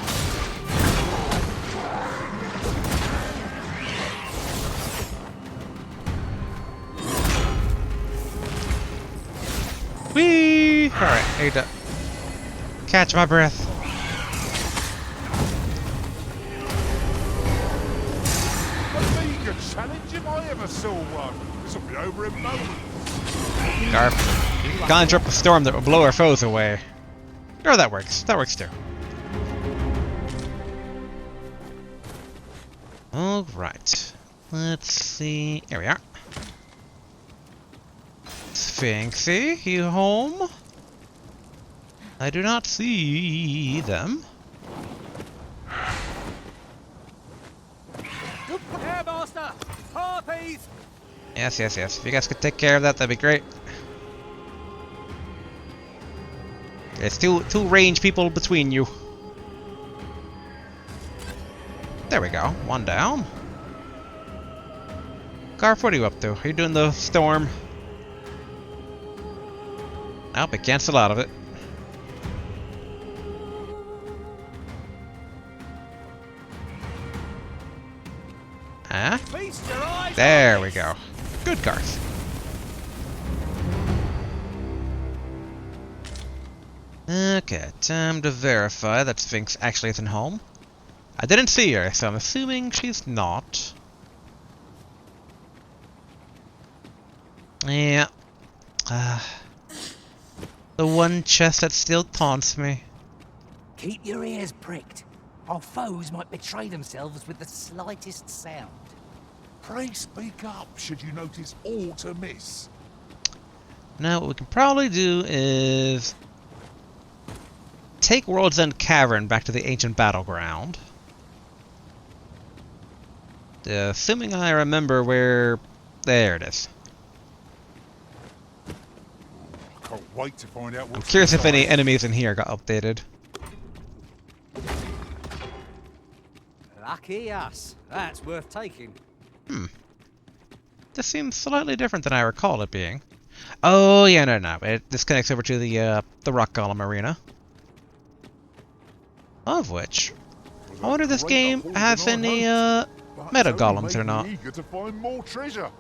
Whee! Alright, need to catch my breath. A vegan challenge if I ever saw one. This will be over in moments. Garp. Conjure up a storm that will blow our foes away. Oh, that works. That works too. Alright. Let's see. Here we are. Sphinxy, you home? I do not see them. Air Master! Harpies! Yes, yes, yes. If you guys could take care of that, that'd be great. There's two range people between you. There we go. One down. Garf, what are you up to? Are you doing the storm? Nope, it cancel out of it. Huh? There we go. Good, Garth. Okay, time to verify that Sphinx actually isn't home. I didn't see her, so I'm assuming she's not. Yeah. The one chest that still taunts me. Keep your ears pricked. Our foes might betray themselves with the slightest sound. Pray speak up should you notice aught amiss. Now what we can probably do is take World's End Cavern back to the ancient battleground. Assuming I remember where... There it is. Can't wait to find out I'm what's curious if inside. any enemies in here got updated. Lucky us. That's worth taking. This seems slightly different than I recall it being. Oh, yeah, no. This connects over to the rock golem arena. Of which, I wonder if this game has any meta golems or not. Eager to find more treasure.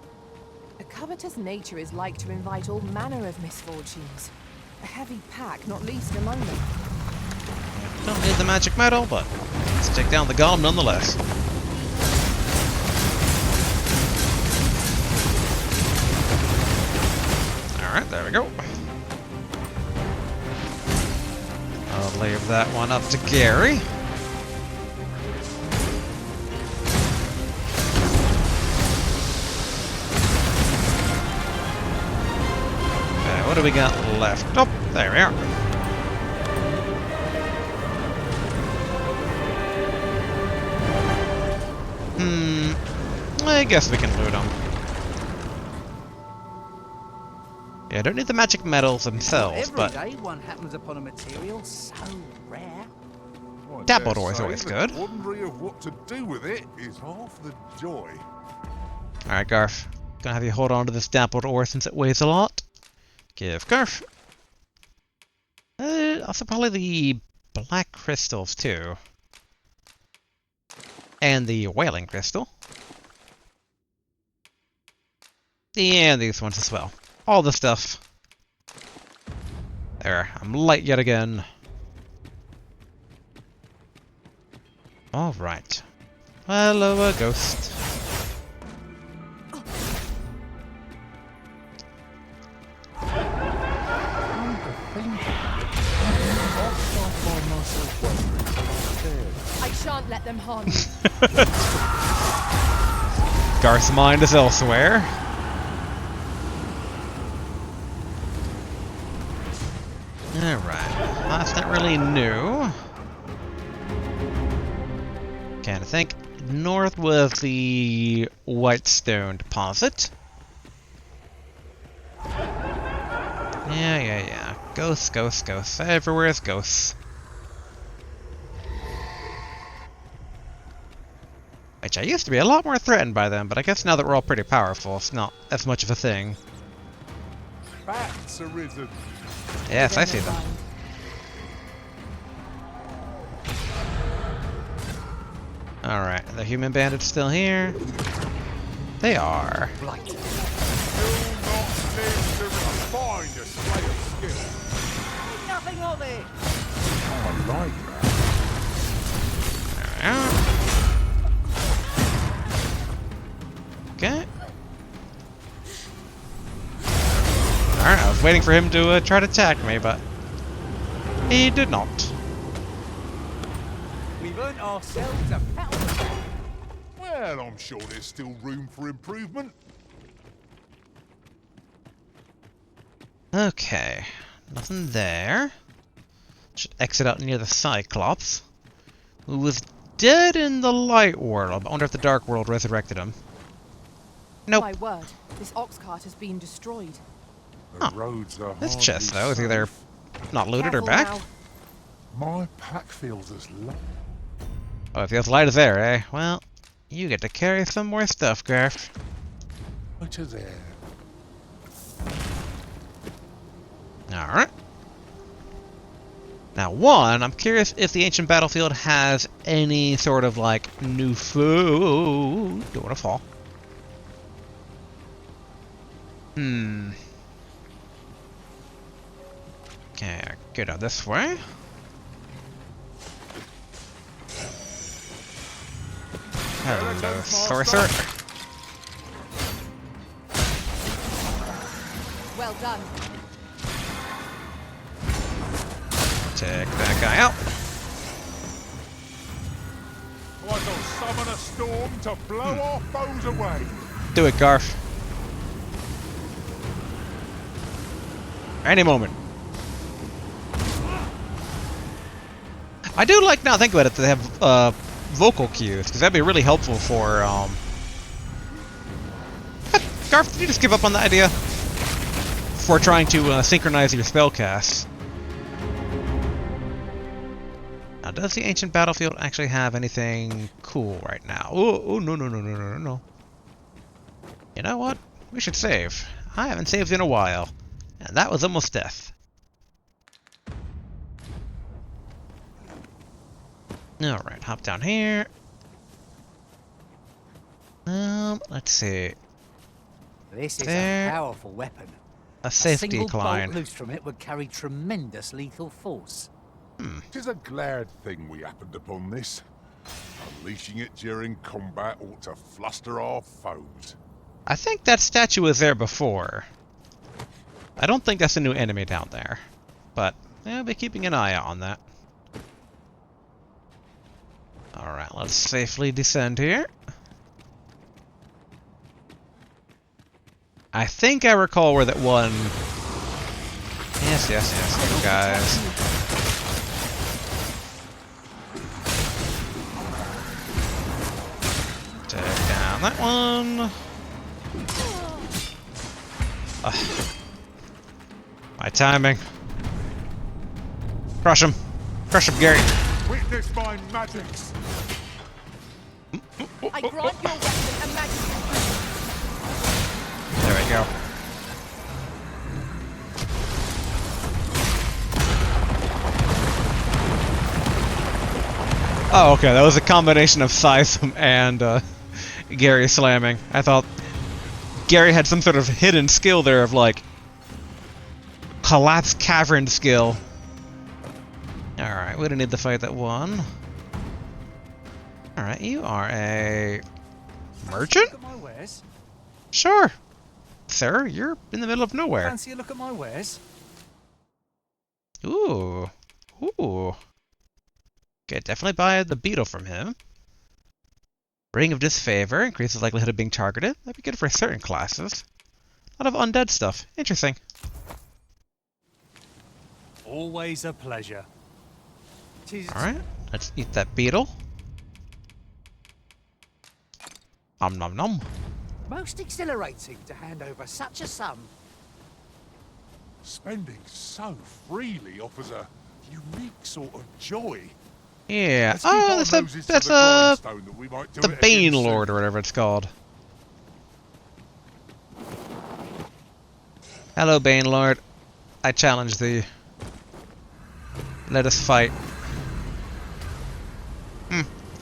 A covetous nature is like to invite all manner of misfortunes. A heavy pack, not least among them. Don't need the magic metal, but let's take down the golem nonetheless. Alright, there we go. I'll leave that one up to Gary. Okay, what do we got left? Oh, there we are. I guess we can loot them. Yeah, I don't need the magic metals themselves, but Every day one happens upon a material so rare. dappled ore is always good. The quandary of what to do with it is half the joy. Alright, Garth. Gonna have you hold on to this dappled ore since it weighs a lot. Give Garth. Also probably the black crystals too. And the whaling crystal. And these ones as well. All the stuff. There, I'm light yet again. Alright. Hello, a ghost. I shan't let them harm you. Garth's mind is elsewhere. Alright, that's not really new. Can't think. North was the Whitestone deposit. Yeah. Ghosts, ghosts, ghosts. Everywhere is ghosts. Which I used to be a lot more threatened by them, but I guess now that we're all pretty powerful, it's not as much of a thing. Bats arisen. Yes, I see them. Alright, the human bandits still here? They are. Right. Do not live to refine a slayer's skill. Nothing of it. I like that. Okay. Alright, I was waiting for him to try to attack me, but he did not. We've earned ourselves a battle. Well, I'm sure there's still room for improvement. Okay. Nothing there. Should exit out near the Cyclops, who was dead in the light world, but I wonder if the dark world resurrected him. Nope. My word, this ox cart has been destroyed. The roads are This hardly chest, though, is either safe. not looted or Careful back. now. My pack feels as light. Oh, it feels light as air, eh? Well, you get to carry some more stuff, Garth. As air. Alright. Now, one, I'm curious if the ancient battlefield has any sort of, like, new food. Don't want to fall. Okay, get out this way. Hello, sorcerer. Well done. Take that guy out. I shall summon a storm to blow our foes away. Do it, Garth. Any moment. I do like, now think about it, they have vocal cues, because that'd be really helpful for, Garth, did you just give up on the idea? For trying to synchronize your spellcasts. Now, does the ancient battlefield actually have anything cool right now? Oh, no. You know what? We should save. I haven't saved in a while. And that was almost death. Alright, hop down here. Let's see. This is There. a powerful weapon. A safe single decline. bolt loose from it would carry tremendous lethal force. Tis a glad thing we happened upon this. Unleashing it during combat ought to fluster our foes. I think that statue was there before. I don't think that's a new enemy down there. But I'll be keeping an eye out on that. Alright, let's safely descend here. I think I recall where that one... Yes, you guys. Take down that one. My timing. Crush him. Crush him, Gary. Witness my magics. I grant your weapon a magic. There we go. Oh, okay, that was a combination of Sisum and Gary slamming. I thought Gary had some sort of hidden skill there of, like, collapse cavern skill. Alright, we don't need to fight that one. Alright, you are a... merchant? Look at my wares. Sure. Sir, you're in the middle of nowhere. Fancy a look at my wares? Ooh. Ooh. Okay, definitely buy the beetle from him. Ring of Disfavor increases likelihood of being targeted. That'd be good for certain classes. A lot of undead stuff. Interesting. Always a pleasure. Alright, let's eat that beetle. Nom nom nom. Most exhilarating to hand over such a sum. Spending so freely offers a unique sort of joy. Yeah. Let's keep our noses to That's the grindstone that we might do the it Bane again soon. Lord or whatever it's called. Hello, Bane Lord. I challenge thee. Let us fight.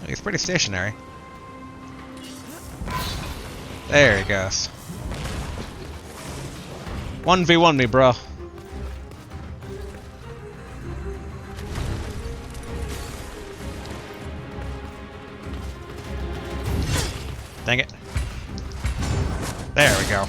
He's pretty stationary. There he goes. 1v1 me, bro. Dang it. There we go.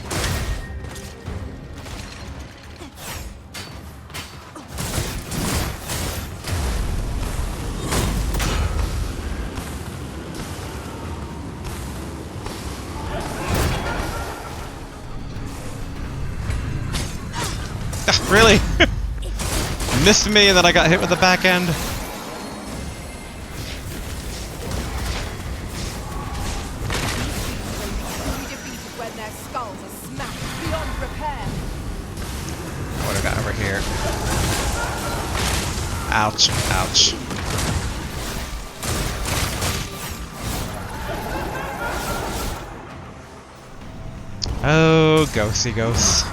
Really? Missed me and then I got hit with the back end. When their skulls are smashed beyond repair. What do I got over here? Ouch, ouch. Oh, ghosty ghosts.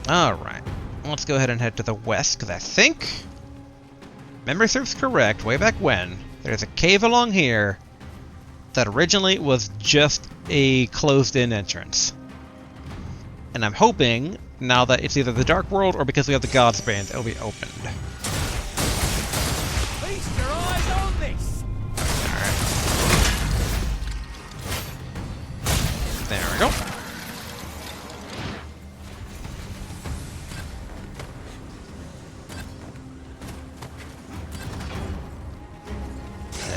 Alright, let's go ahead and head to the west, because I think, memory serves correct, way back when, there's a cave along here that originally was just a closed-in entrance. And I'm hoping, now that it's either the Dark World or because we have the God's Band, it'll be opened. Feast your eyes on this! Alright. There we go.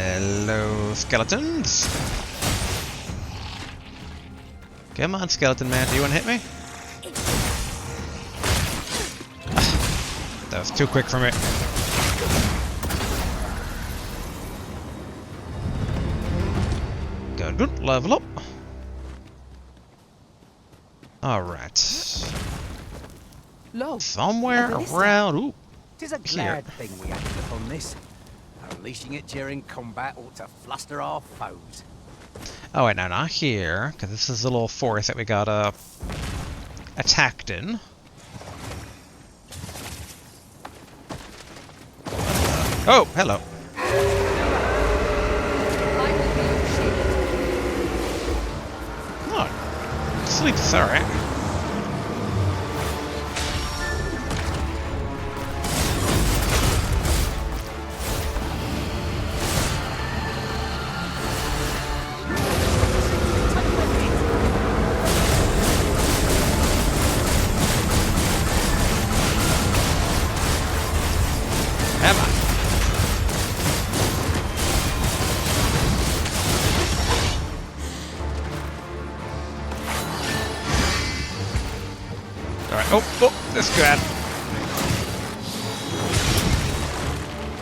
Hello, skeletons. Come on, skeleton man. Do you want to hit me? That was too quick for me. Good, good. Level up. Alright. Somewhere around... Ooh. Tis a glad thing we acted upon this. Unleashing it during combat ought to fluster our foes. Oh wait, no, not here, because this is a little forest that we got attacked in. Oh, hello. Oh, Sleep's alright. Oh, this bad.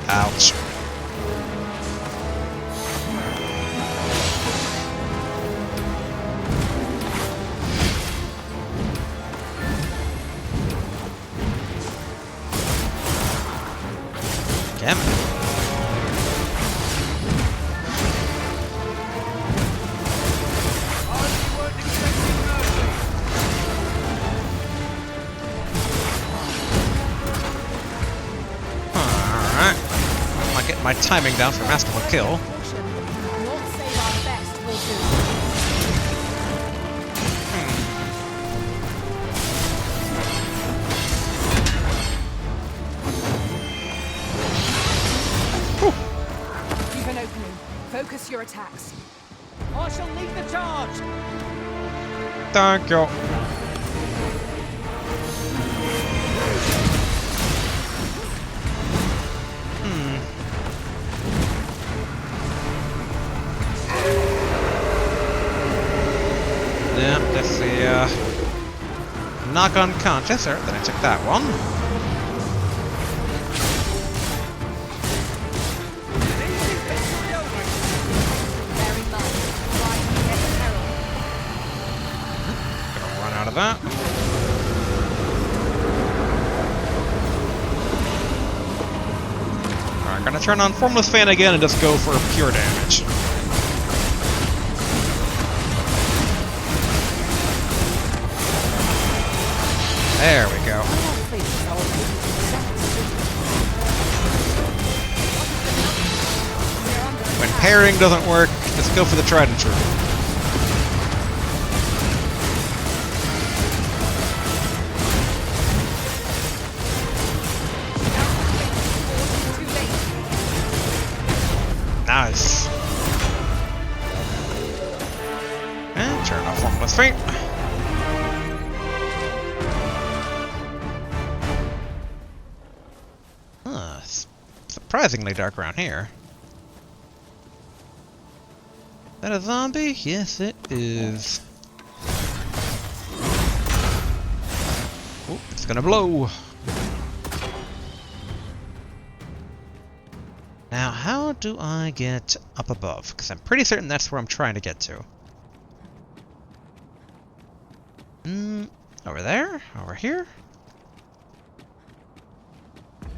Ouch. Damn it. My timing down for masterful kill. Keep an opening. Focus your attacks. I shall lead the charge. Thank you. Yeah, that's the knock unconscious. Alright, then I took that one. Gonna run out of that. Alright, gonna turn on Formless Fan again and just go for pure damage. There we go. When pairing doesn't work, just go for the tried and true. Nice. And turn off Formless Feint. Surprisingly dark around here. Is that a zombie? Yes, it is. Oh, it's gonna blow. Now, how do I get up above? Because I'm pretty certain that's where I'm trying to get to. Over there? Over here?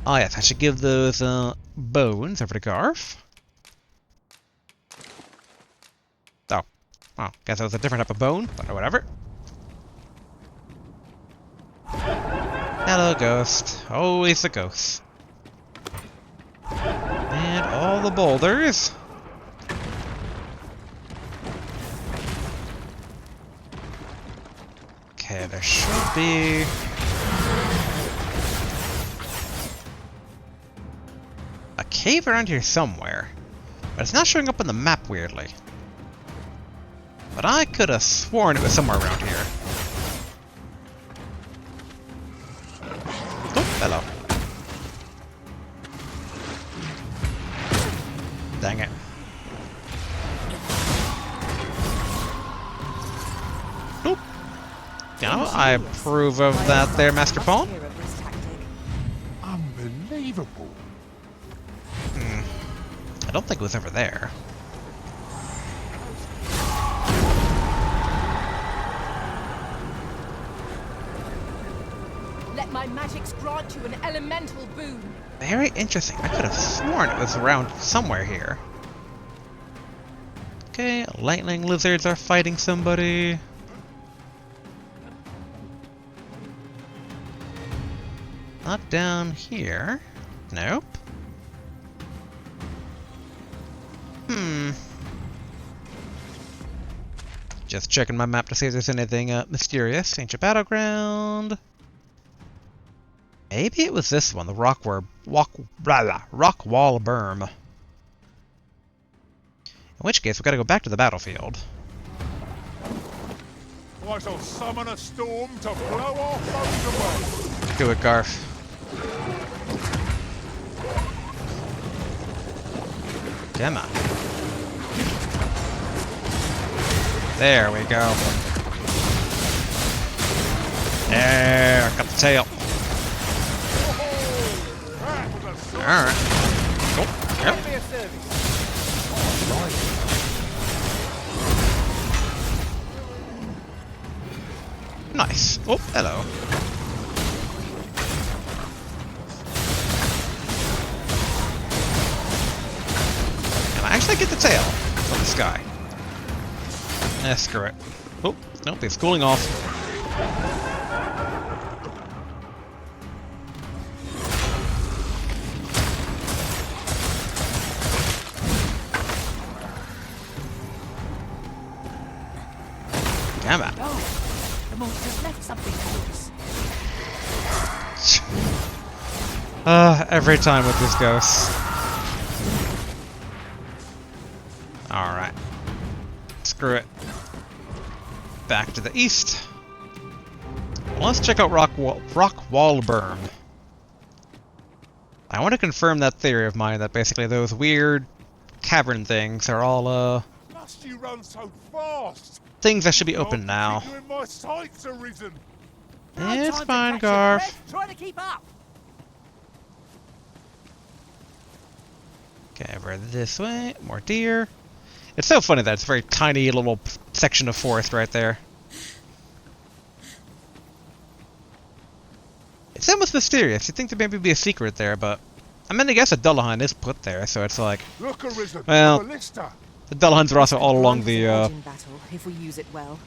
Oh yes, I should give those bones over to Garf. Oh. Oh, guess that was a different type of bone, but whatever. Hello, ghost. Always a ghost. And all the boulders. Okay, there should be... a cave around here somewhere. But it's not showing up on the map weirdly. But I could have sworn it was somewhere around here. Oh, hello. Dang it. Nope. No, I approve of that there, Master Pawn. Unbelievable. I don't think it was ever there. Let my magics grant you an elemental boon. Very interesting. I could have sworn it was around somewhere here. Okay, lightning lizards are fighting somebody. Not down here. Nope. Just checking my map to see if there's anything mysterious. Ancient battleground. Maybe it was this one, the rock wall berm. In which case, we gotta go back to the battlefield. I shall summon a storm to blow our foes away. Do it, Garth. Come on. There we go. There, got the tail. Alright. Cool. Yep. Nice. Oh, hello. Can I actually get the tail from this guy? Screw it. Oh, nope, it's cooling off. Damn it. Oh, the monster's left something for us. Every time with this ghost. Alright. Screw it. Back to the east. Let's check out rock wall berm. I want to confirm that theory of mine that basically those weird cavern things are all Must you run so fast? things that should be open now. My sights are risen. It's fine, Garth. Try to keep up. Okay, over this way. More deer. It's so funny that it's a very tiny little section of forest right there. It's almost mysterious. You'd think there maybe be a secret there, but I mean, I guess a Dullahan is put there, so it's like, Look, Arisen, well, the ballista. the Dullahans are also all along the battle if we use it well.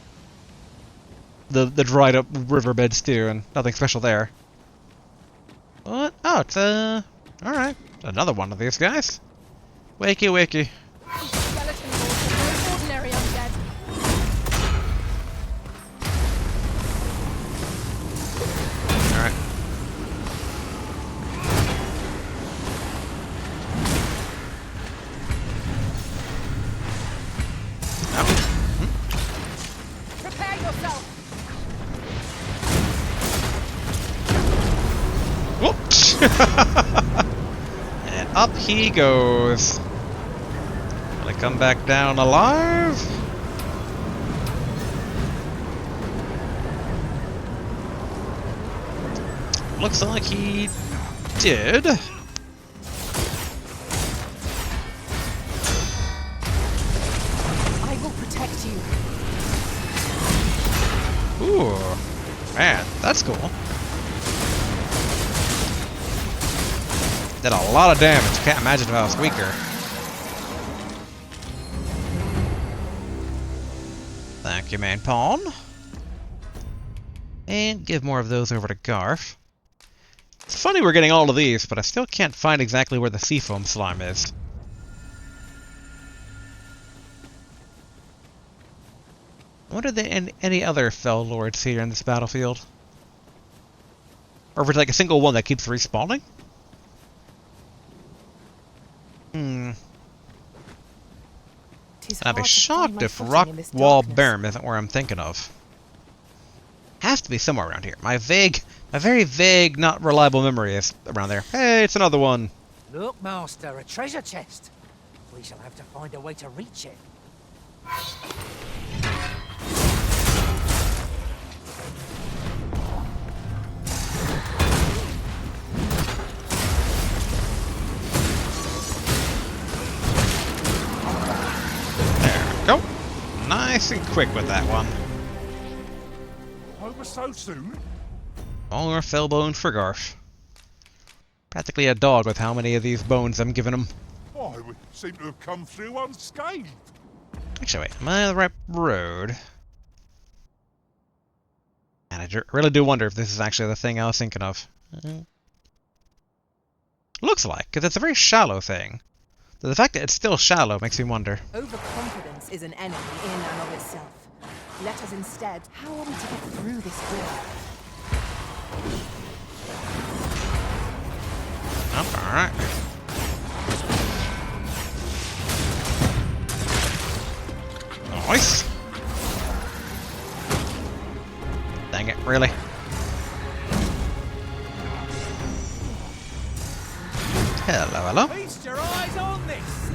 the dried up riverbeds too, and nothing special there. What? Oh, it's all right, another one of these guys. Wakey, wakey. Skeleton balls are no ordinary undead. Alright. Prepare yourself. Whoops! And up he goes. Will he come back down alive? Looks like he did. I will protect you. Ooh, man, that's cool. Did a lot of damage. Can't imagine if I was weaker. Thank you, main pawn. And give more of those over to Garth. It's funny we're getting all of these, but I still can't find exactly where the seafoam slime is. I wonder if there are any other Fell Lords here in this battlefield? Or if it's like a single one that keeps respawning? I'd be shocked if Rock Wall Berm isn't where I'm thinking of. Has to be somewhere around here. My very vague, not reliable memory is around there. Hey, it's another one. Look, Master, a treasure chest. We shall have to find a way to reach it. There we go. Nice and quick with that one. Over so soon? More fell bones for Garth. Practically a dog with how many of these bones I'm giving him. Why, we seem to have come through unscathed. Actually, wait, am I on the right road? And I really do wonder if this is actually the thing I was thinking of. Looks like, because it's a very shallow thing. The fact that it's still shallow makes me wonder. Overconfidence is an enemy in and of itself. Let us instead. How are we to get through this door? Oh, alright. Nice. Dang it, really? Hello, hello. Feast your eyes on this!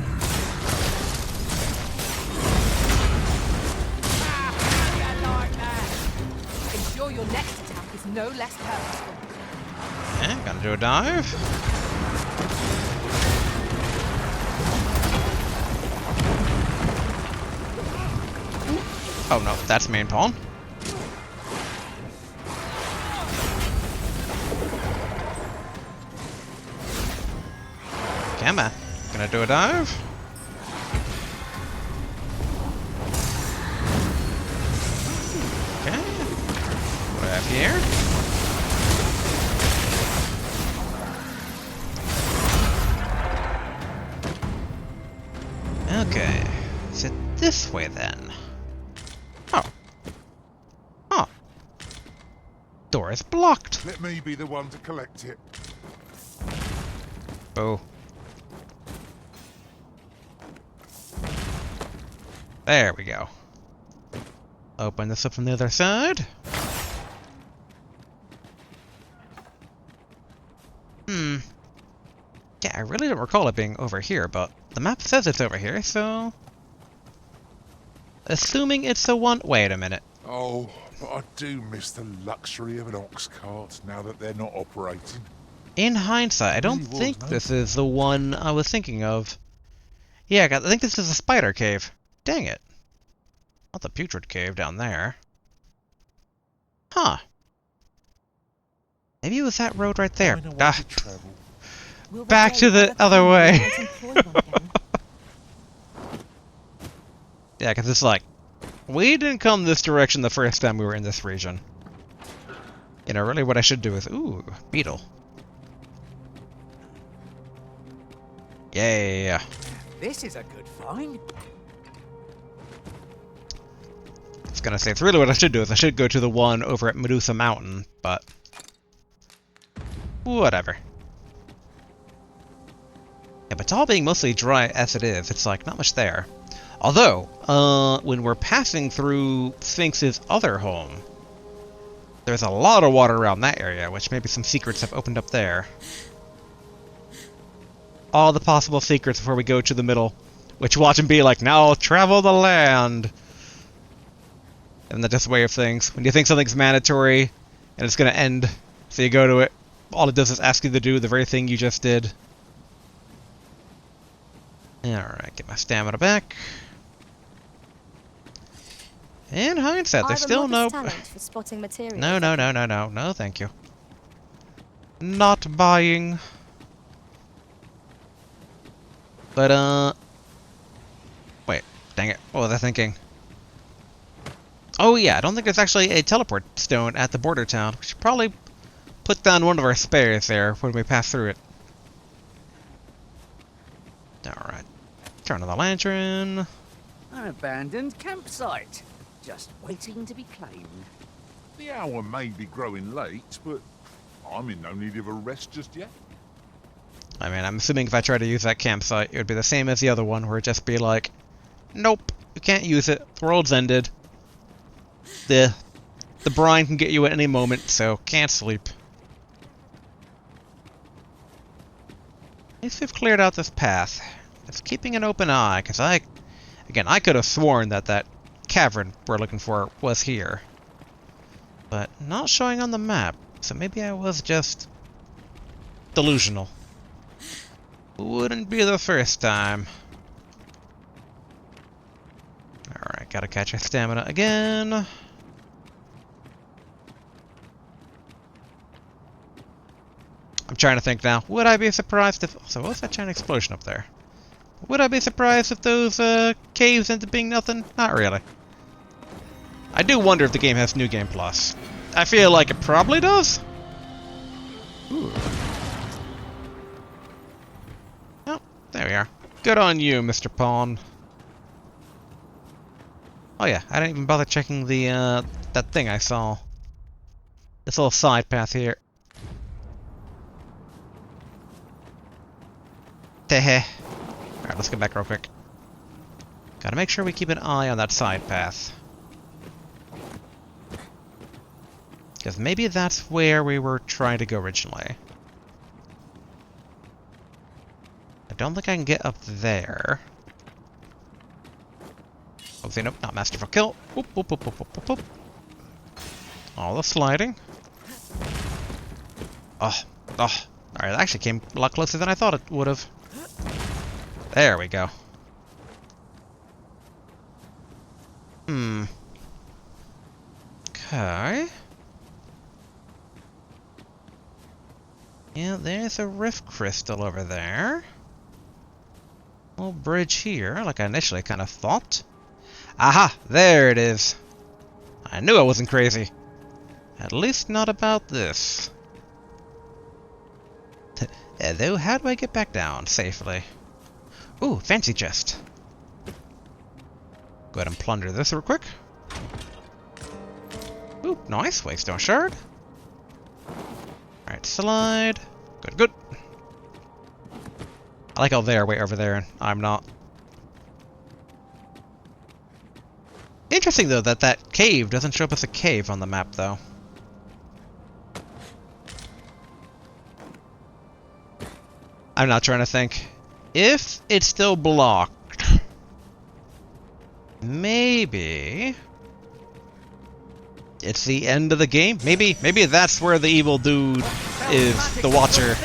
Ensure your next attack is no less purposeful. Yeah, gonna do a dive. Oh no, that's main pawn. Come on, gonna do a dive. Okay, what have here? Okay, is it this way then? Oh. Oh. Door is blocked. Let me be the one to collect it. Boo. There we go. Open this up from the other side. Yeah, I really don't recall it being over here, but the map says it's over here, so... Assuming it's the one... Wait a minute. Oh, but I do miss the luxury of an ox cart now that they're not operating. In hindsight, I don't think this is the one I was thinking of. Yeah, I think this is a spider cave. Dang it. Not the putrid cave down there. Huh. Maybe it was that road right there. Ah. Back to the other way. Yeah, because it's like, we didn't come this direction the first time we were in this region. You know, really what I should do is... Ooh, beetle. Yeah. This is a good find. I was gonna say, it's really what I should do is I should go to the one over at Medusa Mountain, but... Whatever. Yeah, but it's all being mostly dry as it is. It's like, not much there. Although, when we're passing through Sphinx's other home, there's a lot of water around that area, which maybe some secrets have opened up there. All the possible secrets before we go to the middle, which watch and be like, now travel the land! And that's just a way of things. When you think something's mandatory, and it's gonna end, so you go to it, all it does is ask you to do the very thing you just did. Alright, get my stamina back. In hindsight, there's still no... talent for spotting materials. No, thank you. Not buying. But, wait, dang it, what was I thinking? Oh yeah, I don't think there's actually a teleport stone at the border town. We should probably put down one of our spares there when we pass through it. Alright, turn on the lantern. An abandoned campsite. Just waiting to be claimed. The hour may be growing late, but I'm in no need of a rest just yet. I mean, I'm assuming if I try to use that campsite, it would be the same as the other one, where it'd just be like, nope, you can't use it, the world's ended. The brine can get you at any moment, so can't sleep. At least we've cleared out this path. Just keeping an open eye, because I could have sworn that that cavern we're looking for was here. But not showing on the map, so maybe I was just delusional. Wouldn't be the first time. Alright, gotta catch our stamina again. I'm trying to think now. Would I be surprised if... So what was that giant explosion up there? Would I be surprised if those caves ended up being nothing? Not really. I do wonder if the game has New Game Plus. I feel like it probably does. Ooh. Oh, there we are. Good on you, Mr. Pawn. Oh yeah, I didn't even bother checking the that thing I saw. This little side path here. Tehe. Alright, let's get back real quick. Gotta make sure we keep an eye on that side path. Because maybe that's where we were trying to go originally. I don't think I can get up there. Okay, nope, not masterful kill. Whoop, whoop, whoop, whoop, whoop, whoop. All the sliding. Oh. Alright, that actually came a lot closer than I thought it would have. There we go. Okay. Yeah, there's a rift crystal over there. Little bridge here, like I initially kind of thought. Aha! There it is! I knew I wasn't crazy. At least not about this. Though, how do I get back down safely? Ooh, fancy chest. Go ahead and plunder this real quick. Ooh, nice. Waystone shard. Alright, slide. Good, good. I like how they're way over there and I'm not. Interesting, though, that that cave doesn't show up as a cave on the map, though. I'm not trying to think. If it's still blocked, maybe it's the end of the game. Maybe that's where the evil dude is, the Watcher.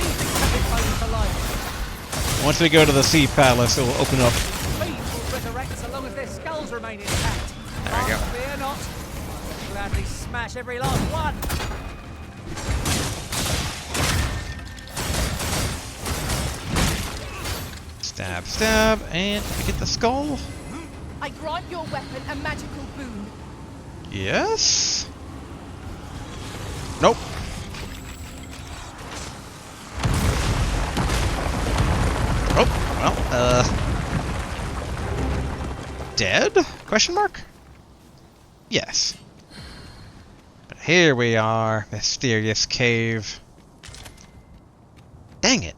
Once we go to the Sea Palace, it will open up. There we go. Fear not. Gladly smash every last one. Stab, stab, and we get the skull. I grant your weapon a magical boon. Yes. Nope. Oh, well, dead? Question mark? Yes. But here we are, mysterious cave. Dang it.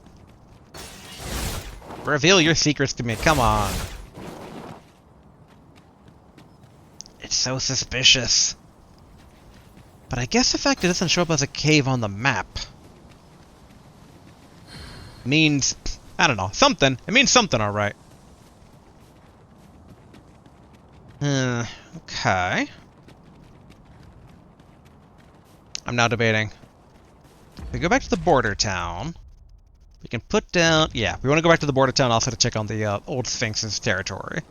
Reveal your secrets to me, come on. It's so suspicious. But I guess the fact it doesn't show up as a cave on the map means, I don't know, something. It means something, alright. Okay. I'm now debating. If we go back to the border town, we can put down... Yeah, we want to go back to the border town also to check on the old Sphinx's territory.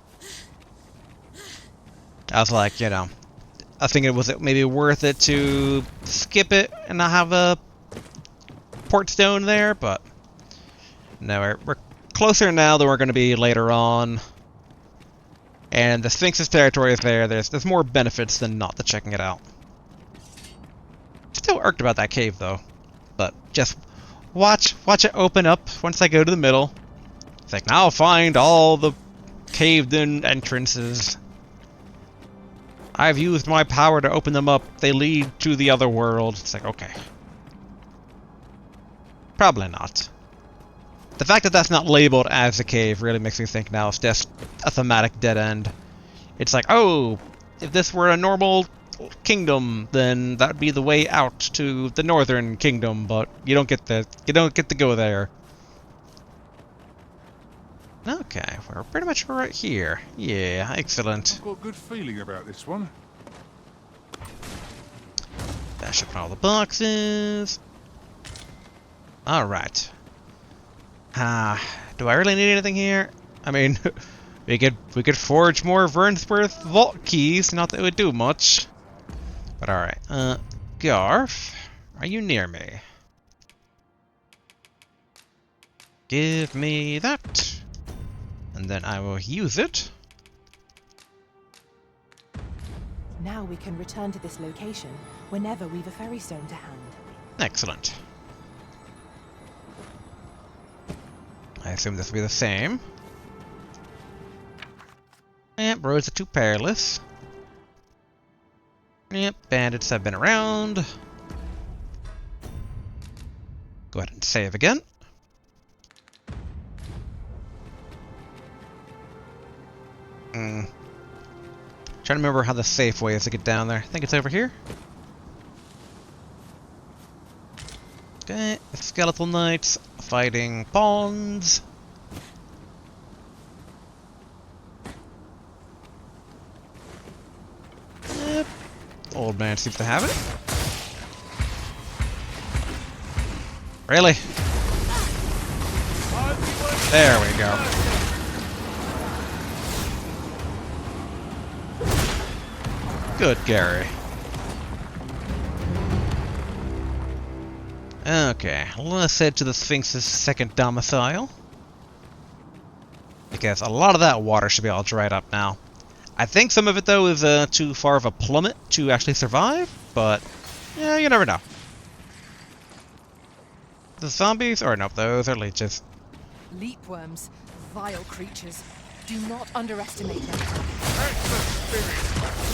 I was like, you know, I was thinking, was it maybe worth it to skip it and not have a port stone there, but no, we're closer now than we're going to be later on. And the Sphinx's territory is there. There's more benefits than not to checking it out. Still irked about that cave, though. But just watch it open up once I go to the middle. It's like, now I'll find all the caved-in entrances. I've used my power to open them up. They lead to the other world. It's like, okay. Probably not. The fact that that's not labeled as a cave really makes me think now it's just a thematic dead end. It's like, oh, if this were a normal kingdom, then that'd be the way out to the northern kingdom, but you don't get to go there. Okay, we're pretty much right here. Yeah, excellent. I've got a good feeling about this one. Dash up all the boxes. Alright. Do I really need anything here? I mean, we could forge more Vernsworth vault keys, not that it would do much. But alright. Garf, are you near me? Give me that. And then I will use it. Now we can return to this location whenever we've a ferry stone to hand. Excellent. I assume this will be the same. And roads are too perilous. Yep, bandits have been around. Go ahead and save again. Trying to remember how the safe way is to get down there. I think it's over here. Okay, skeletal knights fighting pawns. Yep. Old man seems to have it. Really? There we go. Good, Gary. Okay, let's head to the Sphinx's second domicile. Because a lot of that water should be all dried up now. I think some of it, though, is too far of a plummet to actually survive, but yeah, you never know. The zombies? Or no, those are leeches. Leapworms, vile creatures. Do not underestimate them.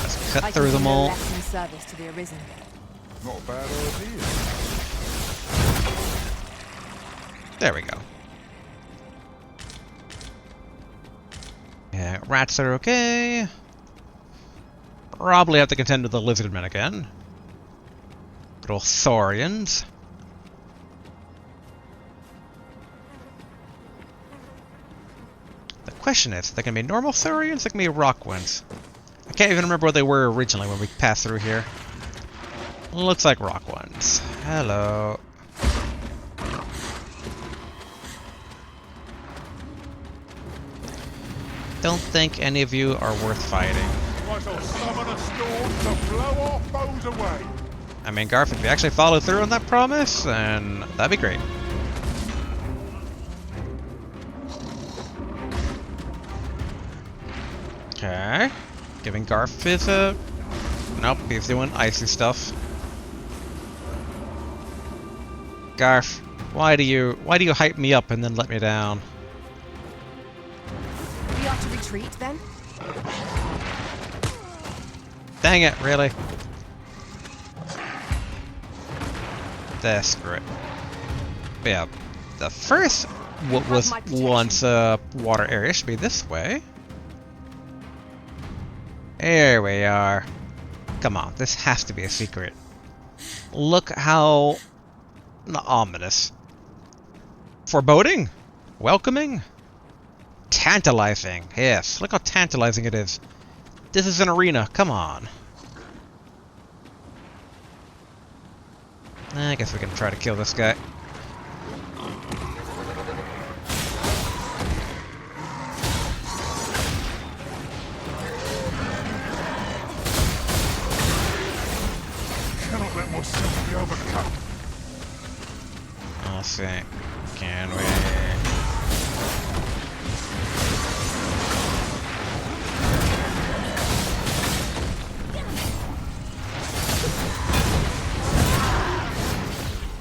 Let's cut through them all. Service to the Arisen. Not a bad idea. There we go. Yeah, rats are okay. Probably have to contend with the lizardmen again. Good old saurians. The question is, they can be normal saurians, they can be rock ones. I can't even remember what they were originally when we passed through here. Looks like rock ones. Hello. Don't think any of you are worth fighting. I shall summon a storm to blow our foes away. I mean, Garth, if you actually follow through on that promise, then that'd be great. Okay. Giving Garth his, nope, he's doing icy stuff. Garth, why do you hype me up and then let me down? We are to retreat, then? Dang it, really? Desperate. But yeah, the first what was once a water area should be this way. There we are. Come on, this has to be a secret. Look how ominous. Foreboding? Welcoming? Tantalizing. Yes, look how tantalizing it is. This is an arena, come on. I guess we can try to kill this guy. Cannot let myself be overcome. Let's see. Can we?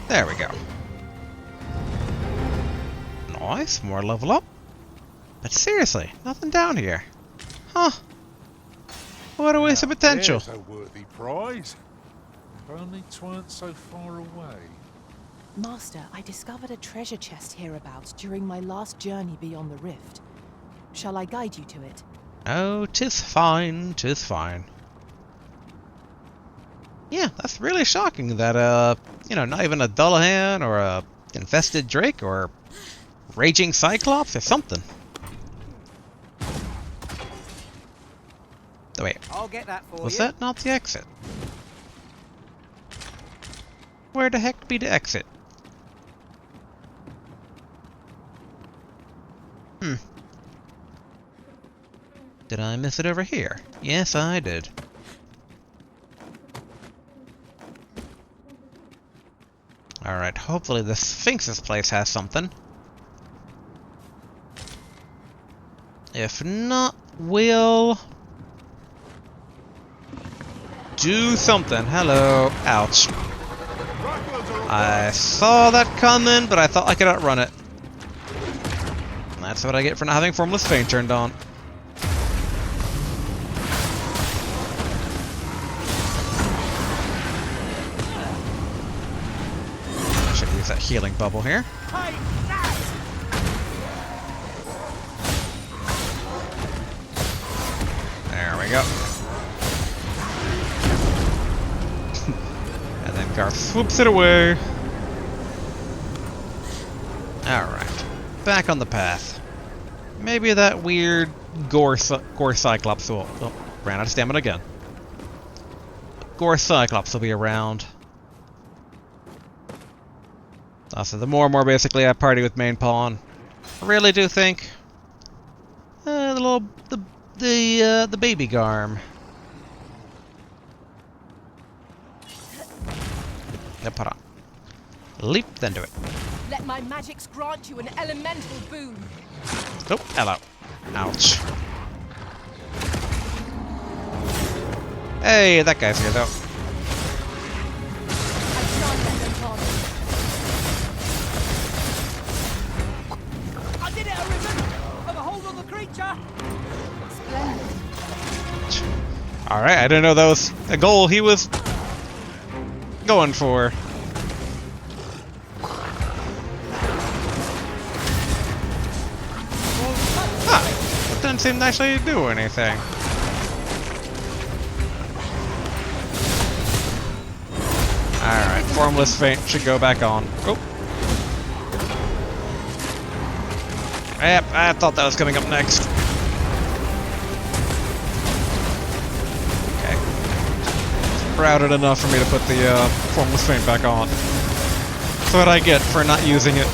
There we go. Nice, more level up. But seriously, nothing down here. Huh. What a waste of potential. There's a worthy prize. If only 'tweren't so far away. Master, I discovered a treasure chest hereabouts during my last journey beyond the rift. Shall I guide you to it? Oh, 'tis fine, 'tis fine. Yeah, that's really shocking that, you know, not even a Dullahan or a infested Drake or raging Cyclops or something. Oh, wait. I'll get that for Was you. that not the exit? Where the heck be the exit? Did I miss it over here? Yes, I did. Alright, hopefully the Sphinx's place has something. If not, we'll do something. Hello. Ouch. I saw that coming, but I thought I could outrun it. And that's what I get for not having Formless Feign turned on. that healing bubble here. There we go. And then Garth swoops it away. Alright. Back on the path. Maybe that weird gore Cyclops will... Oh, ran out of stamina again. Gore Cyclops will be around. Also, the more and more basically I party with main pawn, I really do think the baby Garm. Yep, hold on. Leap, then do it. Let my magics grant you an elemental boon. Oh, hello. Ouch. Hey, that guy's here though. I did it, Arisen! Have a hold on the creature! Alright, I didn't know that was a goal he was going for. Huh. That didn't seem to actually do anything. Alright, Formless Feint should go back on. Oh. Yep, I thought that was coming up next. Okay. It's crowded enough for me to put the Formless Feint back on. That's what I get for not using it.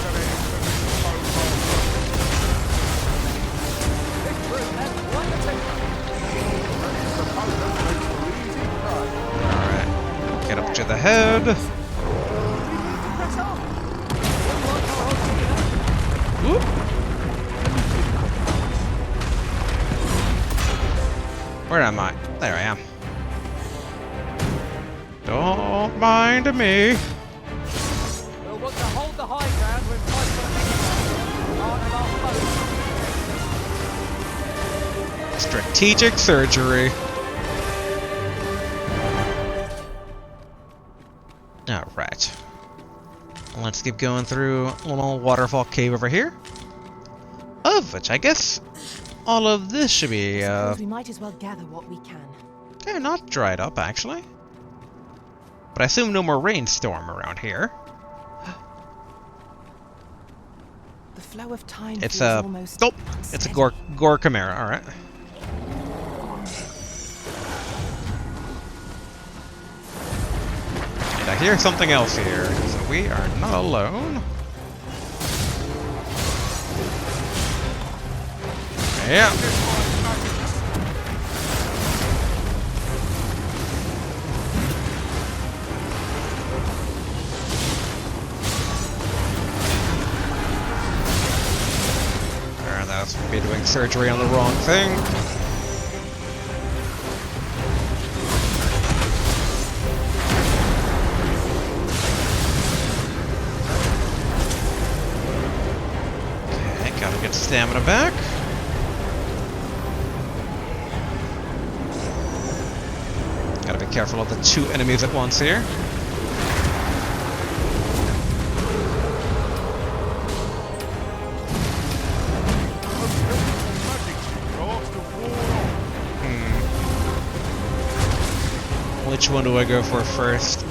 Alright. Get up to the head. Whoop. Where am I? There I am. Don't mind me. We'll want to hold the high ground with part of Strategic surgery. Alright. Let's keep going through a little waterfall cave over here. Of which I guess all of this should be we might as well gather what we can. okay, not dried up actually. But I assume no more rainstorm around here. The flow of time It's feels a almost it's a gore chimera, alright. And I hear something else here, so we are not alone. Yeah. And that's me doing surgery on the wrong thing. Okay, gotta get stamina back. Gotta be careful of the two enemies at once here. Which one do I go for first?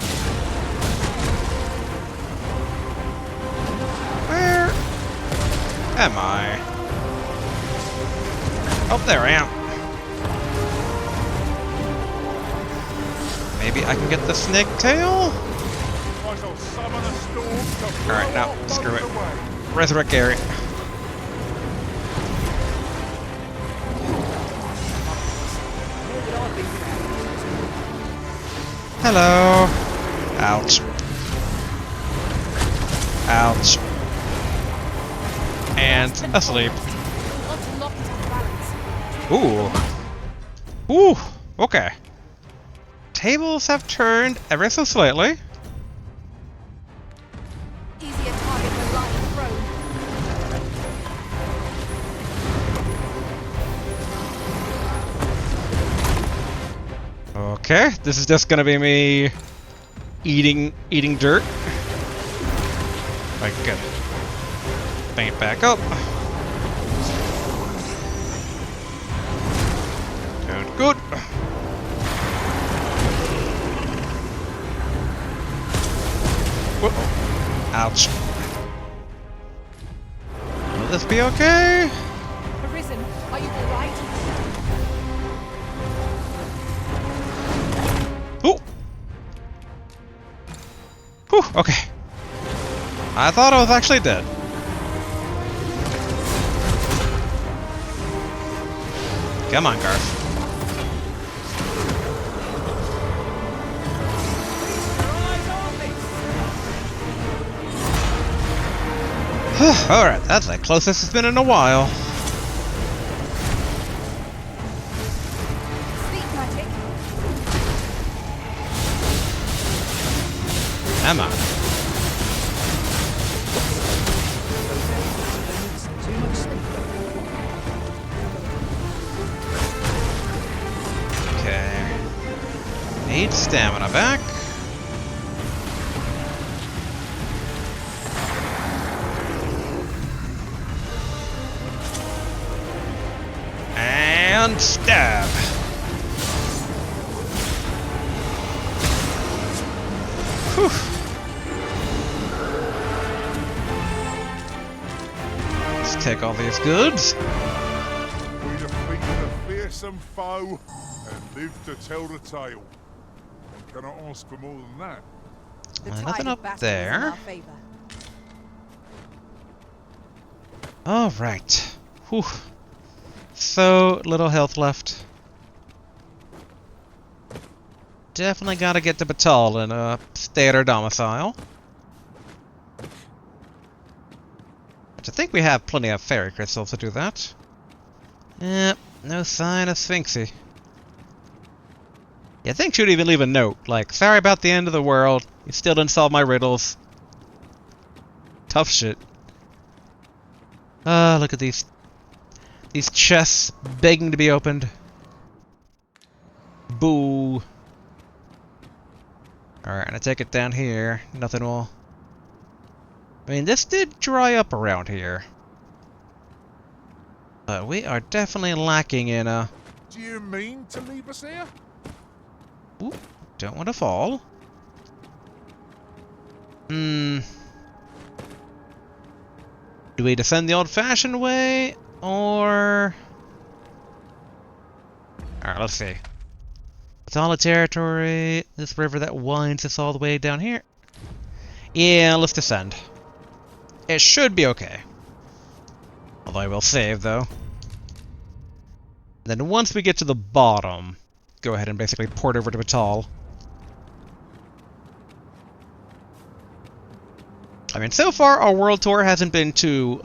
Where am I? Oh, there I am. Maybe I can get the snake tail? Alright, no, screw it. Resurrect Gary. Hello. Ouch. Ouch. And asleep. Ooh. Ooh. Okay. Tables have turned ever so slightly. Easier target than lying prone. Okay, this is just gonna be me eating dirt. Right, good. Faint back up. Good, good. Whoa. Ouch. Will this be okay? Arisen, are you alright? Ooh. Whew, okay. I thought I was actually dead. Come on, Garth. Alright, that's the closest it's been in a while. Sleep magic. Come on. Okay. Need stamina back. And stab. Whew. Let's take all these goods. We defeated a fearsome foe and lived to tell the tale. One cannot ask for more than that. Nothing up battle is in there. our favor. Alright. Whew. So little health left. Definitely gotta get to Batal and stay at our domicile. Which I think we have plenty of fairy crystals to do that. Yep, no sign of Sphinxy. Yeah, I think she'd even leave a note, like, sorry about the end of the world, you still didn't solve my riddles. Tough shit. Look at these chests begging to be opened. Boo. Alright, and I take it down here. Nothing will... I mean, this did dry up around here. But we are definitely lacking in a... Do you mean to leave us here? Ooh, don't want to fall. Do we descend the old-fashioned way, or... Alright, let's see. It's all a territory, this river that winds us all the way down here. Yeah, let's descend. It should be okay. Although I will save, though. Then once we get to the bottom, go ahead and basically port over to Batal. I mean, so far our world tour hasn't been too,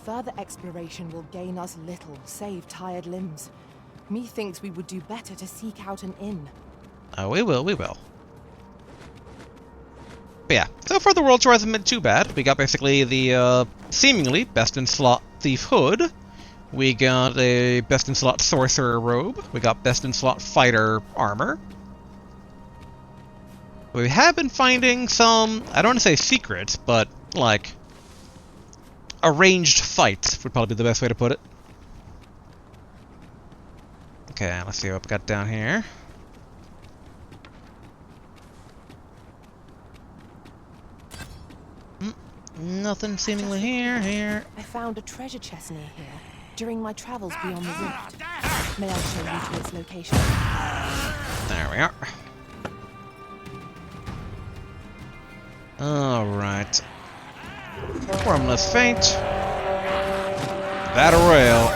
Further exploration will gain us little, save tired limbs. Methinks we would do better to seek out an inn. we will. But yeah, so far the world tour hasn't been too bad. We got basically the, seemingly best-in-slot Thief Hood. We got a best-in-slot Sorcerer Robe. We got best-in-slot Fighter Armor. We have been finding some, I don't want to say secrets, but, like, arranged fights would probably be the best way to put it. Okay, let's see what we got down here. Nothing seemingly here. I found a treasure chest near here during my travels beyond the rift. May I show you to its location? There we are. Alright. Formless Feint. Battle Royale.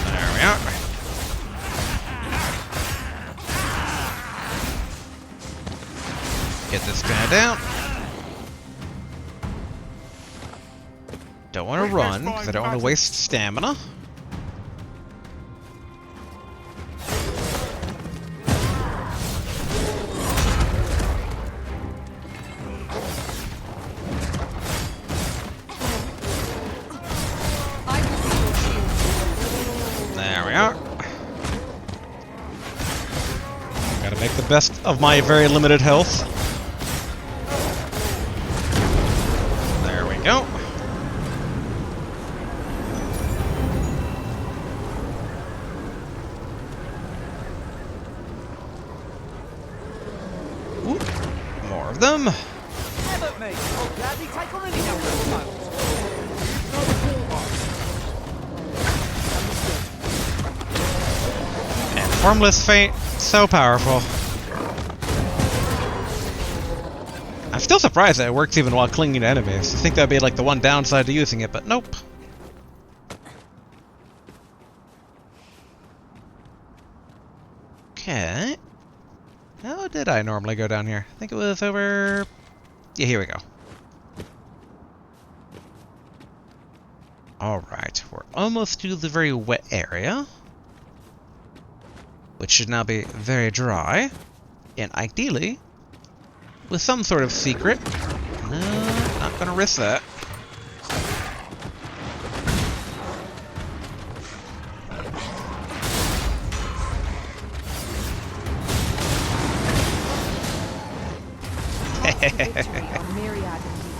There we are. Get this guy down. Don't want to run, because I don't want to waste stamina. There we are. Gotta make the best of my very limited health. There we go. Ooh, more of them. Never me. I'll gladly take on any number of foes. And Formless Feint, so powerful. I'm still surprised that it works even while clinging to enemies. I think that'd be like the one downside to using it, but nope. Okay. How did I normally go down here? I think it was over... Yeah, here we go. Alright, we're almost to the very wet area, which should now be very dry, and ideally, with some sort of secret. No, not gonna risk that. Victory on Myriad indeed.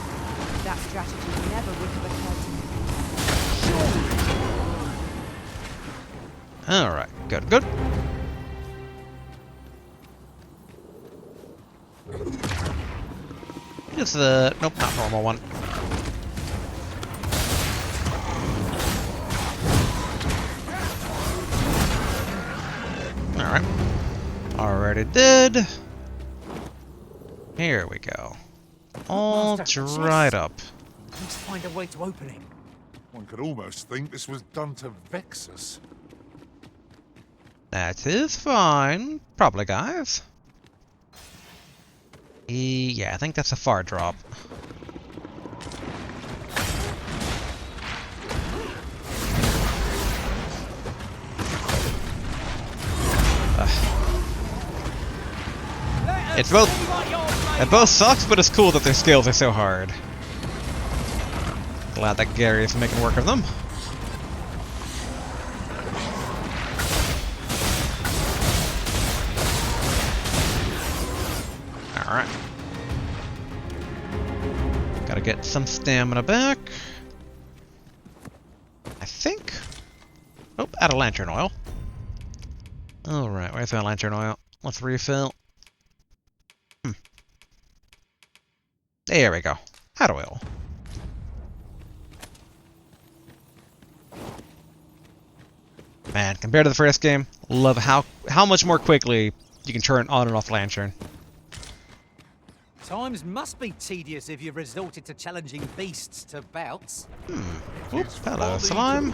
That strategy never would have occurred to me. Alright, good, good. It's the... Nope, not normal one. Alright. Already did. Here we go. All dried up. Let's find a way to open it. One could almost think this was done to vex us. That is fine. Probably, guys. Yeah, I think that's a far drop. It's both... It both sucks, but it's cool that their skills are so hard. Glad that Gary is making work of them. Alright. Gotta get some stamina back. I think... Oh, out of lantern oil. Alright, where's my lantern oil? Let's refill. There we go. Out of oil. Man, compared to the first game, love how much more quickly you can turn on and off lantern. Times must be tedious if you've resorted to challenging beasts to bouts. Oops, hello, slime.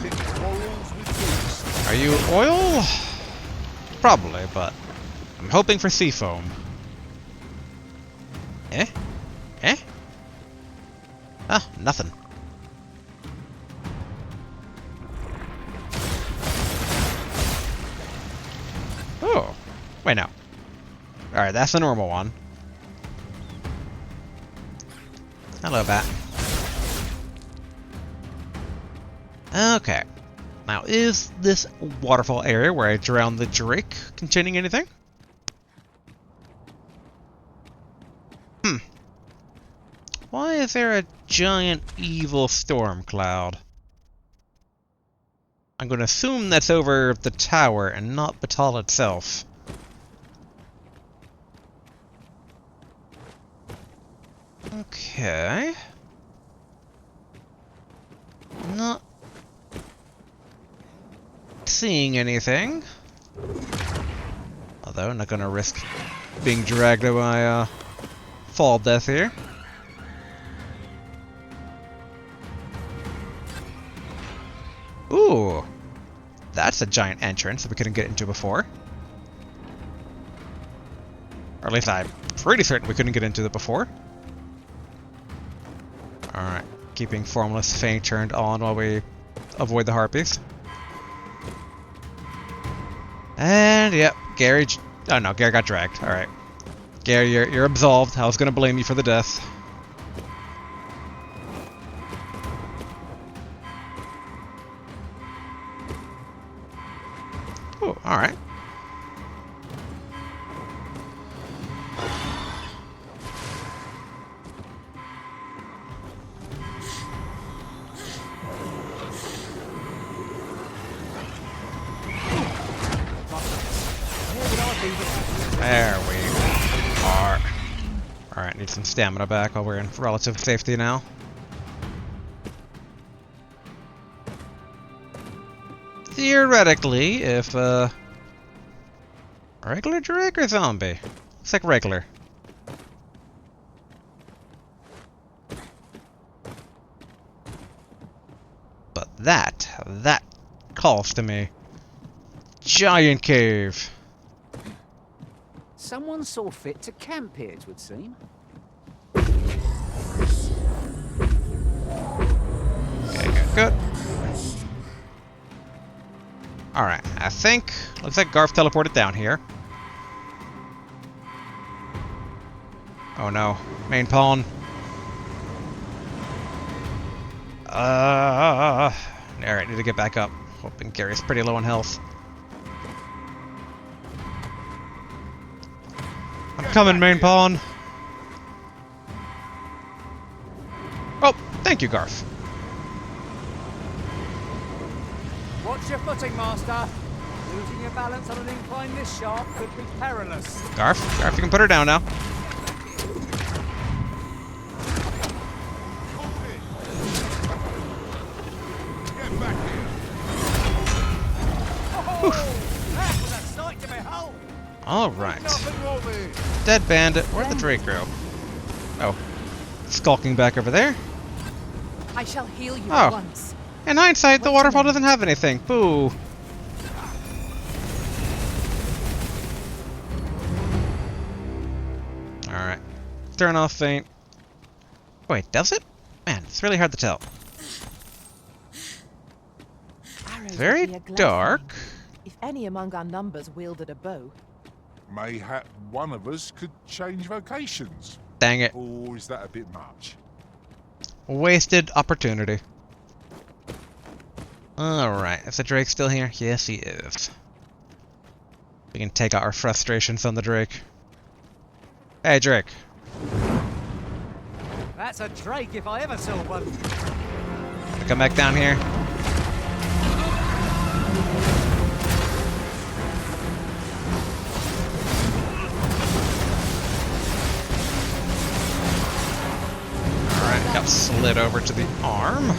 Are you oil? Probably, but I'm hoping for sea foam. Eh? Eh? Ah, nothing. Oh, wait, no. Alright, that's the normal one. Hello, bat. Okay. Now, is this waterfall area where I drowned the Drake containing anything? Why is there a giant evil storm cloud? I'm going to assume that's over the tower and not Batal itself. Okay. Not seeing anything. Although, not going to risk being dragged by fall death here. Ooh, that's a giant entrance that we couldn't get into before. Or at least I'm pretty certain we couldn't get into it before. Alright, keeping Formless Feint turned on while we avoid the harpies. And yep, Gary... Oh no, Gary got dragged. Alright. Gary, you're absolved. I was gonna blame you for the death. Oh, alright. There we are. Alright, need some stamina back while we're in relative safety now. Theoretically, if, regular Drake or zombie? Looks like regular. But that calls to me. Giant cave. Someone saw fit to camp here, it would seem. Okay, good. Alright, I think... Looks like Garth teleported down here. Oh no. Main pawn. Alright, need to get back up. Hoping Gary's pretty low on health. I'm coming, main pawn. Oh, thank you, Garth. Watch your footing, Master. Losing your balance on an incline this sharp could be perilous. Garth, you can put her down now. Get back here. That was a sight to behold. Alright. Dead bandit. Where'd the Drake go? Oh. Skulking back over there. I shall heal you at once. In hindsight, the waterfall doesn't have anything. Boo. Alright. Turn off faint. Wait, does it? Man, it's really hard to tell. Very dark. If any among our numbers wielded a bow. Mayhap one of us could change vocations. Dang it. Or is that a bit much? Wasted opportunity. Alright, is the Drake still here? Yes, he is. We can take out our frustrations on the Drake. Hey, Drake. That's a Drake if I ever saw one. Come back down here. Alright, got slid over to the arm.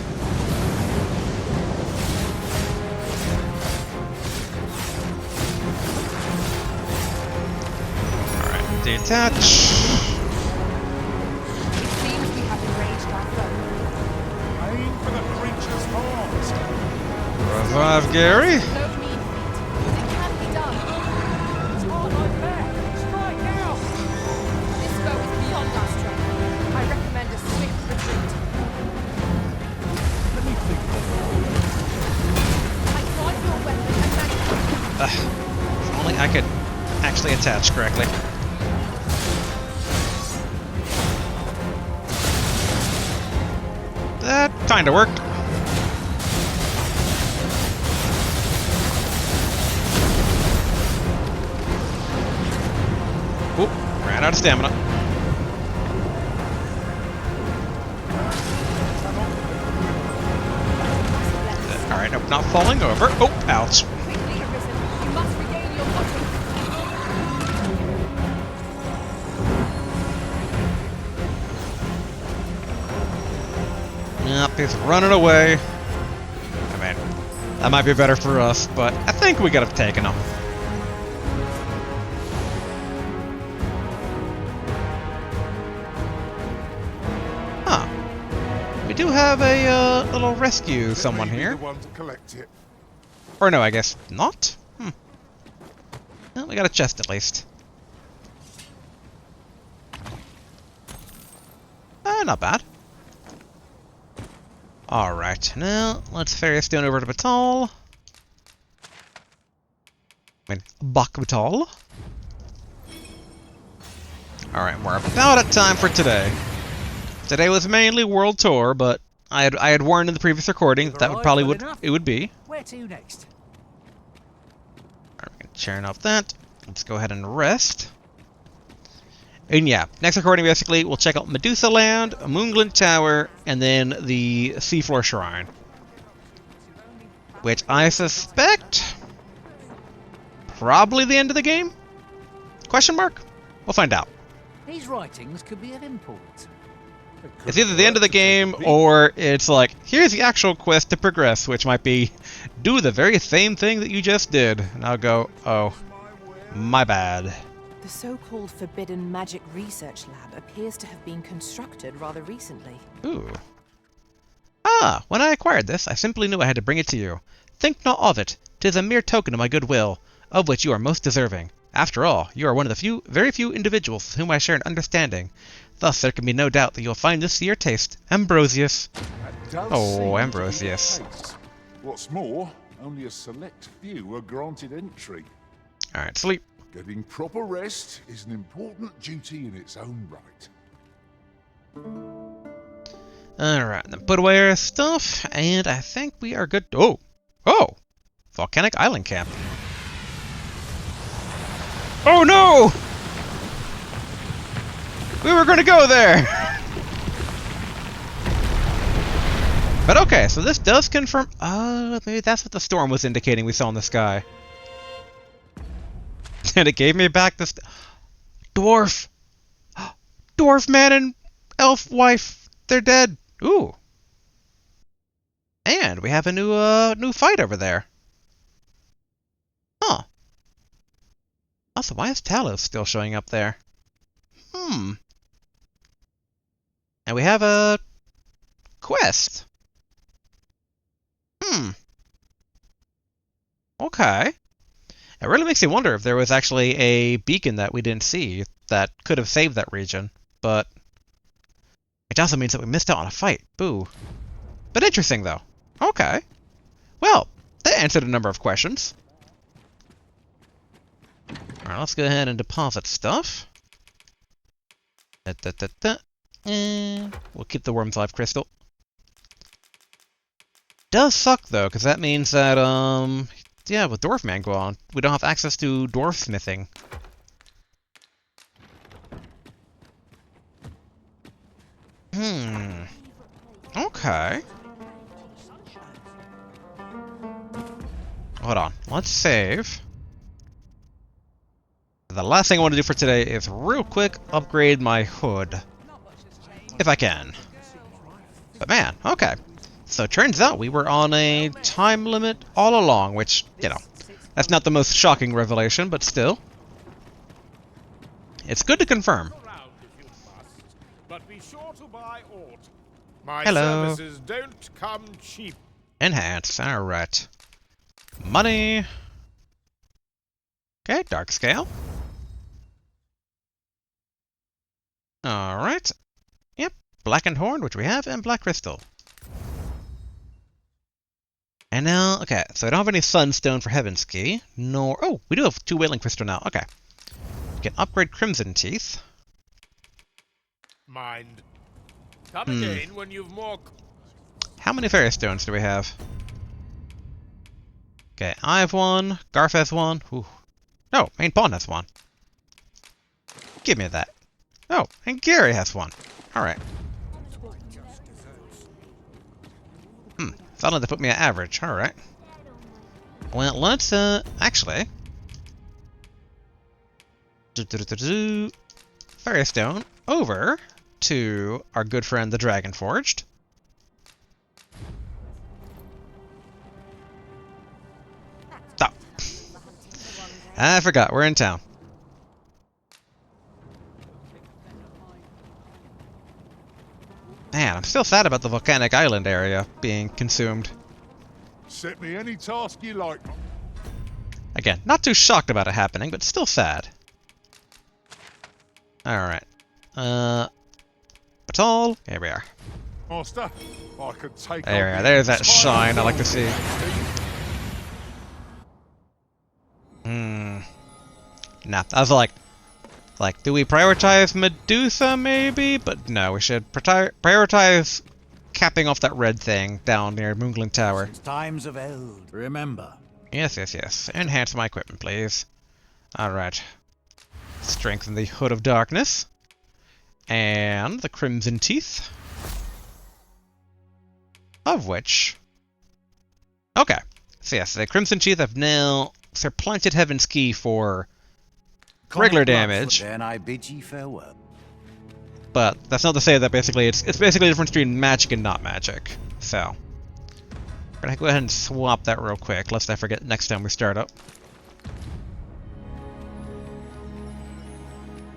Alright, detach. It seems we have enraged our foe. Aim for the creature's heart. Revive Gary. No mean feat, but it can be done. It's hard like that. Strike now. This foe is beyond our strength. I recommend a swift retreat. Let me think. I drive your weapon and manufacture. If only I could actually attach correctly. That kinda worked. Oop, ran out of stamina. Alright, nope, not falling over. Oh, ouch. Quickly, Arisen. You must regain your footing. Yep, he's running away. I mean, that might be better for us, but I think we could have taken him. Huh. We do have a little rescue someone here. The one to collect it. Or no, I guess not? Well, we got a chest at least. Not bad. Alright, now let's ferry us down over to Batal. I mean, Bak Batal. Alright, we're about at time for today. Today was mainly World Tour, but I had warned in the previous recording that would probably would be. Where to next? Alright, we can churn off that. Let's go ahead and rest. And yeah, next recording basically we'll check out Medusa Land, Moonglint Tower, and then the Seafloor Shrine. Which I suspect probably the end of the game. Question mark? We'll find out. These writings could be of import. It's either the end of the game, or it's like, here's the actual quest to progress, which might be, do the very same thing that you just did. And I'll go, oh, my bad. The so-called Forbidden Magic Research Lab appears to have been constructed rather recently. Ooh. Ah, when I acquired this, I simply knew I had to bring it to you. Think not of it. 'Tis a mere token of my goodwill, of which you are most deserving. After all, you are one of the very few individuals with whom I share an understanding. Thus, there can be no doubt that you'll find this to your taste. Ambrosius. Oh, Ambrosius. What's more, only a select few are granted entry. Alright, sleep. Getting proper rest is an important duty in its own right. Alright, then put away our stuff, and I think we are good. Oh! Oh! Volcanic Island Camp. Oh no! We were gonna go there! But okay, so this does confirm... maybe that's what the storm was indicating we saw in the sky. And it gave me back this... Dwarf! Dwarf man and elf wife, they're dead! Ooh. And we have a new fight over there. Huh. Also, why is Talos still showing up there? And we have a quest. Okay. It really makes me wonder if there was actually a beacon that we didn't see that could have saved that region, but it also means that we missed out on a fight. Boo. But interesting, though. Okay. Well, that answered a number of questions. Alright, let's go ahead and deposit stuff. We'll keep the Worm's Life Crystal. Does suck, though, because that means that, yeah, with Dwarf Man gone, we don't have access to dwarf smithing. Okay. Hold on. Let's save. The last thing I want to do for today is real quick upgrade my hood. If I can. But man, okay. So it turns out we were on a time limit all along, which, you know, that's not the most shocking revelation, but still. It's good to confirm. But be sure to buy aught. My Hello. services don't come cheap. Enhance, alright. Money. Okay, dark scale. Alright. Yep, blackened horn, which we have, and black crystal. And now, okay, so I don't have any sunstone for Heaven's Key, nor... Oh, we do have 2 Wailing Crystal now, okay. We can upgrade Crimson Teeth. Mind. Come again when you've more... How many Fairy Stones do we have? Okay, I have 1, Garth has 1. Ooh. No, Main Pawn has 1. Give me that. Oh, and Gary has 1. Alright. Suddenly they put me at average. Alright. Well, let's, actually... Fairy Stone over to our good friend the Dragon Forged. Stop. I forgot, we're in town. Man, I'm still sad about the volcanic island area being consumed. Set me any task you like. Again, not too shocked about it happening, but still sad. Alright. Batal, here we are. Master, I could take... There we are, there's that shine I like to see. Nah, I was like, do we prioritize Medusa, maybe? But no, we should prioritize capping off that red thing down near Moonglin Tower. Since times of old, remember. Yes, yes, yes. Enhance my equipment, please. Alright. Strengthen the Hood of Darkness. And the Crimson Teeth. Of which... Okay. So yes, the Crimson Teeth have now supplanted Heaven's Key for regular damage. Then I bid ye farewell. But that's not to say that basically it's basically the difference between magic and not magic. So we're gonna go ahead and swap that real quick, lest I forget next time we start up.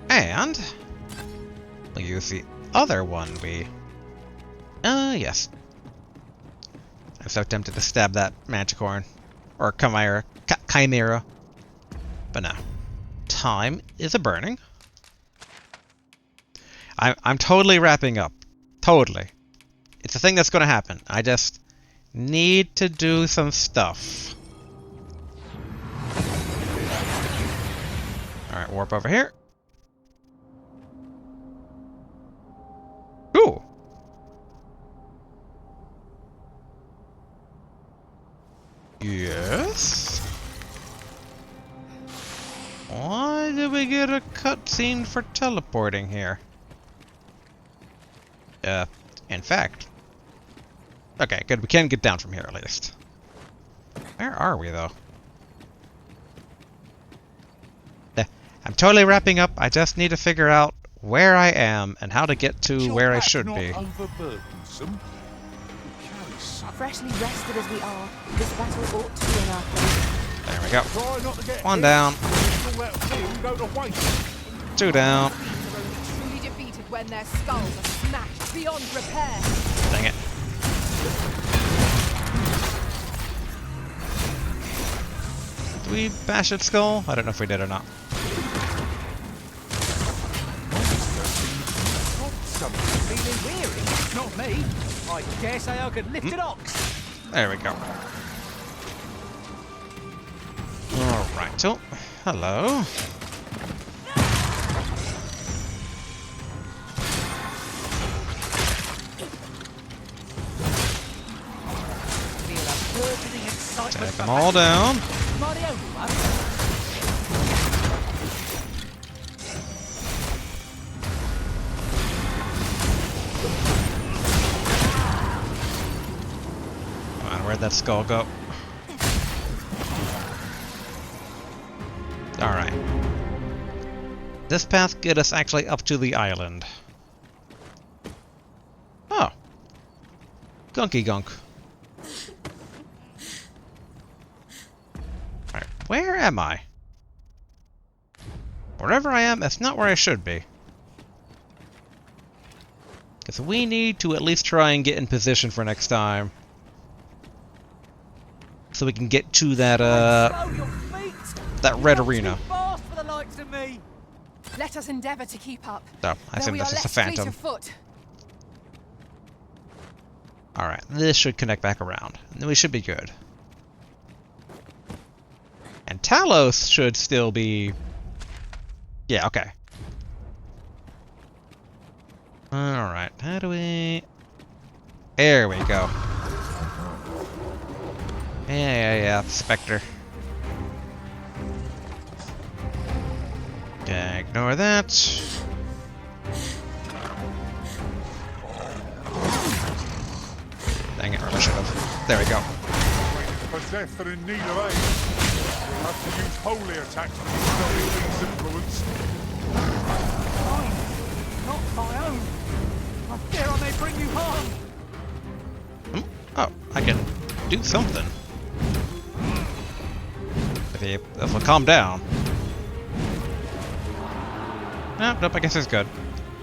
And we'll use the other one yes. I'm so tempted to stab that Manticorn. Or Chimera. But no. Time is a-burning. I'm totally wrapping up. Totally. It's a thing that's gonna happen. I just need to do some stuff. Alright, warp over here. Ooh! Yes? Why did we get a cutscene for teleporting here? In fact... Okay, good, we can get down from here at least. Where are we, though? I'm totally wrapping up, I just need to figure out where I am and how to get to where I should be. Freshly rested as we are, this battle ought to be in our favor. There we go. One down. 2 down. Truly defeated when their skulls are smashed beyond repair. Dang it. Did we bash its skull? I don't know if we did or not. Feeling weary? Not me. I dare say I could lift an ox. There we go. Alright, so, hello. Take them all down. Where'd that skull go? Alright. This path get us actually up to the island. Oh. Gunky gunk. Alright, where am I? Wherever I am, that's not where I should be. Because we need to at least try and get in position for next time. So we can get to that, that red arena. Let us endeavor to keep up. No, I assume this is a phantom. Alright, this should connect back around. And then we should be good. And Talos should still be... Yeah, okay. Alright, how do we... There we go. Yeah, Spectre. Okay, ignore that. Dang it, I should have. There we go. For death and in need of aid, we'll have to use holy attacks to dispel these influence. Mine, not my own. I fear I may bring you harm. Oh, I can do something. If we'll calm down. Nope, I guess it's good.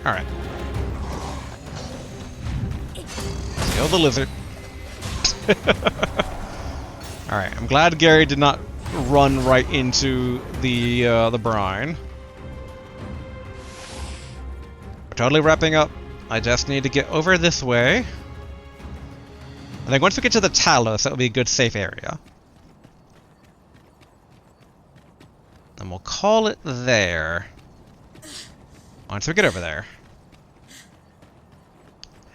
Alright. Kill the lizard. Alright, I'm glad Gary did not run right into the brine. We're totally wrapping up. I just need to get over this way. I think once we get to the Talos, that will be a good safe area. And we'll call it there. Once we get over there.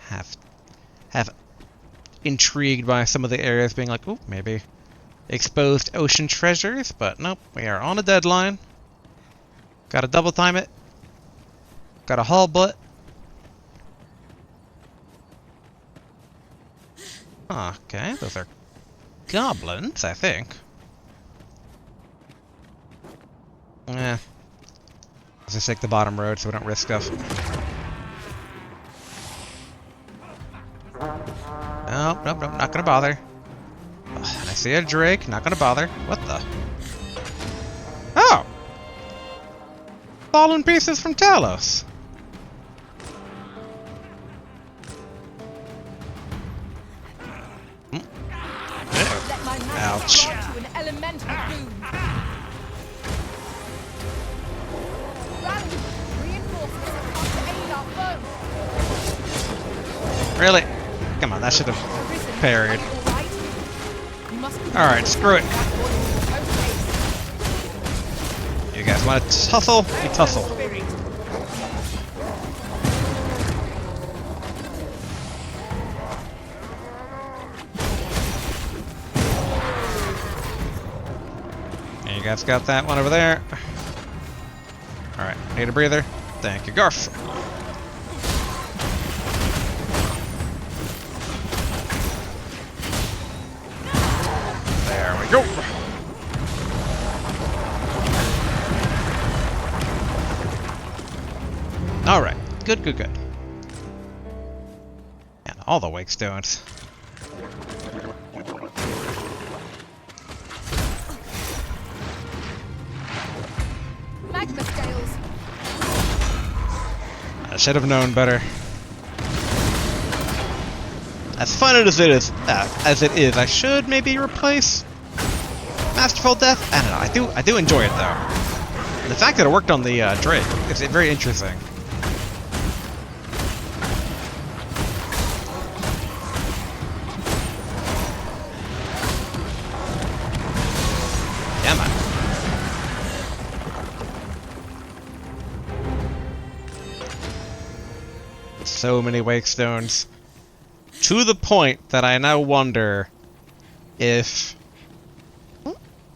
Have intrigued by some of the areas being like, oh, maybe exposed ocean treasures, but nope, we are on a deadline. Gotta double time it. Gotta haul butt. Okay, those are goblins, I think. Let's just take the bottom road so we don't risk stuff. Nope, nope, nope, not gonna bother. Ugh, and I see a Drake, not gonna bother. What the? Oh! Fallen pieces from Talos. Ouch. Really? Come on, that should have parried. Alright, screw it. You guys want to tussle? You tussle. And you guys got that one over there. Alright, need a breather. Thank you, Garf. There we go. Alright, good, good, good. And all the wake stones. Magma scales. I should have known better. As fun as it is, I should maybe replace Masterful Death. I don't know. I do enjoy it though. And the fact that it worked on the Drake is very interesting. Yeah, man. So many wake stones. To the point that I now wonder if...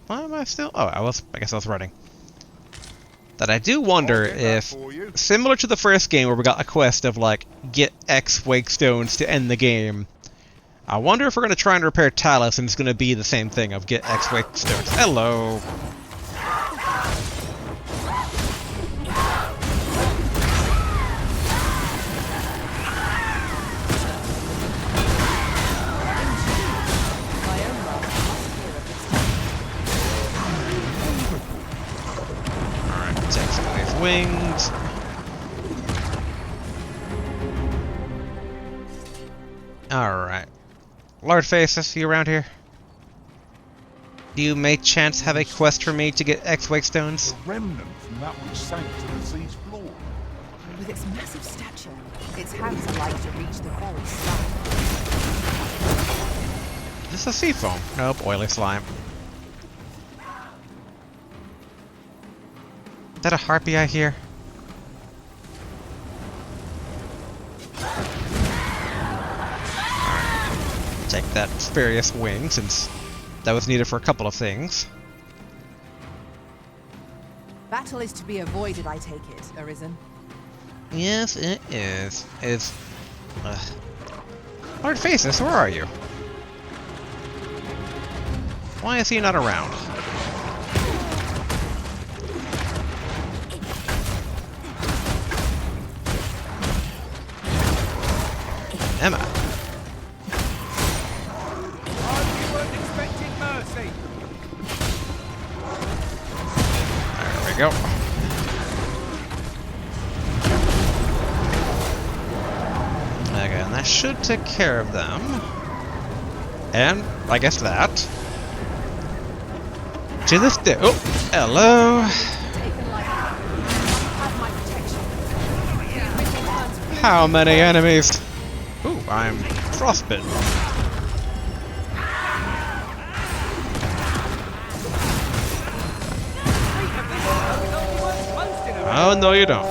Why am I still... Oh, I guess I was running. That I do wonder if, similar to the first game where we got a quest of, like, get X wake stones to end the game, I wonder if we're going to try and repair Talos and it's going to be the same thing of get X wake stones. Hello! Wings. Alright. Lord Face, I see you around here. Do you may chance have a quest for me to get X-Wake stones? A remnant from that which sank to the sea's floor. With its massive stature, its hands are like to reach the very sky. Is this a sea foam? Nope, oily slime. Is that a harpy I hear? Alright. Take that spurious wing, since that was needed for a couple of things. Battle is to be avoided, I take it, Arisen. Yes, it is. Lord Faces, where are you? Why is he not around? Emma. You weren't expecting mercy. There we go. Okay, and that should take care of them. And I guess that. To this day. Oh, hello. How many enemies? Ooh, I'm frostbitten. Oh, no you don't.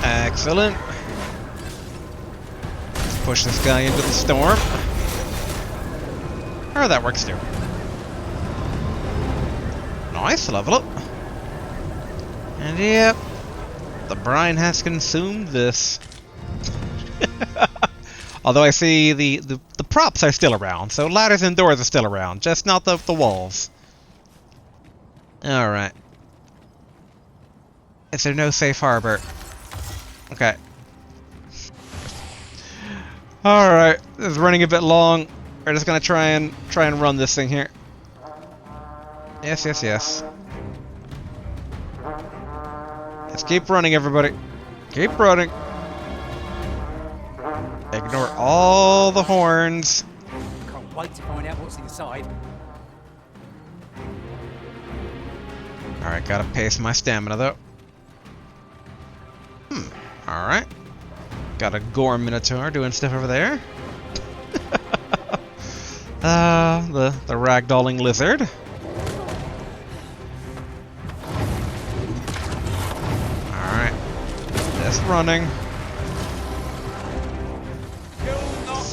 Excellent. Let's push this guy into the storm. Oh, that works too. Nice, level up. And yep, the brine has consumed this. Although I see the props are still around, so ladders and doors are still around, just not the walls. Alright. Is there no safe harbor? Okay. Alright, this is running a bit long. We're just gonna try and run this thing here. Yes, yes, yes. Let's keep running, everybody. Keep running. Ignore all the horns. Can't wait to find out what's inside. Alright, gotta pace my stamina though. Alright. Got a gore minotaur doing stuff over there. The ragdolling lizard. Alright. Just running.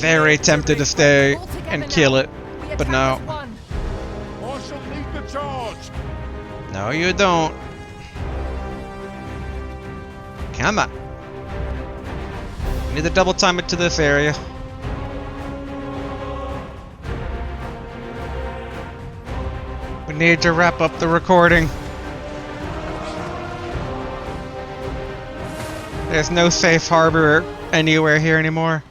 Very tempted to stay and kill it, but no. I shall lead the charge. No, you don't. Come on. We need to double time it to this area. We need to wrap up the recording. There's no safe harbor anywhere here anymore.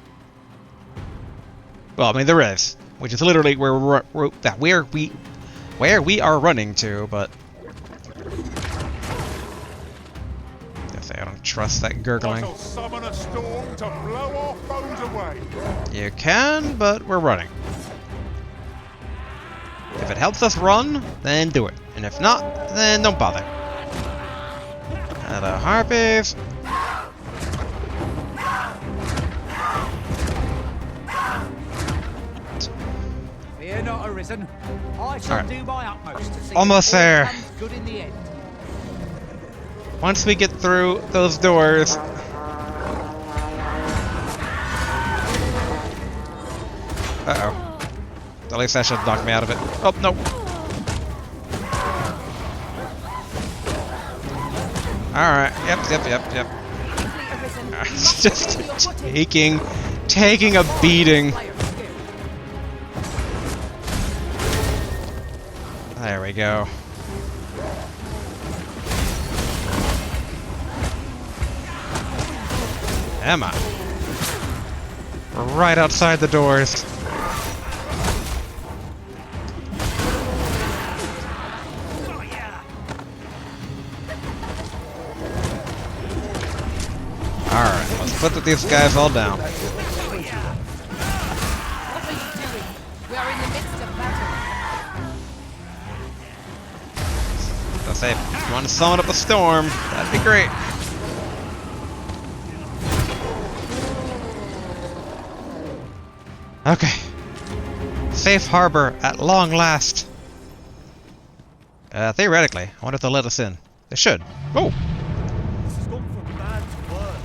Well, I mean there is, which is literally where we are running to, but I don't trust that gurgling. I shall summon a storm to blow our foes away. You can, but we're running. If it helps us run, then do it. And if not, then don't bother. The harpies. Fear not, Arisen. I shall do my utmost to see Almost that all there. comes good in the end. Once we get through those doors. Uh-oh. At least that should knock me out of it. Oh, no. Alright. Yep. It's just taking a beating. There we go. Emma. Right outside the doors. Alright, let's put these guys all down. What are you doing? We are in the midst of battle. So say, if you want to summon up a storm, that'd be great. Okay. Safe harbor at long last. Theoretically, I wonder if they'll let us in. They should. Oh! This has gone from bad to worse.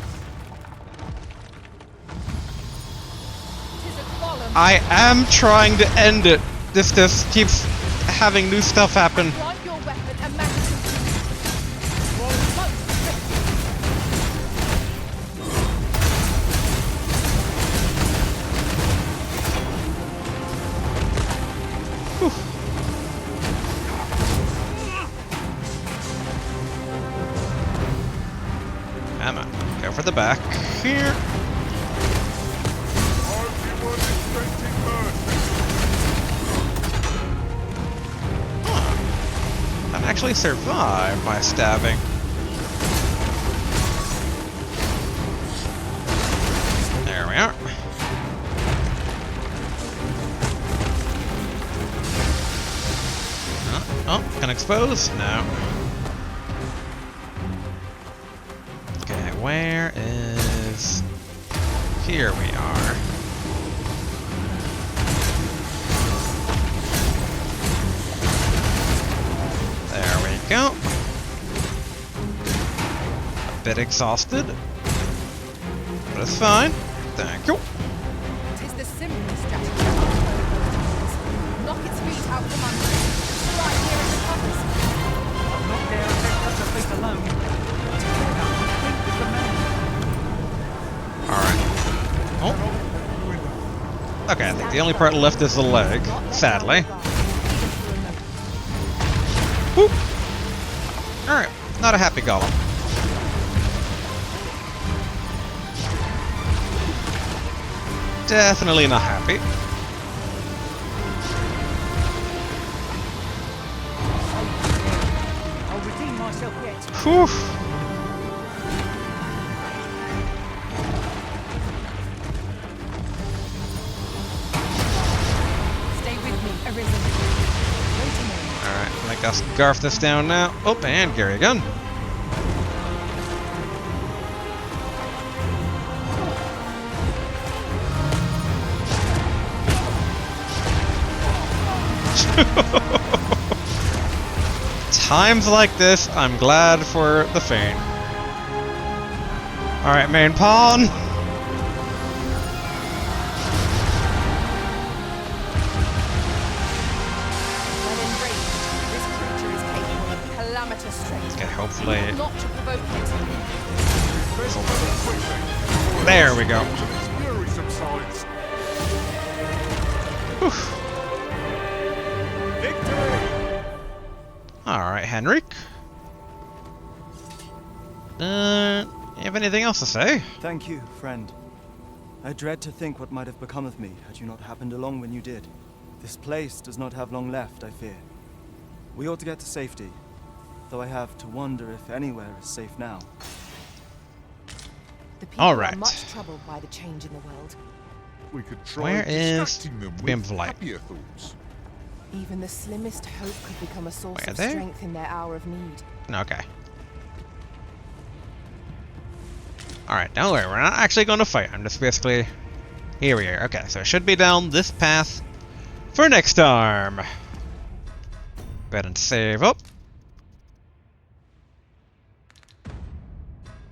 I am trying to end it. This just keeps having new stuff happen. Want your weapon and magazine. Emma, go for the back here. That actually survived my stabbing. There we are. Oh, can I expose? No. Okay, where is... Here we are. There we go. A bit exhausted. But it's fine. Thank you. It is the simplest strategy. Knock its feet out from under it. It's right here in the covers. I'm not there to take such a feat alone. Alright. Oh. Okay, I think the only part left is the leg, sadly. Whoop! Alright, not a happy golem. Definitely not happy. I'll redeem myself yet. Whew. Stay with me, Arisen. Wait a moment. Alright, I think I'll scarf this down now. Oh, and Gary again. Times like this, I'm glad for the Fane. Alright, main pawn. When enraged, this creature is capable of calamitous strength. Okay, hopefully. Not to provoke it. There we go. Fury subsides. Alright, Henrik. You have anything else to say? Thank you, friend. I dread to think what might have become of me had you not happened along when you did. This place does not have long left, I fear. We ought to get to safety, though I have to wonder if anywhere is safe now. The people All right. are much troubled by the change in the world. We could try Where is distracting them Beam with of Light? happier thoughts. Even the slimmest hope could become a source Where of there? strength in their hour of need. Okay. Alright, don't worry, we're not actually going to fight. I'm just basically... Here we are. Okay, so it should be down this path for next time. Go ahead and save up.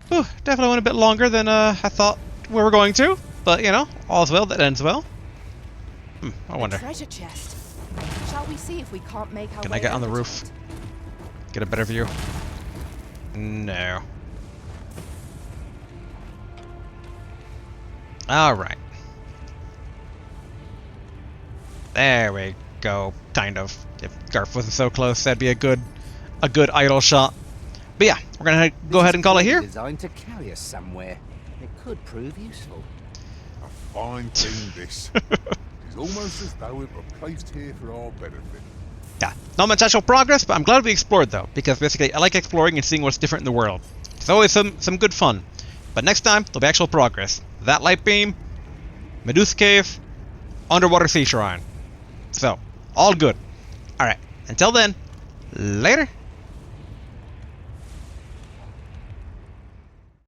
Whew, definitely went a bit longer than I thought we were going to. But, you know, all's well that ends well. I wonder. Treasure chest. Shall we see if we can't make our Can way I get on the over to roof? it? Get a better view? No. Alright. There we go. Kind of. If Garth wasn't so close, that'd be a good idle shot. But yeah, we're gonna go ahead and call it here. Designed to carry us somewhere. It could prove useful. A fine thing, this. It's almost as though it were placed here for our benefit. Yeah, not much actual progress, but I'm glad we explored though, because basically I like exploring and seeing what's different in the world. It's always some good fun. But next time, there'll be actual progress. That light beam, Medusa Cave, underwater sea shrine. So, all good. Alright, until then, later.